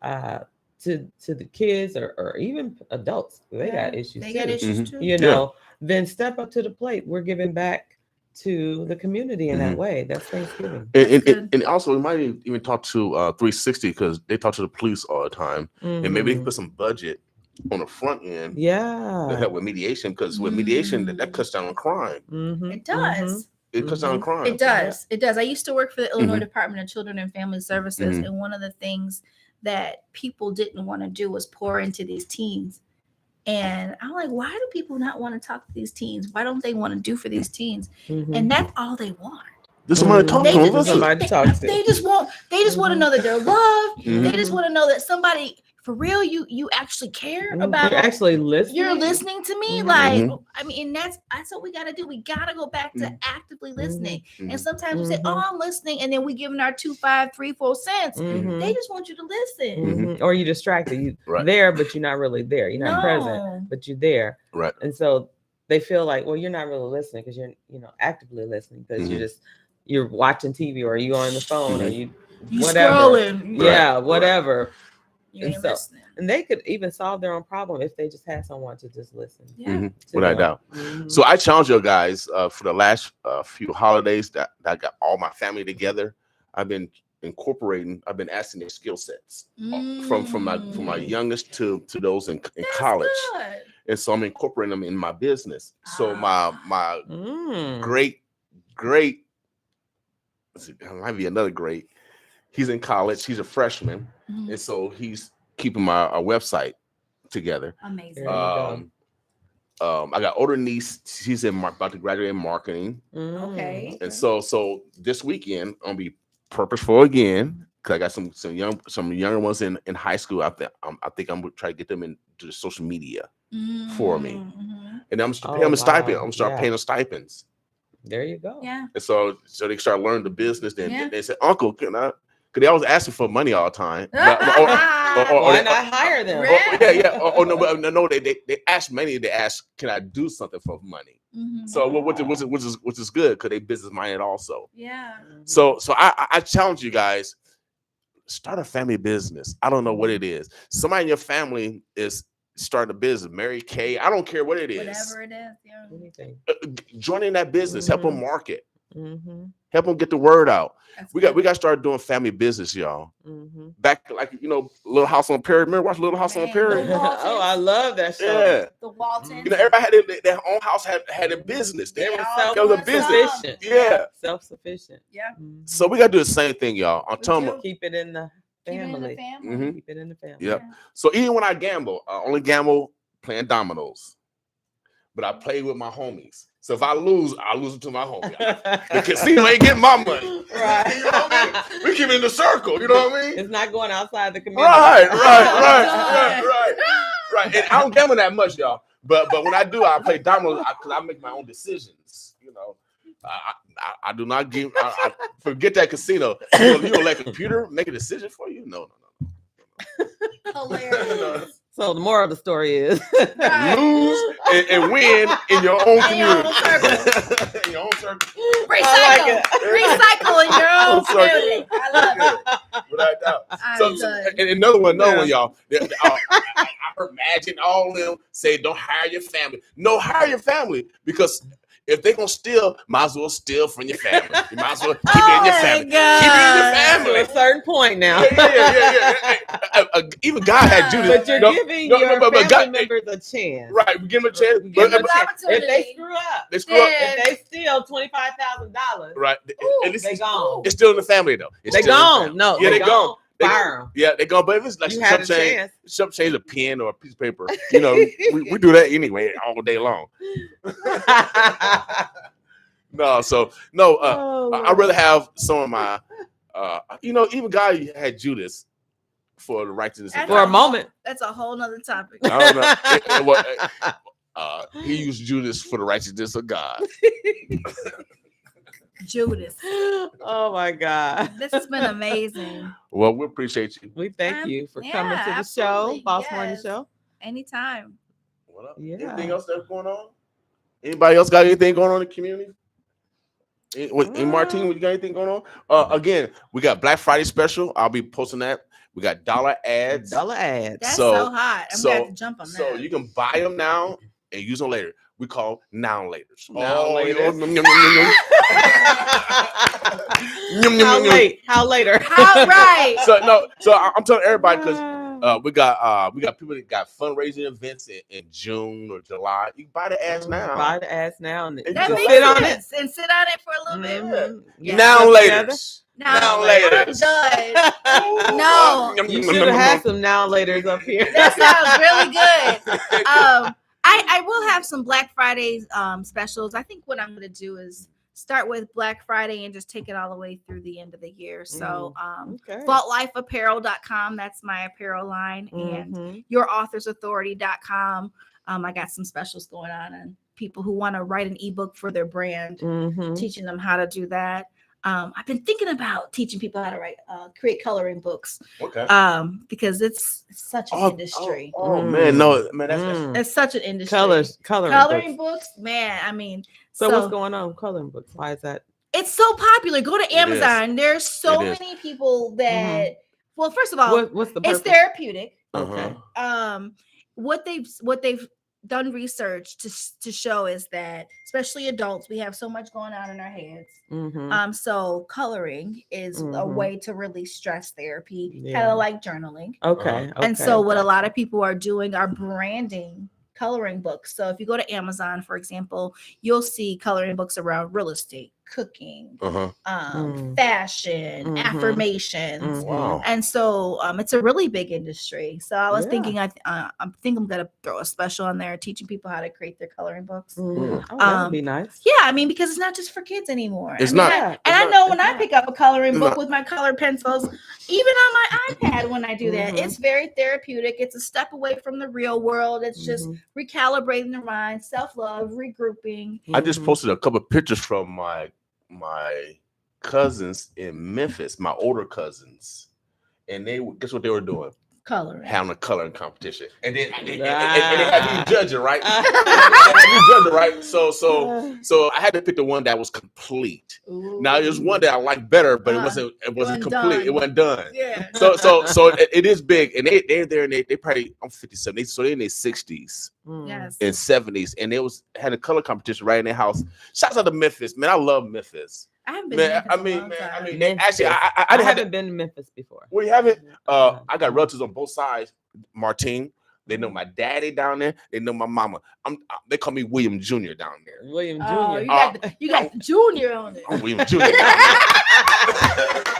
to the kids or even adults. They got issues. They got issues too. Then step up to the plate. We're giving back to the community in that way. That's Thanksgiving. And also we might even talk to 360, because they talk to the police all the time, and maybe they can put some budget on the front end to help with mediation, because with mediation that cuts down on crime. It does. It cuts down on crime. It does. It does. I used to work for the Illinois Department of Children and Family Services, and one of the things that people didn't want to do was pour into these teens. And I'm like, why do people not want to talk to these teens? Why don't they want to do for these teens? And that's all they want. There's somebody to talk to. They just want to know that they're loved. They just want to know that somebody, for real, you actually care about. You're actually listening. You're listening to me. Like, I mean, and that's what we got to do. We got to go back to actively listening. And sometimes we say, oh, I'm listening. And then we give them our 2, 5, 3, 4 cents. They just want you to listen. Or you're distracted. You're there, but you're not really there. You're not present, but you're there. Right. And so they feel like, well, you're not really listening because you're, actively listening, because you're watching TV or you on the phone or you You whatever. scrolling. Yeah, whatever. You And ain't so, listening. and they could even solve their own problem if they just had someone to just listen. Yeah. Without doubt. So I challenge you guys for the last few holidays that I got all my family together. I've been incorporating. I've been asking their skill sets from my youngest to those in college, and so I'm incorporating them in my business. So my great there might be another great. He's in college. He's a freshman, and so he's keeping my website together. Amazing. I got older niece. She's about to graduate in marketing. Okay. And so this weekend I'm gonna be purposeful again because I got some younger ones in high school. I think I'm gonna try to get them into the social media for me, and I'm gonna pay them a stipend. I'm gonna start paying them stipends. There you go. Yeah. And so they start learning the business. Then they say, "Uncle, can I?" Because they always asking for money all the time. Why not hire them? No, they ask money. They ask, "Can I do something for money?" So which is good because they business minded also. Yeah. So I challenge you guys, start a family business. I don't know what it is. Somebody in your family is starting a business. Mary Kay, I don't care what it is. Whatever it is. Yeah. Anything. Join in that business. Help them market. Help them get the word out. We got to start doing family business, y'all. Back like Little House on Prairie. Remember watch Little House on Prairie? Oh, I love that show. Yeah. The Waltons. Everybody had their own house had a business. They were self-sufficient. Yeah. Self-sufficient. Yeah. So we gotta do the same thing, y'all. I'm telling you. Keep it in the family. Keep it in the family. Yep. So even when I gamble, I only gamble playing dominoes. But I play with my homies. So if I lose it to my homie. The casino ain't getting my money. Right. You know what I mean? We keep it in the circle. You know what I mean? It's not going outside the community. Right. And I don't gamble that much, y'all. But when I do, I play dominoes because I make my own decisions. I do not give. I forget that casino. You don't let a computer make a decision for you? No. Hilarious. So the moral of the story is lose and win in your own community. In your own circle. Recycle in your own community. I love it. Without doubt. And another one, y'all. I heard Magic and all of them say, don't hire your family. No, hire your family because if they're going to steal, might as well steal from your family. You might as well keep it in your family. God. Keep it in your family. To a certain point now. Yeah. Even God had Judas. But you're giving your family members a chance. Right. We give them a chance. If they screw up. If they steal $25,000. Right. They gone. It's still in the family, though. They gone. No. Yeah, they gone. Fire them. Yeah, they go. But if it's like some change a pen or a piece of paper, we do that anyway all day long. I really have some of my, even God had Judas for the righteousness for a moment. That's a whole nother topic. I don't know. He used Judas for the righteousness of God. Judas. Oh my God. This has been amazing. Well, we appreciate you. We thank you for coming to the show, Boss Morning Show. Anytime. What up? Yeah. Anything else that's going on? Anybody else got anything going on in the community? In Martin, you got anything going on? Again, we got Black Friday special. I'll be posting that. We got dollar ads. That's so hot. I'm gonna have to jump on that. So you can buy them now and use them later. We call now-laters. How later? How right? So I'm telling everybody because we got people that got fundraising events in June or July. You can buy the ads now. Buy the ads now and that makes sit on it and sit on it for a little bit. Yeah. Now-laters. Now later. No. You should have had some now-laters up here. That sounds really good. I will have some Black Friday specials. I think what I'm going to do is start with Black Friday and just take it all the way through the end of the year. So faultlifeapparel.com, that's my apparel line, and yourauthor'sauthority.com. I got some specials going on and people who want to write an ebook for their brand, teaching them how to do that. I've been thinking about teaching people how to create coloring books. Okay. Because it's such an industry. That's it's such an industry. Coloring books, man. I mean, so what's going on with coloring books? Why is that? It's so popular. Go to Amazon. There's so It is. many people that. Well, first of all, What's the it's purpose? therapeutic. Okay. What they've done research to show is that, especially adults, we have so much going on in our heads. So coloring is a way to release stress therapy, kind of like journaling. Okay. And so what a lot of people are doing are branding coloring books. So if you go to Amazon, for example, you'll see coloring books around real estate, cooking, fashion, affirmations. Wow. And so it's a really big industry. So I was thinking, I think I'm gonna throw a special on there teaching people how to create their coloring books. Oh, that'd be nice. Yeah, I mean, because it's not just for kids anymore. It's I mean, not. I know when I pick up a coloring book with my colored pencils, even on my iPad when I do that, it's very therapeutic. It's a step away from the real world. It's just recalibrating the mind, self-love, regrouping. I just posted a couple of pictures from my cousins in Memphis, my older cousins, and they guess what they were doing? Coloring. Having a coloring competition, and then and they had to judge it, right? So I had to pick the one that was complete. Ooh. Now there's one that I like better, but it wasn't complete. Done. It wasn't done. Yeah. So it is big, and they're there, and they probably, I'm 57, so they're in their 60s. Yes. And 70s, and they had a color competition right in their house. Shouts out to Memphis, man. I love Memphis. I haven't been. Memphis. I haven't been to Memphis before. Well, you haven't. I got relatives on both sides. Martine, they know my daddy down there. They know my mama. They call me William Jr. down there. William Jr. You got the Junior on it. I'm William Jr.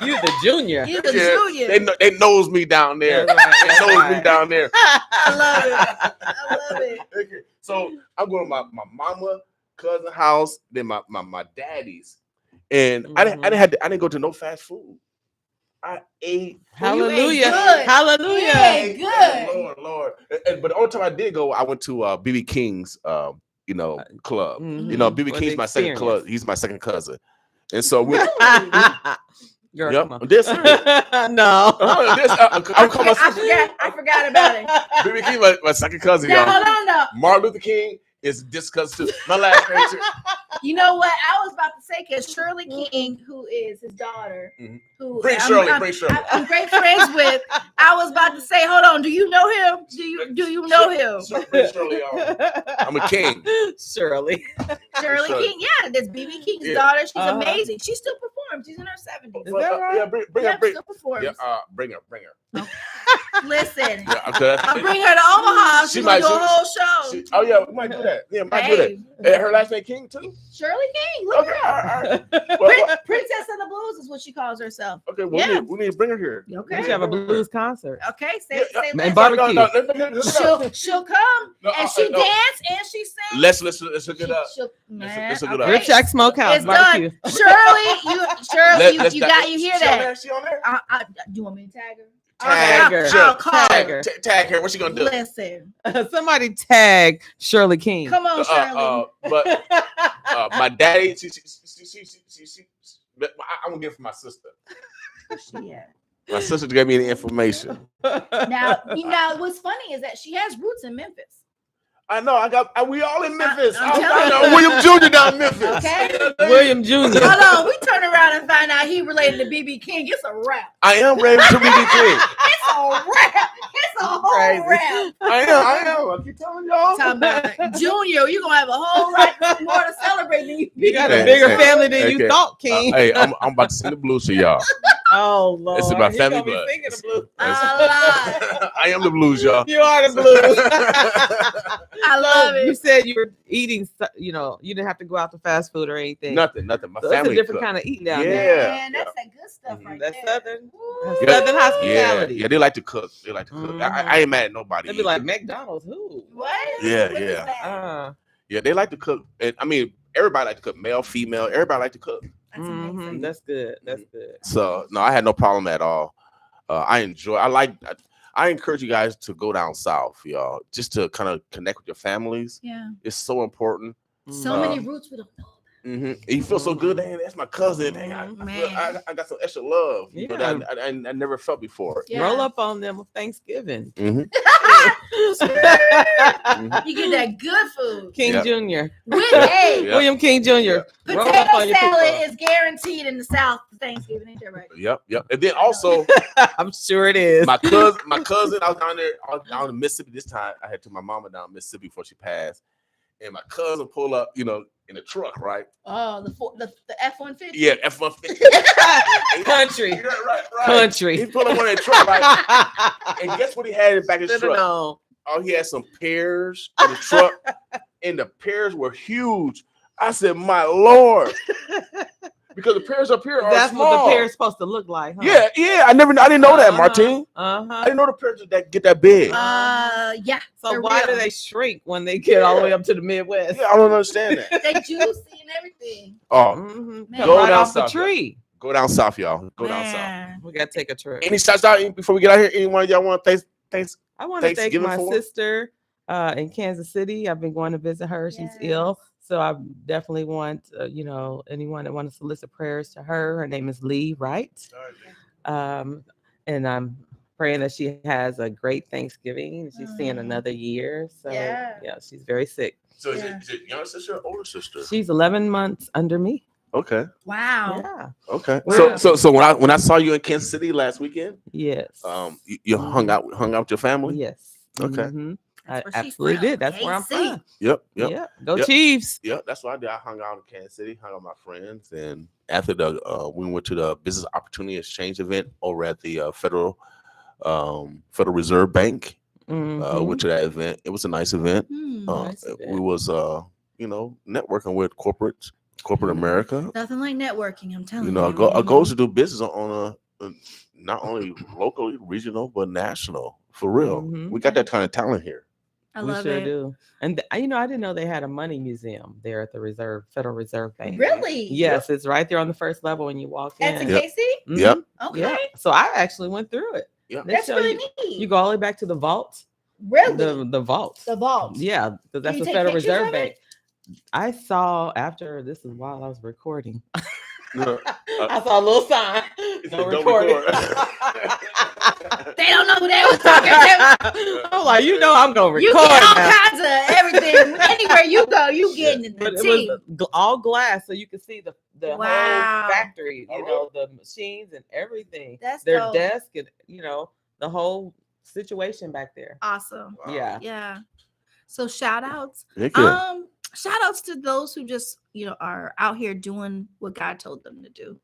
You the Junior. You the Junior. They knows me down there. Right. They knows me down there. I love it. Okay. So I'm going to my mama cousin house, then my daddy's. And I didn't go to no fast food. I ate. Hallelujah. Hallelujah. Good. Lord. But the only time I did go, I went to BB King's club. BB King's my second club. He's my second cousin. And so we Girl, yep. come on. This no. I forgot about it. BB King, my second cousin, y'all. No. Martin Luther King is this cousin too. My last name too. You know what? I was about to say, because Shirley King, who is his daughter, who Bring I'm great friends with. I was about to say, hold on, do you know him? Do you know him? Shirley, I'm a king. Shirley King, yeah, that's BB King's daughter. She's amazing. She still performs. She's in her 70s. Is that right? Yeah, bring her. Still performs. Yeah, bring her. Listen, Yeah, I'll bring her to Omaha. She's gonna do a whole show. Oh yeah, we might do that. Yeah, we might do that. And her last name King too. Shirley King. Look at her. Well, Princess of the Blues is what she calls herself. okay, well, we need to bring her here. Okay. We should have a blues concert. Okay, say And barbecue. She'll come and she dance and she sings. Let's look it up. Let's look it up. Rip Shack Smokehouse It's barbecue. done. Shirley, you hear that? She on there? Do you want me to tag her? Tag her. I'll call her. Tag her. What's she gonna do? Listen. Somebody tag Shirley King. Come on, Shirley. But my daddy, I'm gonna get it from my sister. Yeah. My sister gave me the information. Now, what's funny is that she has roots in Memphis. I know. We all in Memphis. I'm I telling know William Jr. down in Memphis. Okay. William Jr. Hold on. We turn around and find out he related to BB King. It's a wrap. I am related to BB King. It's a wrap. It's a whole wrap. I am. I keep telling y'all. Talking about Junior, you're gonna have a whole lot more to celebrate than you. You got a bigger family than you thought, King. Hey, I'm about to sing the blues to y'all. Oh Lord, It's about family blood. blood. The blues. I am the blues, y'all. You are the blues. I love it. You said you were eating. You didn't have to go out to fast food or anything. Nothing. My So family. it's a different kind of eating down there. Yeah. Man, that's that good stuff right That's there. southern. Ooh. That's southern hospitality. Yeah, they like to cook. I ain't mad at nobody. They'd be like McDonald's. Who? What? Yeah. What is that? Yeah, they like to cook. And I mean, everybody like to cook. Male, female, everybody like to cook. That's amazing. That's good. That's good. So no, I had no problem at all. I encourage you guys to go down south, y'all, just to kind of connect with your families. Yeah. It's so important. So many roots we don't know. You feel so good. Dang, that's my cousin. Dang, I got some extra love. You know, that I never felt before. Roll up on them with Thanksgiving. You get that good food. King Jr. William King Jr. Potato salad is guaranteed in the South for Thanksgiving, ain't that right? Yep. And then also, I'm sure it is. My cousin, I was down there, down in Mississippi this time. I had took my mama down in Mississippi before she passed, and my cousin pulled up, in a truck, right? Oh, the F-150. Yeah, F-150. Country. Yeah, right. Country. He pulled up on that truck, right? And guess what he had in the back of his truck? Oh, he had some pears in the truck, and the pears were huge. I said, my Lord. Because the pears up here are small. What the pears supposed to look like, huh? Yeah. I didn't know that, Martine. I didn't know the pears get that big. Yeah. So why do they shrink when they get all the way up to the Midwest? Yeah, I don't understand that. They juicy and everything. Oh, go right off the tree. Go down south, y'all. Go down south. We gotta take a trip. Any shots out before we get out here? Anyone y'all want to thanks? I want to thank my sister in Kansas City. I've been going to visit her. She's ill. So I definitely want, anyone that wants to solicit prayers to her. Her name is Lee Wright. And I'm praying that she has a great Thanksgiving. She's seeing another year. So yeah, she's very sick. So is it younger sister or older sister? She's 11 months under me. Okay. Wow. Yeah. Okay. So when I saw you in Kansas City last weekend, yes. You hung out with your family? Yes. Okay. Mm-hmm. I absolutely did. That's where I'm from. Yep. Go Chiefs. Yep. That's what I did. I hung out in Kansas City, hung out with my friends, and after we went to the Business Opportunity Exchange event over at the Federal Reserve Bank. Went to that event. It was a nice event. We was networking with corporate America. Nothing like networking. I'm telling you. Our goal is to do business on a not only locally, regional, but national. For real, we got that kind of talent here. I love it. We sure do. And I didn't know they had a money museum there at the Federal Reserve Bank. Really? Yes, it's right there on the first level when you walk in. That's in KC? Yep. Okay. Yep. So I actually went through it. Yeah. That's really neat. You go all the way back to the vault. Really? The vault. The vault. Yeah, because that's the Federal Reserve Bank. I saw after this is while I was recording. I saw a little sign. Don't record. They don't know who they were talking to. I'm like, I'm gonna record. You get all kinds of everything. Anywhere you go, you getting the tea. It was all glass, so you could see the whole factory. The machines and everything. That's their dope. desk and the whole situation back there. Awesome. Wow. Yeah. So shout outs. Shout outs to those who just are out here doing what God told them to do.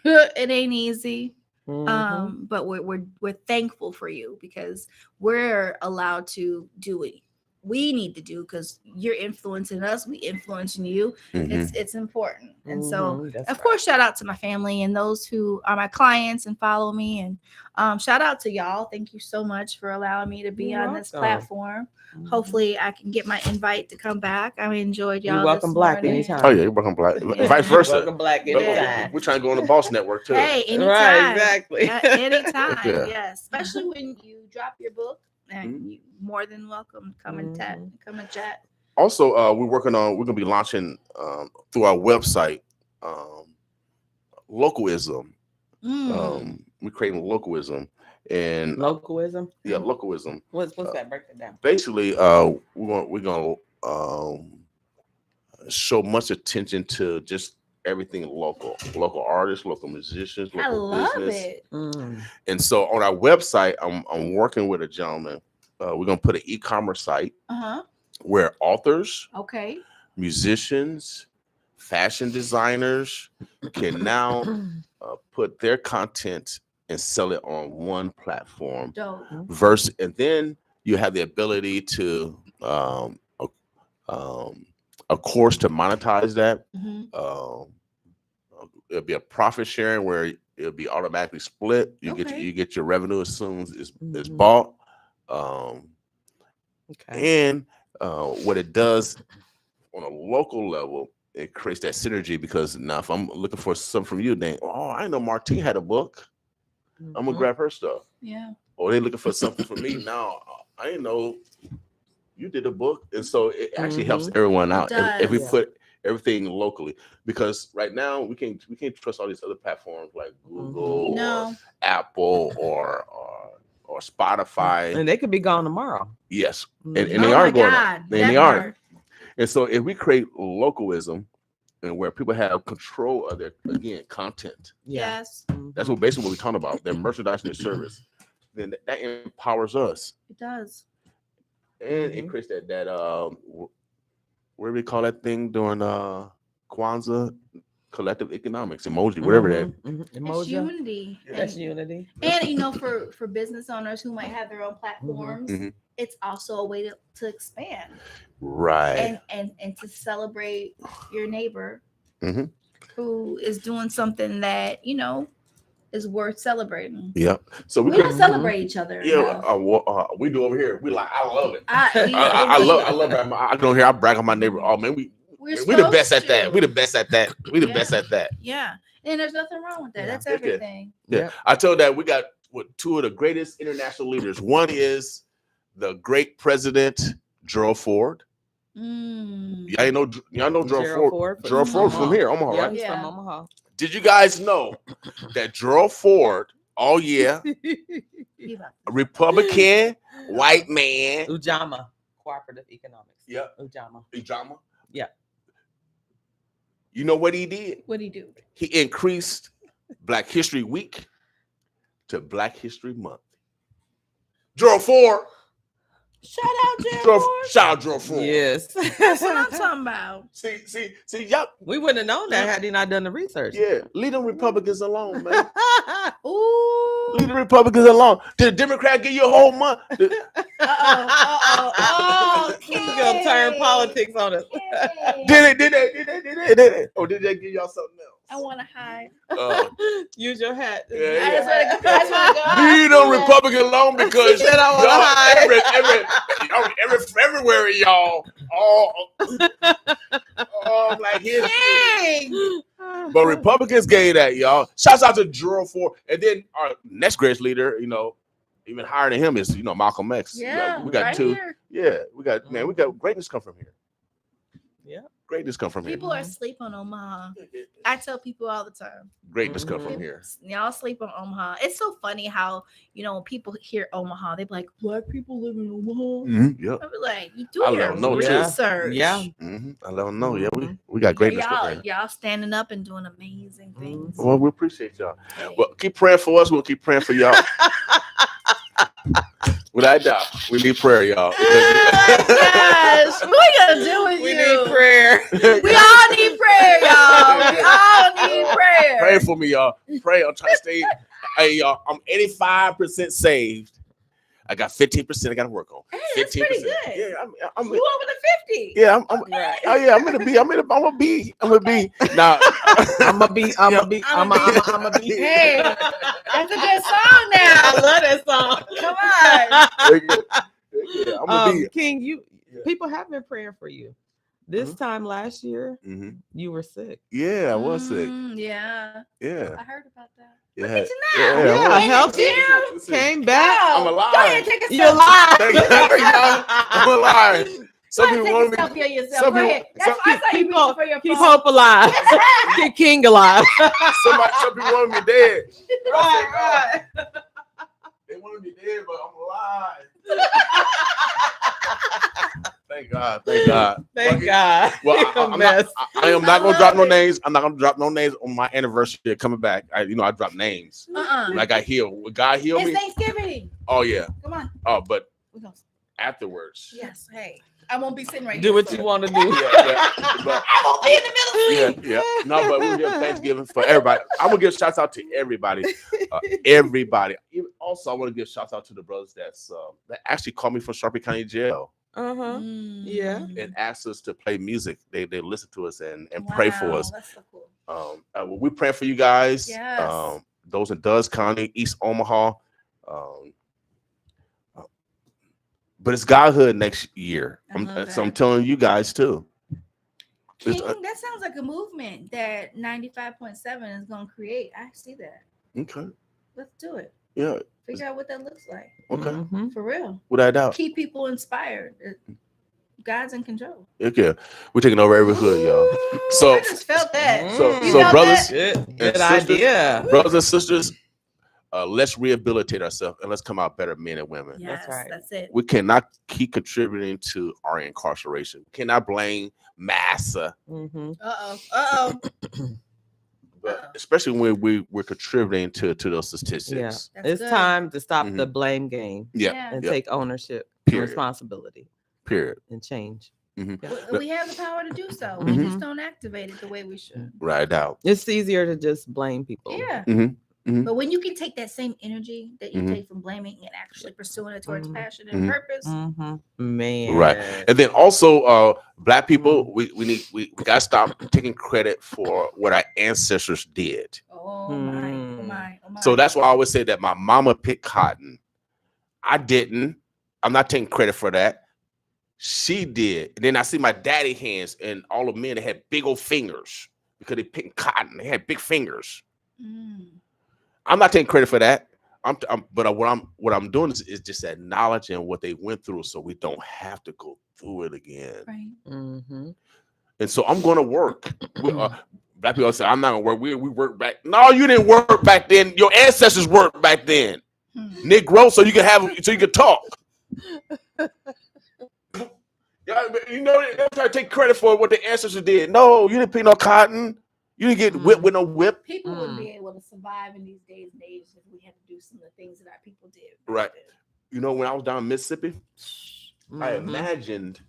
It ain't easy. But we're thankful for you because we're allowed to do what we need to do because you're influencing us, we influencing you. It's important. And so of course, shout out to my family and those who are my clients and follow me. And shout out to y'all. Thank you so much for allowing me to be on this platform. Hopefully I can get my invite to come back. I enjoyed y'all. You're welcome black anytime. Oh yeah, you're welcome black. Vice versa. Welcome black anytime. We're trying to go on the Boss Network too. Hey, anytime. Right, exactly. Anytime. Yes. Especially when you drop your book, and you're more than welcome to come and chat. Also, we're gonna be launching through our website localism. We're creating localism. And localism. Yeah, localism. What's that? Break it down. Basically, we're gonna show much attention to just everything local artists, local musicians, local business. It. And so on our website, I'm working with a gentleman. We're gonna put an e-commerce site where authors, musicians, fashion designers can now put their content and sell it on one platform. And then you have the ability to of course to monetize that. It'll be a profit sharing where it'll be automatically split. You get your revenue as soon as it's bought. And what it does on a local level, it creates that synergy because now if I'm looking for something from you, then I know Martine had a book. I'm gonna grab her stuff. Yeah. Or they're looking for something from me. Now I didn't know you did a book, and so it actually helps everyone out. If we put everything locally, because right now we can't trust all these other platforms like Google No. or Apple or Spotify. And they could be gone tomorrow. Yes, and Mhm. they Oh are my going God, up, and that they are. part. And so if we create localism and where people have control of their content, Yes, that's basically what we're talking about. Their merchandise and their service, then that empowers us, it does. and it creates that what do we call that thing during Kwanzaa? Collective economics, emoji, whatever that. It's unity. That's unity. And for business owners who might have their own platforms, it's also a way to expand. Right. And to celebrate your neighbor who is doing something that, is worth celebrating. Yep. So we don't celebrate each other. Yeah, we do over here. We like, I love it. I love it. I go here, I brag on my neighbor. Oh man, we the best at that. We the best at that. We the best at that. Yeah. And there's nothing wrong with that. That's everything. Yeah. I told that we got two of the greatest international leaders. One is the great president Gerald Ford. Y'all know Gerald Ford. Gerald Ford from here, Omaha, right? He's from Omaha. Did you guys know that Gerald Ford, Republican, white man. Ujamaa, cooperative economics. Yep. Ujamaa. Yeah. You know what he did? What'd he do? He increased Black History Week to Black History Month. Gerald Ford. Shout out Gerald Ford. Shout out Gerald Ford. Yes. That's what I'm talking about. See, y'all. We wouldn't have known that had he not done the research. Yeah, leave them Republicans alone, man. Ooh. Leave the Republicans alone. Did the Democrat give you a whole month? Oh, He's gonna turn politics on us. Did it? Or did they give y'all something else? I want to hide. Use your hat. Yeah. I just want to go. Leave them Republican alone because said I wanna hide. everywhere y'all all like his. But Republicans gave that, y'all. Shouts out to Gerald Ford. And then our next greatest leader, even higher than him is, Malcolm X. Yeah, we got right two. here. Yeah, we got greatness come from here. Yeah. Greatness come from People here. are asleep on Omaha. I tell people all the time. Greatness come from here. Y'all sleep on Omaha. It's so funny how, when people hear Omaha, they be like, Black people live in Omaha. Yep. I be like, you do your research. Yeah. I don't know. Yeah, we got greatness from here. Y'all standing up and doing amazing things. Well, we appreciate y'all. Well, keep praying for us. We'll keep praying for y'all. Without doubt, we need prayer, y'all. Oh gosh, what we gonna do with We you? need prayer. We all need prayer, y'all. We all need prayer. Pray for me, y'all. Pray. I'm trying to stay. Hey, y'all. I'm 85% saved. I got 15% I got to work on. Hey, that's pretty good. Yeah, I'm You over the 50? Yeah, I'm right. Oh yeah, I'm gonna be. I'm gonna be. Now, I'm gonna be. Hey, that's a good song now. I love that song. Come on. Yeah, I'm gonna be. King, people have been praying for you. This time last year, you were sick. Yeah, I was sick. Yeah. Yeah. I heard about that. Yeah. Look at you now. Yeah, healthy. Came back. I'm alive. Go ahead, take a You're alive. I'm alive. Some people want Take a me. selfie of yourself. Go ahead. That's why I saw you reaching for your Keep phone. hope alive. Keep King alive. Some people want me dead. Right. They want me dead, but I'm alive. Thank God. Thank God. Thank God. Well, I am not gonna drop no names. I'm not gonna drop no names on my anniversary coming back. I drop names. I got healed. Would God heal me? It's Thanksgiving. Oh yeah. Come on. Oh, but We gonna- afterwards. Yes. Hey, I won't be sitting right Do here. what you want to do. Yeah, but, I won't be in the middle. yeah. No, but we'll give Thanksgiving for everybody. I'm gonna give shouts out to everybody. Everybody. Also, I want to give shouts out to the brothers that actually called me from Sharpie County Jail. Yeah. And asked us to play music. They listen to us and pray for us. That's so cool. Well, we pray for you guys. Yes. Those in Dulles County, East Omaha. But it's Godhood next year. So I'm telling you guys too. King, that sounds like a movement that 95.7 is going to create. I see that. Okay. Let's do it. Yeah. Figure out what that looks like. Okay. For real. Without doubt. Keep people inspired. God's in control. Okay, we're taking over every hood, y'all. So I just felt that. So, You so felt brothers that? and Good sisters, idea. brothers and sisters, let's rehabilitate ourselves and let's come out better men and women. Yes, that's it. We cannot keep contributing to our incarceration. We cannot blame massa, but especially when we're contributing to those statistics. Yeah, it's time to stop the blame game. Yeah. And Yep. take ownership, and Period. responsibility, Period. and change. We have the power to do so. We just don't activate it the way we should. Right out. It's easier to just blame people. Yeah. But when you can take that same energy that you take from blaming and actually pursuing it towards passion and purpose, Man. Right. And then also Black people, we gotta stop taking credit for what our ancestors did. oh my. So that's why I always say that my mama picked cotton. I didn't. I'm not taking credit for that. She did. And then I see my daddy hands and all the men that had big old fingers because they picked cotton. They had big fingers. I'm not taking credit for that. But what I'm doing is just acknowledging what they went through so we don't have to go through it again. Right. And so I'm going to work. Black people say, I'm not going to work. We work back. No, you didn't work back then. Your ancestors worked back then. Negro, so you can talk. You know, they try to take credit for what the ancestors did. No, you didn't pick no cotton. You didn't get whipped with no whip. People wouldn't be able to survive in these days and ages if we had to do some of the things that our people did. Right. You know, when I was down in Mississippi, I imagined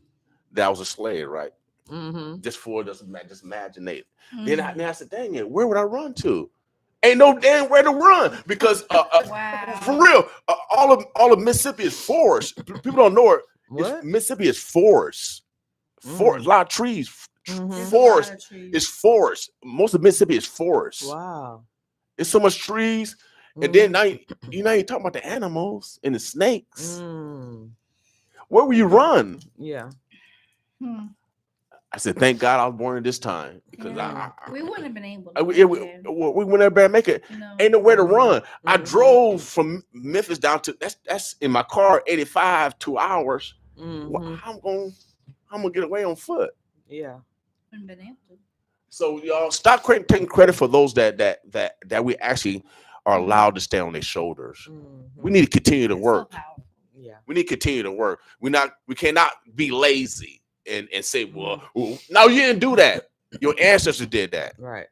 that I was a slave, right? Just imagine it. Then I said, dang it, where would I run to? Ain't no damn where to run because for real, all of Mississippi is forest. People don't know it. Mississippi is forest. Forest, a lot of trees. Forest is forest. Most of Mississippi is forest. Wow. It's so much trees. And then now you're talking about the animals and the snakes. Where will you run? Yeah. I said, thank God I was born in this time because we wouldn't have been able to. We wouldn't have been able to make it. Ain't nowhere to run. I drove from Memphis down to that's in my car 85 2 hours. Well, I'm gonna get away on foot. Yeah. Been able to. So y'all stop taking credit for those that we actually are allowed to stand on their shoulders. We need to continue to work. Yeah. We need to continue to work. We cannot be lazy and say, well, no, you didn't do that. Your ancestors did that. Right.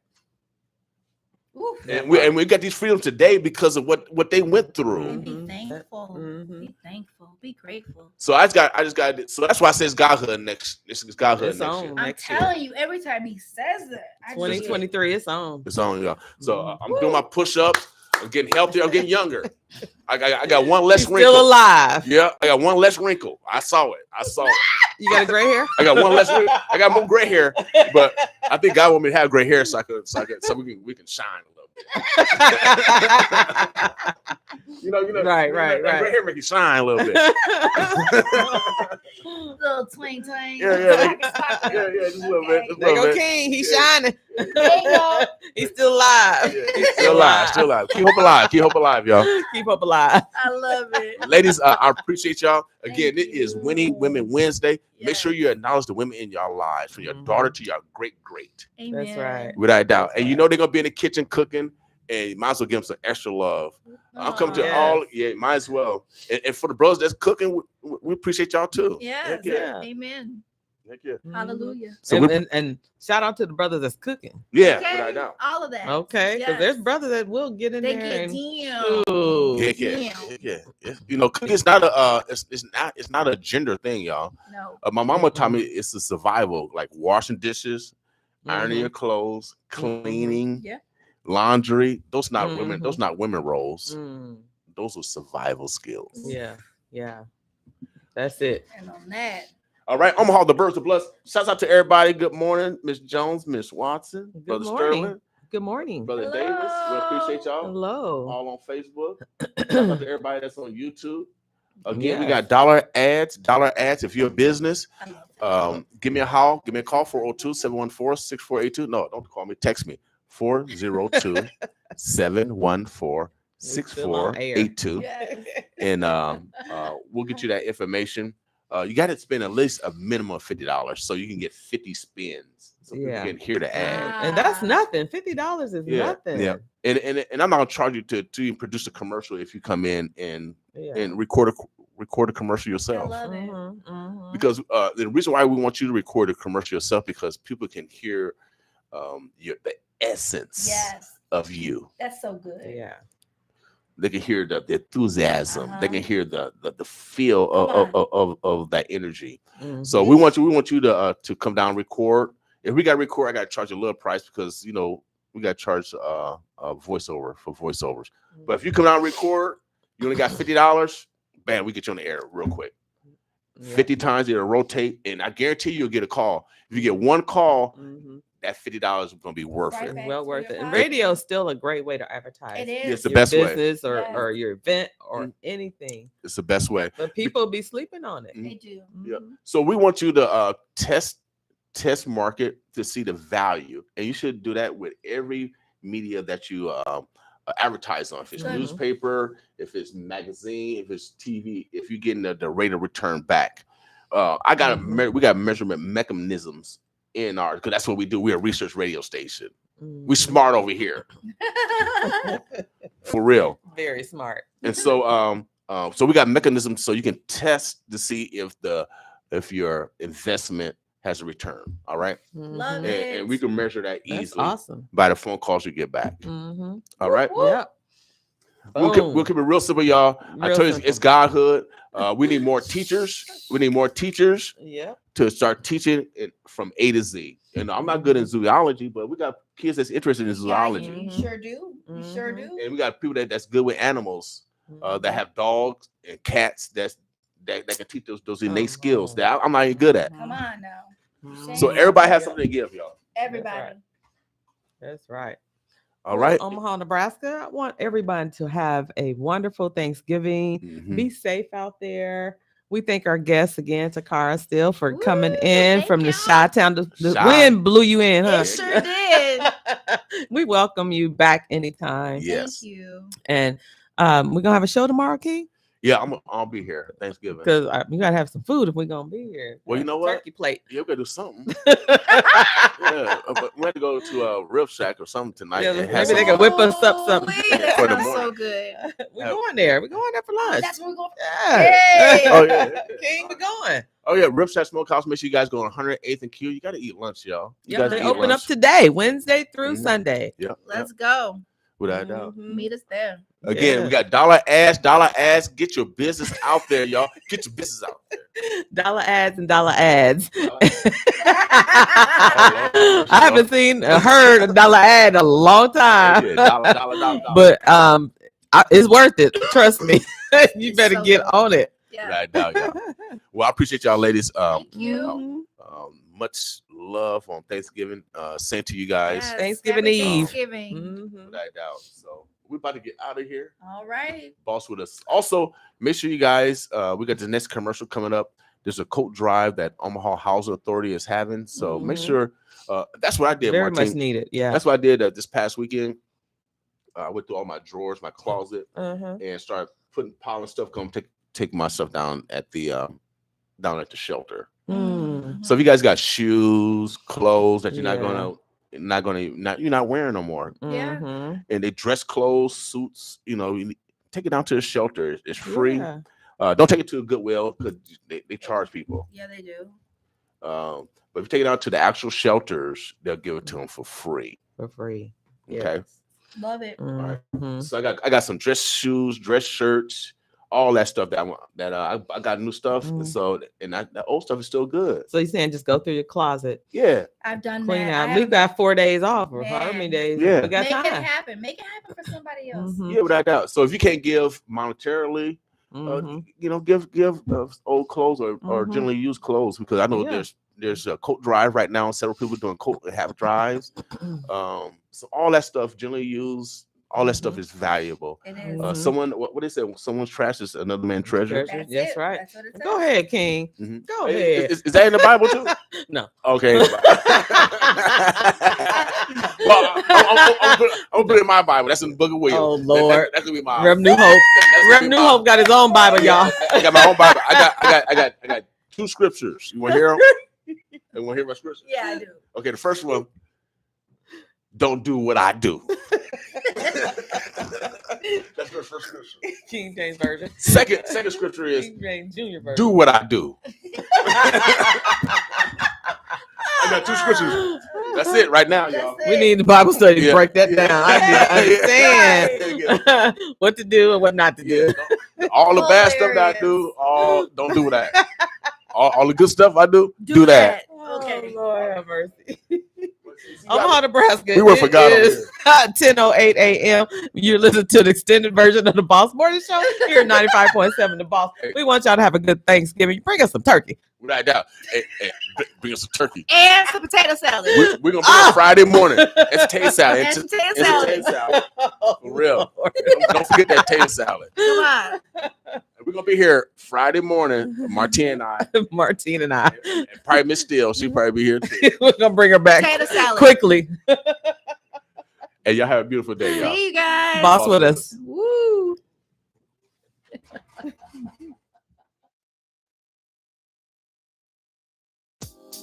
And we got these freedoms today because of what they went through. And be thankful. Be thankful. Be grateful. So I just got so that's why I says Godhood next. This is Godhood next year. I'm telling you, every time he says that, 2023, it's on. It's on, y'all. So I'm doing my push-ups. I'm getting healthier. I'm getting younger. I got one less wrinkle. Still alive. Yeah, I got one less wrinkle. I saw it. You got a gray hair? I got one less wrinkle. I got more gray hair, but I think God want me to have gray hair so we can shine a little bit. you know, right. Gray hair make you shine a little bit. Little twang. Yeah, just a little bit. There go King. He's shining. There you go. He's still alive. He's still alive. Keep hope alive, y'all. Keep hope alive. I love it. Ladies, I appreciate y'all. Again, it is Winning Women Wednesday. Make sure you acknowledge the women in your lives, from your daughter to your great. Amen. That's right. Without a doubt. And you know they're gonna be in the kitchen cooking, and you might as well give them some extra love. I'm coming to all, might as well. And for the brothers that's cooking, we appreciate y'all too. Yes. Yeah. Amen. Thank you. Hallelujah. So and shout out to the brothers that's cooking. Yeah, okay. without a doubt. All of that. Okay, because there's brothers that will get in there. Get Yeah. You know, cooking is not it's not a gender thing, y'all. No. My mama taught me it's a survival, like washing dishes, ironing your clothes, cleaning, laundry. Those not women. Those not women roles. Those are survival skills. Yeah. That's it. And on that. All right, Omaha, the birds of bless. Shouts out to everybody. Good morning, Miss Jones, Miss Watson, Brother Sterling. Good morning, Brother Davis. We appreciate y'all. Hello. All on Facebook. Shout out to everybody that's on YouTube. Again, we got dollar ads. If you're a business, give me a call. Give me a call 402-714-6482. No, don't call me. Text me 402-714-6482, and we'll get you that information. you got to spend at least a minimum of $50 so you can get 50 spins. So people can hear the ad. And that's nothing. $50 is nothing. Yeah. And I'm not gonna charge you to even produce a commercial if you come in and record a commercial yourself. I love it. Because the reason why we want you to record a commercial yourself because people can hear the essence of you. That's so good. Yeah. They can hear the enthusiasm. They can hear the feel of that energy. So we want you to come down and record. If we got to record, I got to charge a little price because we got to charge voiceover for voiceovers. But if you come down and record, you only got $50. Bam, we get you on the air real quick. 50 times it'll rotate, and I guarantee you'll get a call. If you get one call, that $50 is going to be worth it. Well worth it. And radio is still a great way to advertise. It is. It's the best way. Business or your event or anything. It's the best way. But people be sleeping on it. They do. Yeah. So we want you to test market to see the value, and you should do that with every media that you advertise on. If it's newspaper, if it's magazine, if it's TV, if you're getting the rate of return back. We got measurement mechanisms in our, because that's what we do. We're a research radio station. We smart over here. For real. Very smart. And so so we got mechanisms so you can test to see if your investment has a return. All right. Love it. And we can measure that easily by the phone calls you get back. All right. Yeah. We'll keep it real simple, y'all. I tell you, it's godhood. We need more teachers. We need more teachers to start teaching it from A to Z. And I'm not good in zoology, but we got kids that's interested in zoology. You sure do. You sure do. And we got people that's good with animals, that have dogs and cats that can teach those innate skills that I'm not even good at. Come on now. So everybody has something to give, y'all. Everybody. That's right. All right. Omaha, Nebraska. I want everybody to have a wonderful Thanksgiving. Be safe out there. We thank our guests again, Toccara Steele, for coming in from the Chi-Town. The wind blew you in, huh? It sure did. We welcome you back anytime. Yes. Thank you. And we're gonna have a show tomorrow, King. Yeah, I'll be here Thanksgiving because we gotta have some food if we're gonna be here. Well, you know what? Turkey plate. Yeah, we gotta do something. Yeah, but we have to go to a Rib Shack or something tonight. Yeah, maybe they can whip us up something for the Sounds morning. so good. We're going there. We're going there for lunch. That's where we're going. Yeah. Hey. Oh yeah, King, we're going. Oh yeah, Rib Shack Smokehouse. Make sure you guys go on 108th and Q. You gotta eat lunch, y'all. Yeah, they open up today, Wednesday through Sunday. Yeah, Let's go. Without a doubt. Meet us there. Again, we got dollar ads. Get your business out there, y'all. Get your business out there. Dollar ads and dollar ads. I haven't seen or heard a dollar ad in a long time. Yeah, dollar. But it's worth it. Trust me. You better so get good. on it. Yeah. Right now, y'all. Well, I appreciate y'all, ladies. Thank you. Much love on Thanksgiving. Same to you guys. Yes, Thanksgiving happy Eve. Thanksgiving. Without doubt. So we're about to get out of here. All right. Boss with us. Also, make sure you guys, we got the next commercial coming up. There's a coat drive that Omaha Housing Authority is having. So make sure, that's what I did, Very Martine. much needed. Yeah. That's what I did this past weekend. I went through all my drawers, my closet, and started piling stuff. Come take my stuff down at the shelter. So if you guys got shoes, clothes that you're not wearing no more, Yeah. and they dress clothes, suits, you take it down to the shelter. It's free. Don't take it to a Goodwill because they charge people. Yeah, they do. But if you take it out to the actual shelters, they'll give it to them for free. Okay. Yes. Love it. All right. So I got some dress shoes, dress shirts, all that stuff I got new stuff. So the old stuff is still good. So you're saying just go through your closet. Yeah. I've done Clean that. out. We've got 4 days off or however many days. Yeah. We got Make time. it happen. Make it happen for somebody else. Yeah, without doubt. So if you can't give monetarily, give old clothes or generally used clothes, because I know there's a coat drive right now. Several people doing coat have drives. So all that stuff generally used. All that stuff is valuable. It is. Someone, what they say, someone's trash is another man's treasure. That's right. That's what it says. Go ahead, King. Go ahead. Is that in the Bible too? No. Okay. Well, I'm gonna put it in my Bible. That's in the Book of William. Oh Lord. That's gonna be my Rev New Hope. Rev New Hope got his own Bible, y'all. I got my own Bible. I got 2 scriptures. You want to hear them? You want to hear my scriptures? Yeah, I do. Okay, the first one, don't do what I do. That's the first scripture. King James Version. Second scripture is King James Junior Version. do what I do. I got 2 scriptures. That's it right now, y'all. We need the Bible study to break that down. I need to understand what to do and what not to do. All the bad stuff that I do, don't do that. All the good stuff I do that. Okay. Oh, Lord have mercy. Omaha, Nebraska. We were for God over here. 10:08 a.m. You're listening to the extended version of the Boss Morning Show here at 95.7 The Boss. We want y'all to have a good Thanksgiving. Bring us some turkey. Without doubt. Hey, bring us some turkey. And some potato salad. We're going to be on Friday morning. It's potato salad. And some potato salad. For real. Don't forget that potato salad. Come on. We're going to be here Friday morning, Martine and I. And probably Miss Steele. She'll probably be here too. We're going to bring her back Potato salad. quickly. And y'all have a beautiful day, y'all. See you guys. Boss with us. Woo.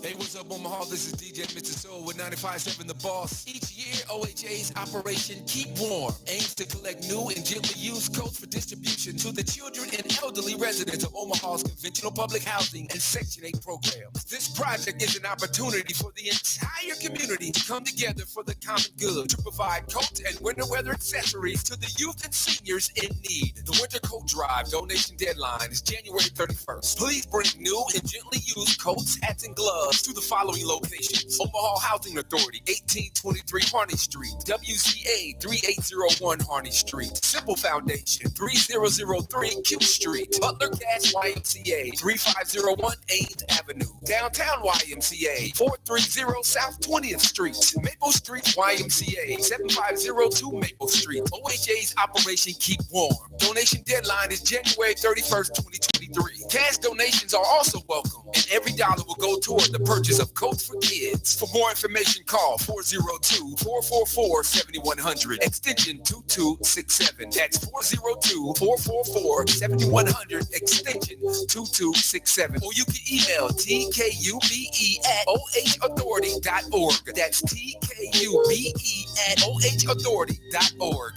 Hey, what's up, Omaha? This is DJ Mr. Soul with 95.7 The Boss. Each year, OHA's Operation Keep Warm aims to collect new and gently used coats for distribution to the children and elderly residents of Omaha's conventional public housing and Section 8 programs. This project is an opportunity for the entire community to come together for the common good to provide coats and winter weather accessories to the youth and seniors in need. The Winter Coat Drive donation deadline is January 31st. Please bring new and gently used coats, hats, and gloves to the following locations: Omaha Housing Authority, 1823 Harney Street, WCA 3801 Harney Street, Simple Foundation, 3003 Q Street, Butler Gas YMCA, 3501 8th Avenue, Downtown YMCA, 430 South 20th Street, Maple Street YMCA, 7502 Maple Street. OHA's Operation Keep Warm. Donation deadline is January 31st, 2023. Cash donations are also welcome, and every dollar will go toward the purchase of coats for kids. For more information, call 402-444-7100, extension 2267. That's 402-444-7100, extension 2267. Or you can email tkube@ohauthority.org. That's tkube@ohauthority.org.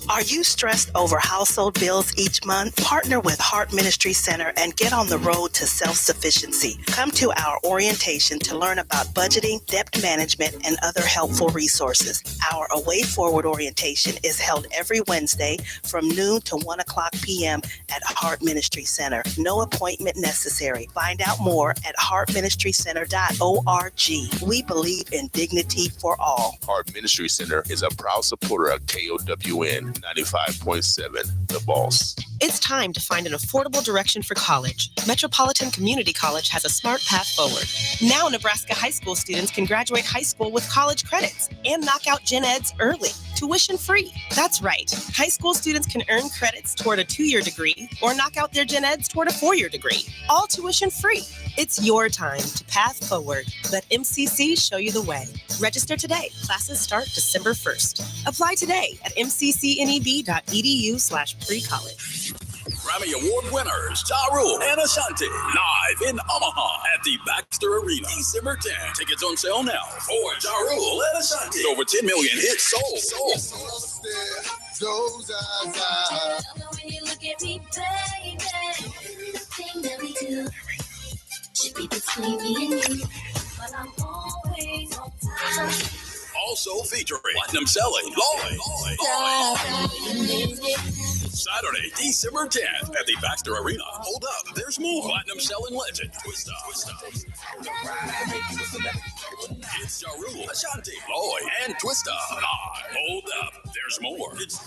Are you stressed over household bills each month? Partner with Heart Ministry Center and get on the road to self-sufficiency. Come to our orientation to learn about budgeting, debt management, and other helpful resources. Our Away Forward orientation is held every Wednesday from noon to 1 o'clock p.m. at Heart Ministry Center. No appointment necessary. Find out more at heartministrycenter.org. We believe in dignity for all. Heart Ministry Center is a proud supporter of KOWN 95.7 The Boss. It's time to find an affordable direction for college. Metropolitan Community College has a smart path forward. Now Nebraska high school students can graduate high school with college credits and knock out gen eds early, tuition free. That's right. High school students can earn credits toward a 2-year degree or knock out their gen eds toward a 4-year degree, all tuition free. It's your time to path forward. Let MCC show you the way. Register today. Classes start December 1st. Apply today at mccneb.edu/pre-college. Grammy Award winners Ja Rule and Ashanti live in Omaha at the Baxter Arena, December 10th. Tickets on sale now for Ja Rule and Ashanti. Over 10 million hits sold. When you look at me, baby, everything that we do should be between me and you, but I'm always on time. Also featuring Platinum Selling Lloyd. Saturday, December 10th at the Baxter Arena. Hold up, there's more. Platinum Selling legend Twista. It's Ja Rule, Ashanti, Lloyd, and Twista. Hold up, there's more. It's